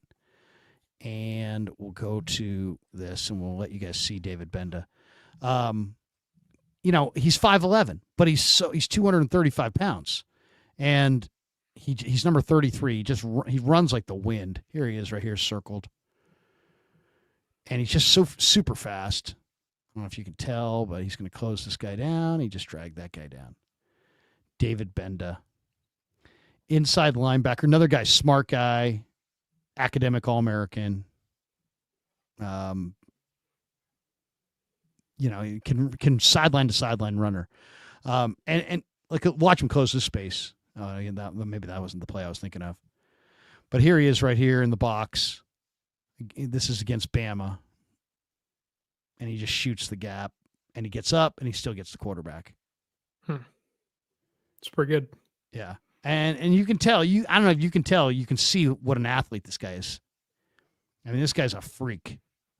and we'll go to this, and we'll let you guys see David Benda. He's 5'11", but he's 235 pounds, and he's number 33. He runs like the wind. Here he is, right here, circled, and he's just so super fast. I don't know if you can tell, but he's going to close this guy down. He just dragged that guy down. David Benda. Inside linebacker, another guy, smart guy, academic All-American. He can sideline to sideline runner. And like watch him close this space. Maybe that wasn't the play I was thinking of. But here he is right here in the box. This is against Bama. And he just shoots the gap. And he gets up and he still gets the quarterback. It's pretty good. Yeah. And you can tell, I don't know if you can tell, you can see what an athlete this guy is. I mean, this guy's a freak,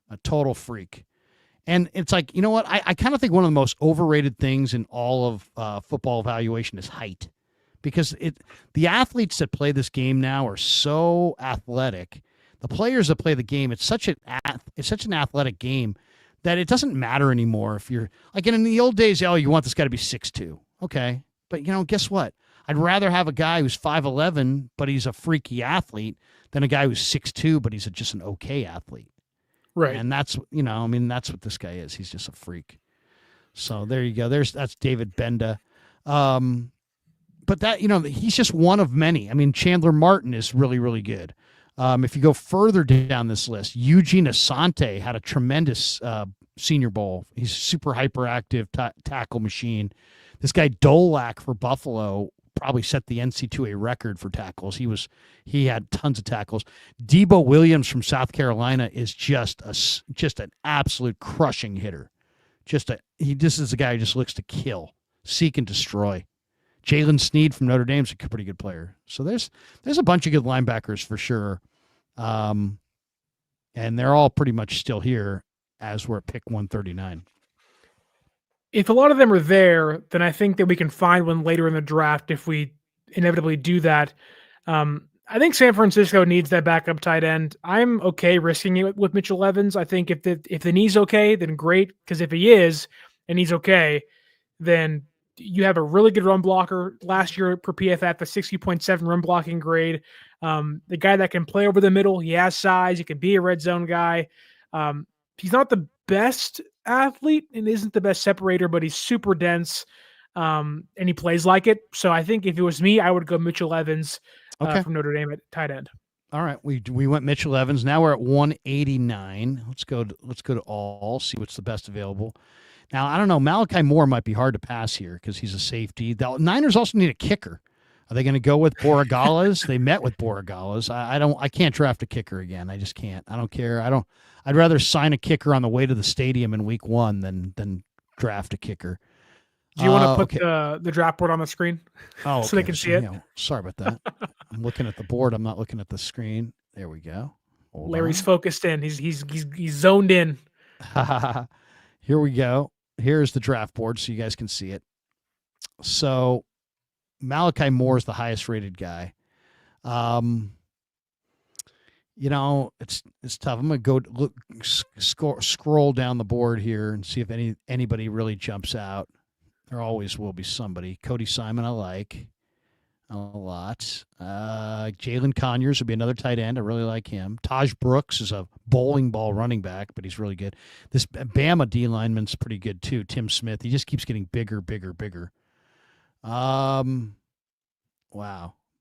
a total freak. And it's like, you know what? I kind of think one of the most overrated things in all of football evaluation is height. Because the athletes that play this game now are so athletic. The players that play the game, it's such an athletic game that it doesn't matter anymore if you're like in the old days. Oh, you want this guy to be 6'2". Okay, but guess what? I'd rather have a guy who's 5'11", but he's a freaky athlete, than a guy who's 6'2", but he's just an okay athlete. Right. And that's that's what this guy is. He's just a freak. So there you go. That's David Benda. But that, he's just one of many. I mean, Chandler Martin is really, really good. If you go further down this list, Eugene Asante had a tremendous Senior Bowl. He's a super hyperactive tackle machine. This guy Dolak for Buffalo probably set the NC2A record for tackles. He had tons of tackles. Debo Williams from South Carolina is just an absolute crushing hitter. This is a guy who just looks to kill, seek and destroy. Jalen Sneed from Notre Dame's a pretty good player. So there's a bunch of good linebackers for sure. And they're all pretty much still here as we're at pick 139. If a lot of them are there, then I think that we can find one later in the draft if we inevitably do that. I think San Francisco needs that backup tight end. I'm okay risking it with Mitchell Evans. I think if the knee's okay, then great. Because if he is and he's okay, then you have a really good run blocker. Last year per PFF, the 60.7 run blocking grade. The guy that can play over the middle. He has size. He can be a red zone guy. He's not the best athlete and isn't the best separator, but he's super dense and he plays like it. So I think if it was me, I would go Mitchell Evans from Notre Dame at tight end. All right, we went Mitchell Evans. Now we're at 189. Let's go to all, see what's the best available. Now, I don't know. Malachi Moore might be hard to pass here because he's a safety. The Niners also need a kicker. Are they going to go with Borregales? They met with Borregales. I can't draft a kicker again. I just can't. I don't care. I'd rather sign a kicker on the way to the stadium in week 1 than draft a kicker. Do you want to put the draft board on the screen so they can see it? Sorry about that. I'm looking at the board. I'm not looking at the screen. There we go. Larry's focused in. He's zoned in. Here we go. Here's the draft board so you guys can see it. So Malachi Moore is the highest rated guy. It's tough. I'm going to go scroll down the board here and see if anybody really jumps out. There always will be somebody. Cody Simon I like a lot. Jalen Conyers would be another tight end. I really like him. Taj Brooks is a bowling ball running back, but he's really good. This Bama D lineman's pretty good too. Tim Smith. He just keeps getting bigger. Wow.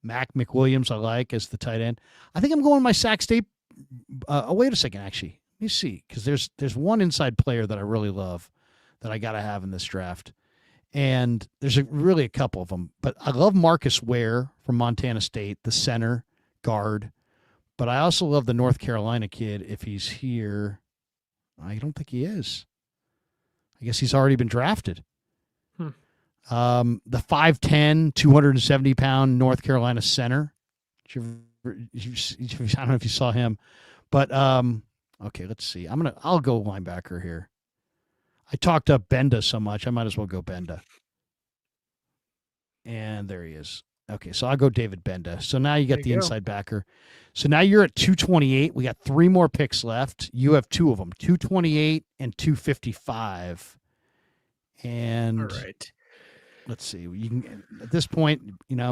Mac McWilliams I like as the tight end. I think I'm going my Sac State. Wait a second, actually. Let me see, because there's one inside player that I really love that I got to have in this draft. And there's really a couple of them. But I love Marcus Ware from Montana State, the center guard. But I also love the North Carolina kid if he's here. I don't think he is. I guess he's already been drafted. The 5'10", 270-pound North Carolina center. I don't know if you saw him. But, okay, let's see. I'll go linebacker here. I talked up Benda so much, I might as well go Benda. And there he is. Okay, so I'll go David Benda. So now you got the inside backer. So now you're at 228. We got 3 more picks left. You have 2 of them, 228 and 255. And all right. Let's see. You can, at this point,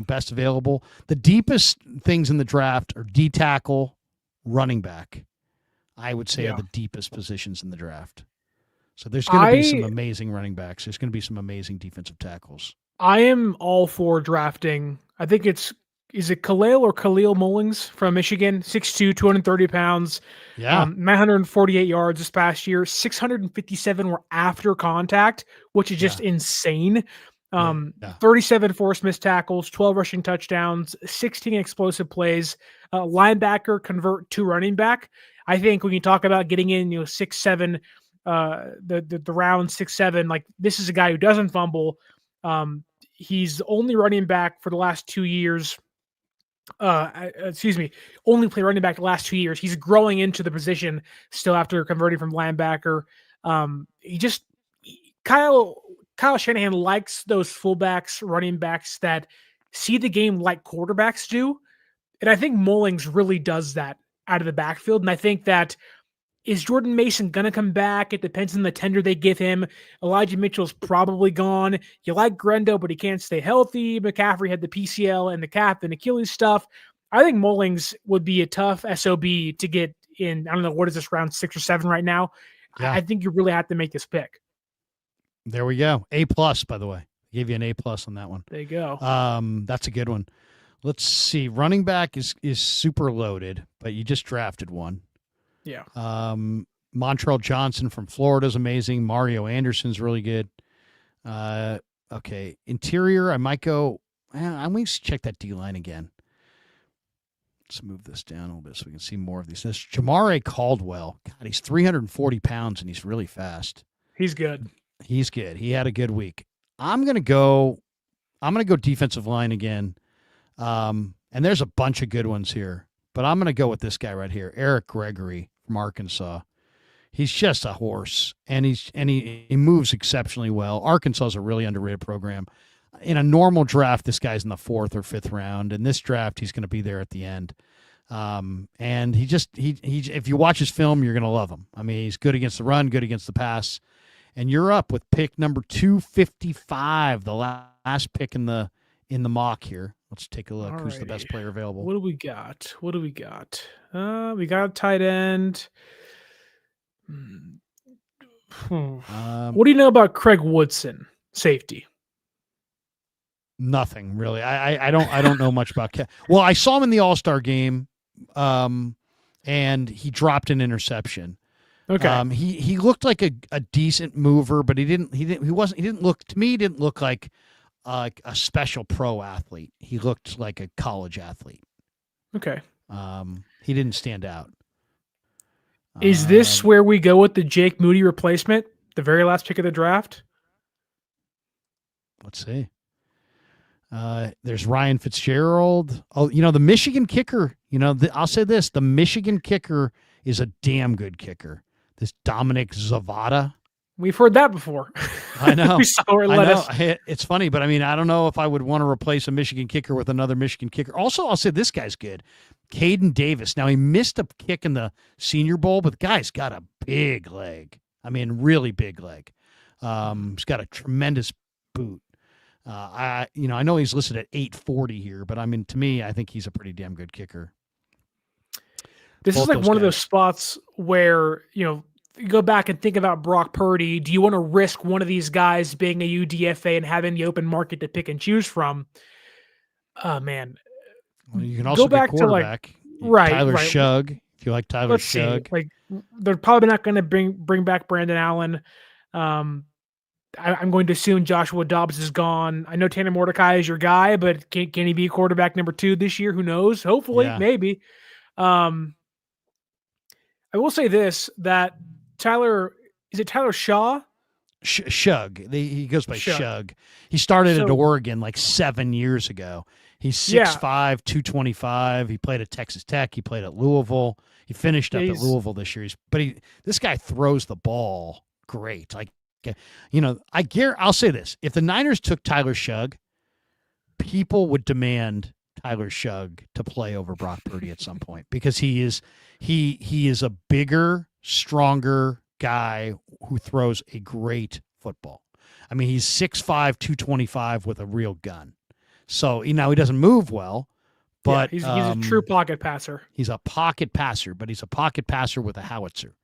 best available. The deepest things in the draft are D tackle, running back. I would say are the deepest positions in the draft. So there's going to be some amazing running backs. There's going to be some amazing defensive tackles. I am all for drafting. I think is it Khalil Mullings from Michigan, 6'2", 230 pounds, Yeah. 948 yards this past year. 657 were after contact, which is just insane. Yeah. 37 forced missed tackles, 12 rushing touchdowns, 16 explosive plays. Linebacker convert to running back. I think when you talk about getting in, 6'7", the round 6'7", like this is a guy who doesn't fumble. He's only running back for the last 2 years. Only play running back the last 2 years. He's growing into the position still after converting from linebacker. Kyle Shanahan likes those fullbacks, running backs that see the game like quarterbacks do. And I think Mullings really does that out of the backfield. And I think that is Jordan Mason going to come back? It depends on the tender they give him. Elijah Mitchell's probably gone. You like Grendo, but he can't stay healthy. McCaffrey had the PCL and the calf and Achilles stuff. I think Mullings would be a tough SOB to get in. I don't know, what is this, round 6 or 7 right now? Yeah. I think you really have to make this pick. There we go. A+, by the way. Gave you an A+ on that one. There you go. That's a good one. Let's see. Running back is super loaded, but you just drafted one. Yeah. Montrell Johnson from Florida is amazing. Mario Anderson's really good. Okay. Interior, I might go. I'm going to check that D-line again. Let's move this down a little bit so we can see more of these. This Jamare Caldwell. God, he's 340 pounds and he's really fast. He's good. He's good. He had a good week. I'm gonna go defensive line again. And there's a bunch of good ones here, but I'm gonna go with this guy right here, Eric Gregory from Arkansas. He's just a horse, and he moves exceptionally well. Arkansas is a really underrated program. In a normal draft, this guy's in the 4th or 5th round. In this draft, he's going to be there at the end. And he if you watch his film, you're going to love him. I mean, he's good against the run, good against the pass. And you're up with pick number 255, the last pick in the mock here. Let's take a look. Alrighty. Who's the best player available? What do we got? We got a tight end. What do you know about Craig Woodson, safety? Nothing really. I don't know much about. Well, I saw him in the All-Star game, and he dropped an interception. Okay. He looked like a decent mover, but he didn't look like a special pro athlete. He looked like a college athlete. Okay. He didn't stand out. Is this where we go with the Jake Moody replacement, the very last pick of the draft? Let's see. There's Ryan Fitzgerald. Oh, the Michigan kicker, I'll say this, the Michigan kicker is a damn good kicker. This Dominic Zavada. We've heard that before. I know. We saw her lettuce. It's funny, but I mean, I don't know if I would want to replace a Michigan kicker with another Michigan kicker. Also, I'll say this guy's good. Caden Davis. Now, he missed a kick in the Senior Bowl, but the guy's got a big leg. I mean, really big leg. He's got a tremendous boot. I know he's listed at 840 here, but I mean, to me, I think he's a pretty damn good kicker. This is like one of those spots where, you go back and think about Brock Purdy. Do you want to risk one of these guys being a UDFA and having the open market to pick and choose from? Oh, man. Well, you can also go back get quarterback. Tyler Shugg, if you like Tyler Shugg. Like, they're probably not going to bring back Brandon Allen. I'm going to assume Joshua Dobbs is gone. I know Tanner Mordecai is your guy, but can he be quarterback number 2 this year? Who knows? Hopefully, maybe. I will say this, that Tyler Shaw? Shugg. He goes by Shugg. He started at Oregon like 7 years ago. He's 6'5", 225. He played at Texas Tech. He played at Louisville. He finished up at Louisville this year. This guy throws the ball great. Like, I'll say this. If the Niners took Tyler Shugg, people would demand Tyler Shugg to play over Brock Purdy at some point, because he is a bigger, stronger guy who throws a great football. I mean, he's 6'5", 225 with a real gun. So, he doesn't move well, but he's a true pocket passer. He's a pocket passer, but he's a pocket passer with a howitzer.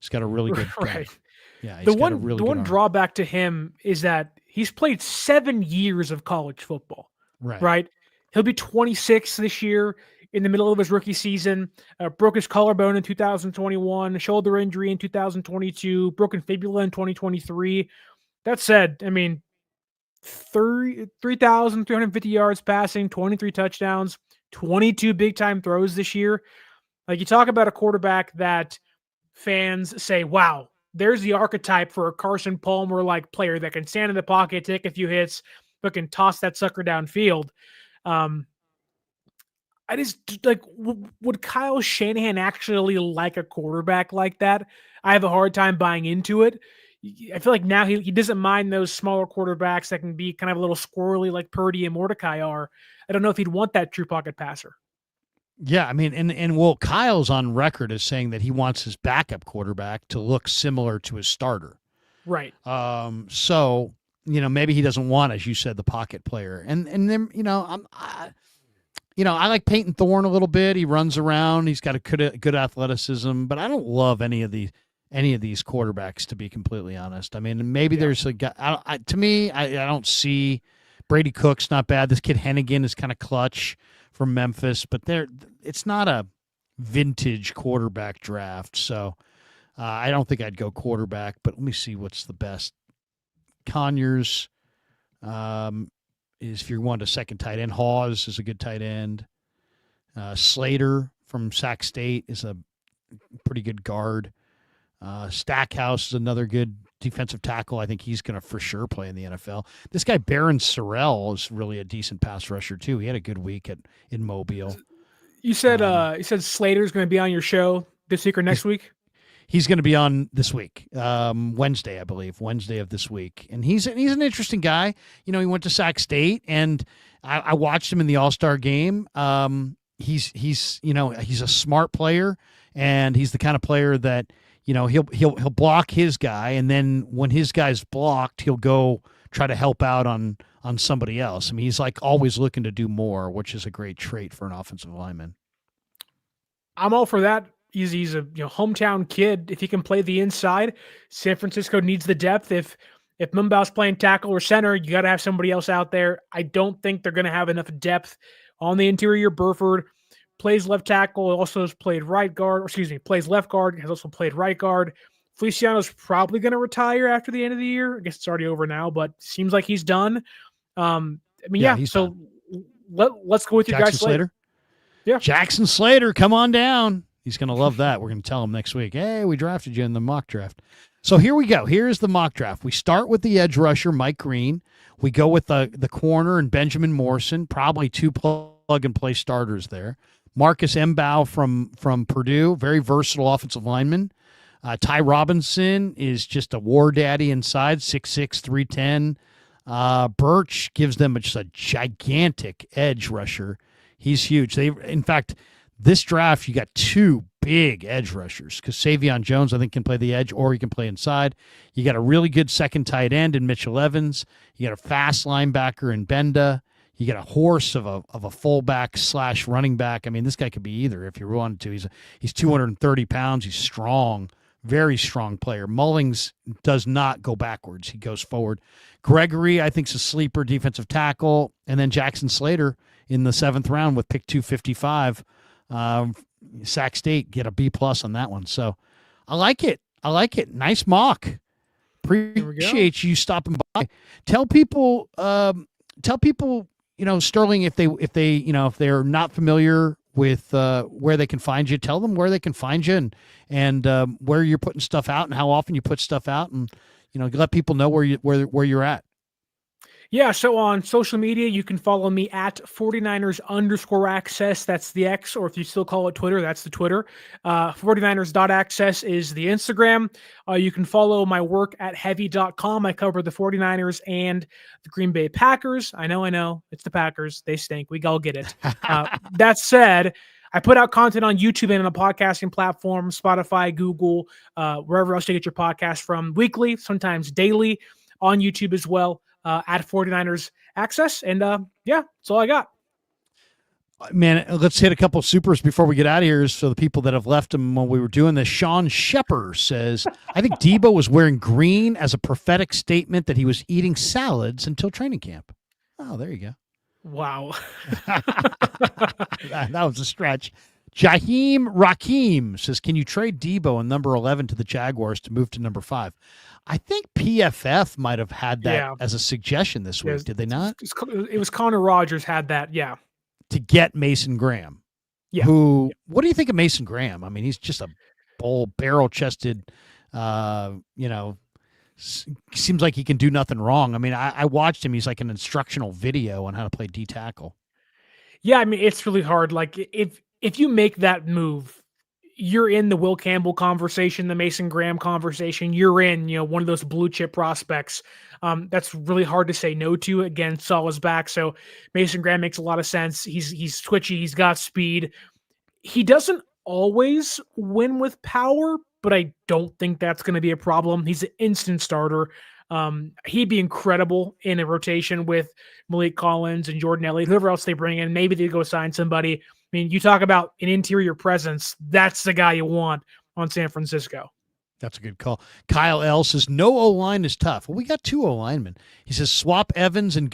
He's got a really good gun. Right. Yeah, the one drawback to him is that he's played 7 years of college football, Right. right? He'll be 26 this year in the middle of his rookie season. Broke his collarbone in 2021, shoulder injury in 2022, broken fibula in 2023. That said, I mean, 3,350 yards passing, 23 touchdowns, 22 big time throws this year. Like, you talk about a quarterback that fans say, wow, there's the archetype for a Carson Palmer like player that can stand in the pocket, take a few hits, but can toss that sucker downfield. I just like, would Kyle Shanahan actually like a quarterback like that? I have a hard time buying into it. I feel like now he doesn't mind those smaller quarterbacks that can be kind of a little squirrely like Purdy and Mordecai are. I don't know if he'd want that true pocket passer. Yeah, I mean, and well, Kyle's on record as saying that he wants his backup quarterback to look similar to his starter. Right. So, maybe he doesn't want, as you said, the pocket player. And then, I like Peyton Thorne a little bit. He runs around. He's got a good athleticism, but I don't love any of these quarterbacks, to be completely honest. I mean, maybe there's a guy. To me, I don't see Brady Cook's not bad. This kid Hennigan is kind of clutch from Memphis, but it's not a vintage quarterback draft. So I don't think I'd go quarterback. But let me see what's the best. Conyers is if you want a second tight end. Hawes is a good tight end. Slater from Sac State is a pretty good guard. Stackhouse is another good defensive tackle. I think he's going to for sure play in the NFL. This guy Baron Sorrell is really a decent pass rusher too. He had a good week in Mobile. You said Slater's going to be on your show this week or next week? He's going to be on this week, Wednesday, I believe, Wednesday of this week. And he's an interesting guy. He went to Sac State, and I watched him in the All-Star game. He's a smart player, and he's the kind of player that he'll block his guy, and then when his guy's blocked, he'll go try to help out on somebody else. I mean, he's like always looking to do more, which is a great trait for an offensive lineman. I'm all for that. He's a hometown kid. If he can play the inside, San Francisco needs the depth. If Mumba's playing tackle or center, you got to have somebody else out there. I don't think they're going to have enough depth on the interior. Burford plays left tackle, also has played right guard, plays left guard, has also played right guard. Feliciano's probably going to retire after the end of the year. I guess it's already over now, but seems like he's done. He's so done. Let's go with your guy Slater. Yeah. Jackson Slater, come on down. He's going to love that. We're going to tell him next week, hey, we drafted you in the mock draft. So here we go. Here's the mock draft. We start with the edge rusher, Mike Green. We go with the corner and Benjamin Morrison, probably two plug-and-play starters there. Marcus Mbow from Purdue, very versatile offensive lineman. Ty Robinson is just a war daddy inside, 6'6", 310. Birch gives them just a gigantic edge rusher. He's huge. In fact, this draft, you got two big edge rushers because Savion Jones, I think, can play the edge or he can play inside. You got a really good second tight end in Mitchell Evans. You got a fast linebacker in Benda. You get a horse of a fullback / running back. I mean, this guy could be either if you wanted to. He's 230 pounds. He's strong, very strong player. Mullings does not go backwards. He goes forward. Gregory, I think, is a sleeper defensive tackle. And then Jackson Slater in the 7th round with pick 255. Sac State get a B+ on that one. So I like it. Nice mock. Appreciate you stopping by. Tell people, Sterling, if they're not familiar with where they can find you, tell them where they can find you and where you're putting stuff out and how often you put stuff out, and let people know where you're at. Yeah, so on social media, you can follow me at 49ers_access. That's the X, or if you still call it Twitter, that's the Twitter. 49ers.access is the Instagram. You can follow my work at heavy.com. I cover the 49ers and the Green Bay Packers. I know. It's the Packers. They stink. We all get it. That said, I put out content on YouTube and on a podcasting platform, Spotify, Google, wherever else you get your podcast from, weekly, sometimes daily, on YouTube as well. At 49ers Access. And that's all I got. Man, let's hit a couple of supers before we get out of here. So the people that have left him when we were doing this, Sean Shepper says, I think Deebo was wearing green as a prophetic statement that he was eating salads until training camp. Oh, there you go. Wow. That was a stretch. Jaheem Rakim says, can you trade Deebo and number 11 to the Jaguars to move to number 5? I think PFF might have had that as a suggestion this week. Did they not? It was Connor Rogers had that. Yeah. To get Mason Graham. Yeah. What do you think of Mason Graham? I mean, he's just a barrel-chested, seems like he can do nothing wrong. I mean, I watched him. He's like an instructional video on how to play D-tackle. Yeah, I mean, it's really hard. Like, if you make that move, you're in the Will Campbell conversation, the Mason Graham conversation. You're in, one of those blue chip prospects. That's really hard to say no to. Again, Salah's back, so Mason Graham makes a lot of sense. He's twitchy. He's got speed. He doesn't always win with power, but I don't think that's going to be a problem. He's an instant starter. He'd be incredible in a rotation with Malik Collins and Jordan Elliott, whoever else they bring in. Maybe they go sign somebody. I mean, you talk about an interior presence. That's the guy you want on San Francisco. That's a good call. Kyle L says, no O-line is tough. Well, we got 2 O-linemen. He says, swap Evans and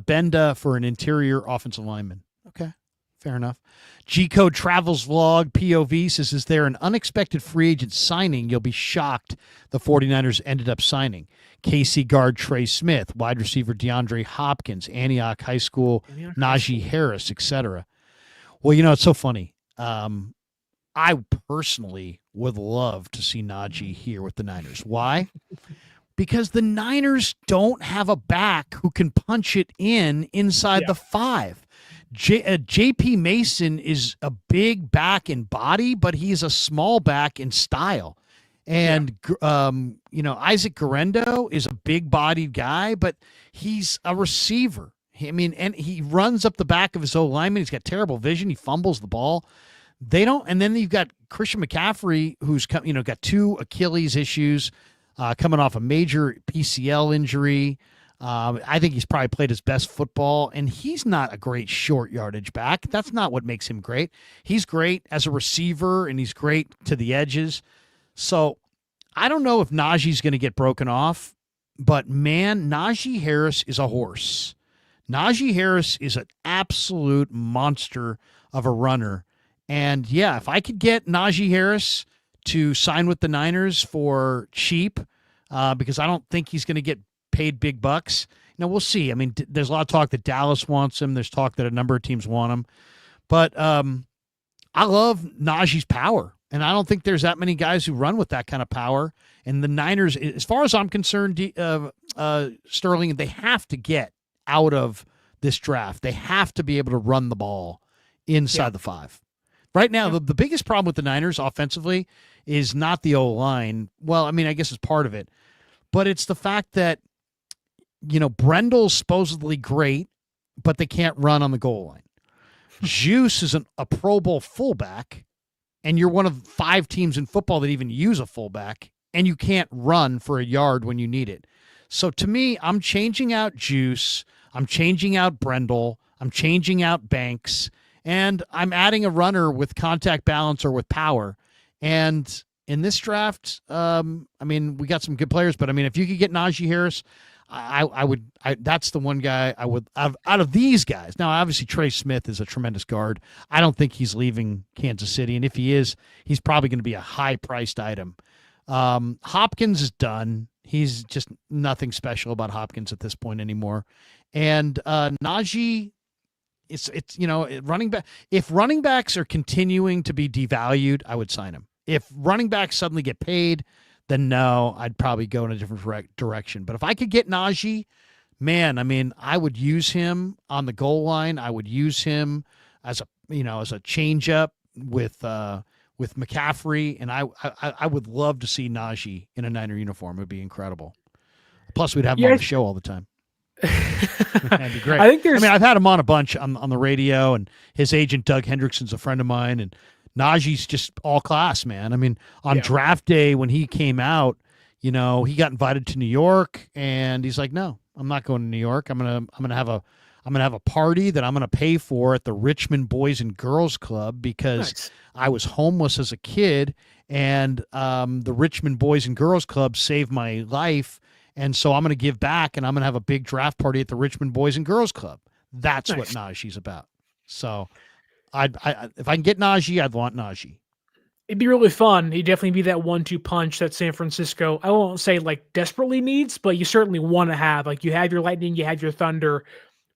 Benda for an interior offensive lineman. Okay, fair enough. G-Code Travels Vlog POV says, is there an unexpected free agent signing you'll be shocked the 49ers ended up signing? KC guard Trey Smith, wide receiver DeAndre Hopkins, Antioch High School, Najee Harris, etc. Well, it's so funny. I personally would love to see Najee here with the Niners. Why? Because the Niners don't have a back who can punch it inside the 5. JP Mason is a big back in body, but he's a small back in style. And, Isaac Guerrero is a big-bodied guy, but he's a receiver. And he runs up the back of his O-lineman. He's got terrible vision. He fumbles the ball. And then you've got Christian McCaffrey, who's got 2 Achilles issues, coming off a major PCL injury. I think he's probably played his best football, and he's not a great short yardage back. That's not what makes him great. He's great as a receiver, and he's great to the edges. So I don't know if Najee's going to get broken off, but man, Najee Harris is a horse. Najee Harris is an absolute monster of a runner. And yeah, if I could get Najee Harris to sign with the Niners for cheap, because I don't think he's going to get paid big bucks. We'll see. I mean, there's a lot of talk that Dallas wants him. There's talk that a number of teams want him. But I love Najee's power. And I don't think there's that many guys who run with that kind of power. And the Niners, as far as I'm concerned, Sterling, they have to get out of this draft. They have to be able to run the ball inside the 5. Right now, the biggest problem with the Niners offensively is not the O-line. Well, I mean, I guess it's part of it. But it's the fact that, Brendel's supposedly great, but they can't run on the goal line. Juice is a Pro Bowl fullback, and you're one of 5 teams in football that even use a fullback, and you can't run for a yard when you need it. So to me, I'm changing out Juice. I'm changing out Brendel. I'm changing out Banks. And I'm adding a runner with contact balance or with power. And in this draft, we got some good players. But, if you could get Najee Harris, I would. That's the one guy I would – out of these guys. Now, obviously, Trey Smith is a tremendous guard. I don't think he's leaving Kansas City. And if he is, he's probably going to be a high-priced item. Hopkins is done. He's just nothing special about Hopkins at this point anymore. And Najee – It's running back. If running backs are continuing to be devalued, I would sign him. If running backs suddenly get paid, then no, I'd probably go in a different direction. But if I could get Najee, man, I would use him on the goal line. I would use him as a change up with McCaffrey, and I would love to see Najee in a Niner uniform. It would be incredible. Plus, we'd have him on the show all the time. That'd be great. I've had him on a bunch on the radio, and his agent Doug Hendrickson's a friend of mine, and Najee's just all class, man. On draft day when he came out, he got invited to New York, and he's like, "No, I'm not going to New York. I'm gonna I'm going to have a party that I'm going to pay for at the Richmond Boys and Girls Club because Nice. I was homeless as a kid, and the Richmond Boys and Girls Club saved my life. And so I'm going to give back, and I'm going to have a big draft party at the Richmond Boys and Girls Club. That's what Najee's about. So if I can get Najee, I'd want Najee. It'd be really fun. He'd definitely be that 1-2 punch that San Francisco, I won't say like desperately needs, but you certainly want to have. Like you have your Lightning, you have your Thunder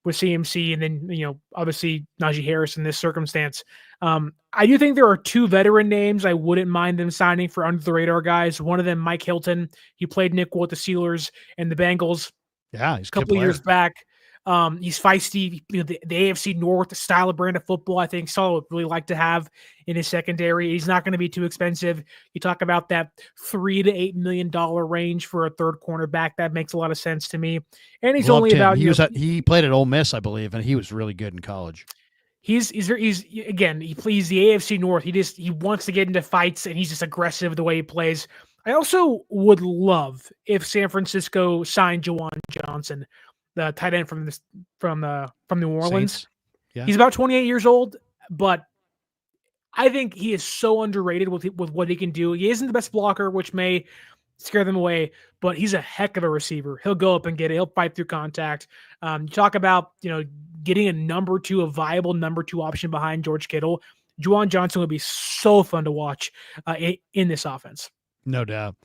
with CMC, and then, obviously Najee Harris in this circumstance. I do think there are 2 veteran names I wouldn't mind them signing for under the radar guys. One of them, Mike Hilton. He played nickel with the Steelers and the Bengals. Yeah, he's a couple of years back. He's feisty. The AFC North, the style of brand of football, I think Saul would really like to have in his secondary. He's not going to be too expensive. You talk about that $3 to $8 million range for a third cornerback. That makes a lot of sense to me. And he's Loved only him. about he played at Ole Miss, I believe, and he was really good in college. He's again, he plays the AFC North. He wants to get into fights, and he's just aggressive the way he plays. I also would love if San Francisco signed Juwan Johnson, the tight end from New Orleans. Saints. Yeah. He's about 28 years old, but I think he is so underrated with what he can do. He isn't the best blocker, which may scare them away, but he's a heck of a receiver. He'll go up and get it. He'll fight through contact. You talk about, getting a viable number 2 option behind George Kittle. Juwan Johnson would be so fun to watch in this offense. No doubt.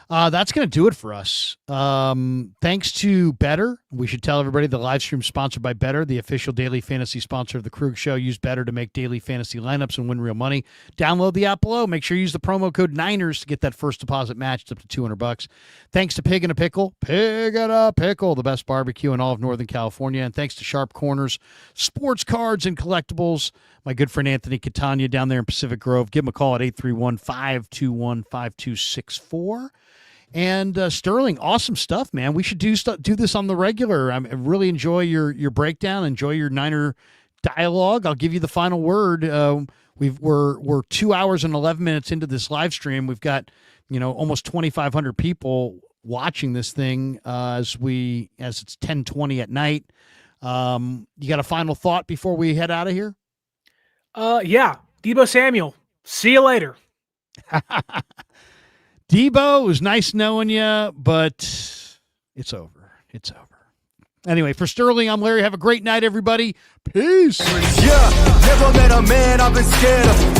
That's going to do it for us. Thanks to Better. We should tell everybody the live stream sponsored by Better, the official daily fantasy sponsor of the Krug Show. Use Better to make daily fantasy lineups and win real money. Download the app below. Make sure you use the promo code Niners to get that first deposit matched up to $200. Thanks to Pig and a Pickle. Pig and a Pickle, the best barbecue in all of Northern California. And thanks to Sharp Corners, sports cards and collectibles. My good friend Anthony Catania down there in Pacific Grove. Give him a call at 831-521-5264. And Sterling, awesome stuff, man. We should do this on the regular. I really enjoy your breakdown. Enjoy your Niner dialogue. I'll give you the final word. We're 2 hours and 11 minutes into this live stream. We've got almost 2,500 people watching this thing as it's 10:20 at night. You got a final thought before we head out of here? Yeah, Debo Samuel. See you later. Deebo, it was nice knowing you, but it's over. It's over. Anyway, for Sterling, I'm Larry. Have a great night, everybody. Peace. Yeah, never met a man I've been scared of.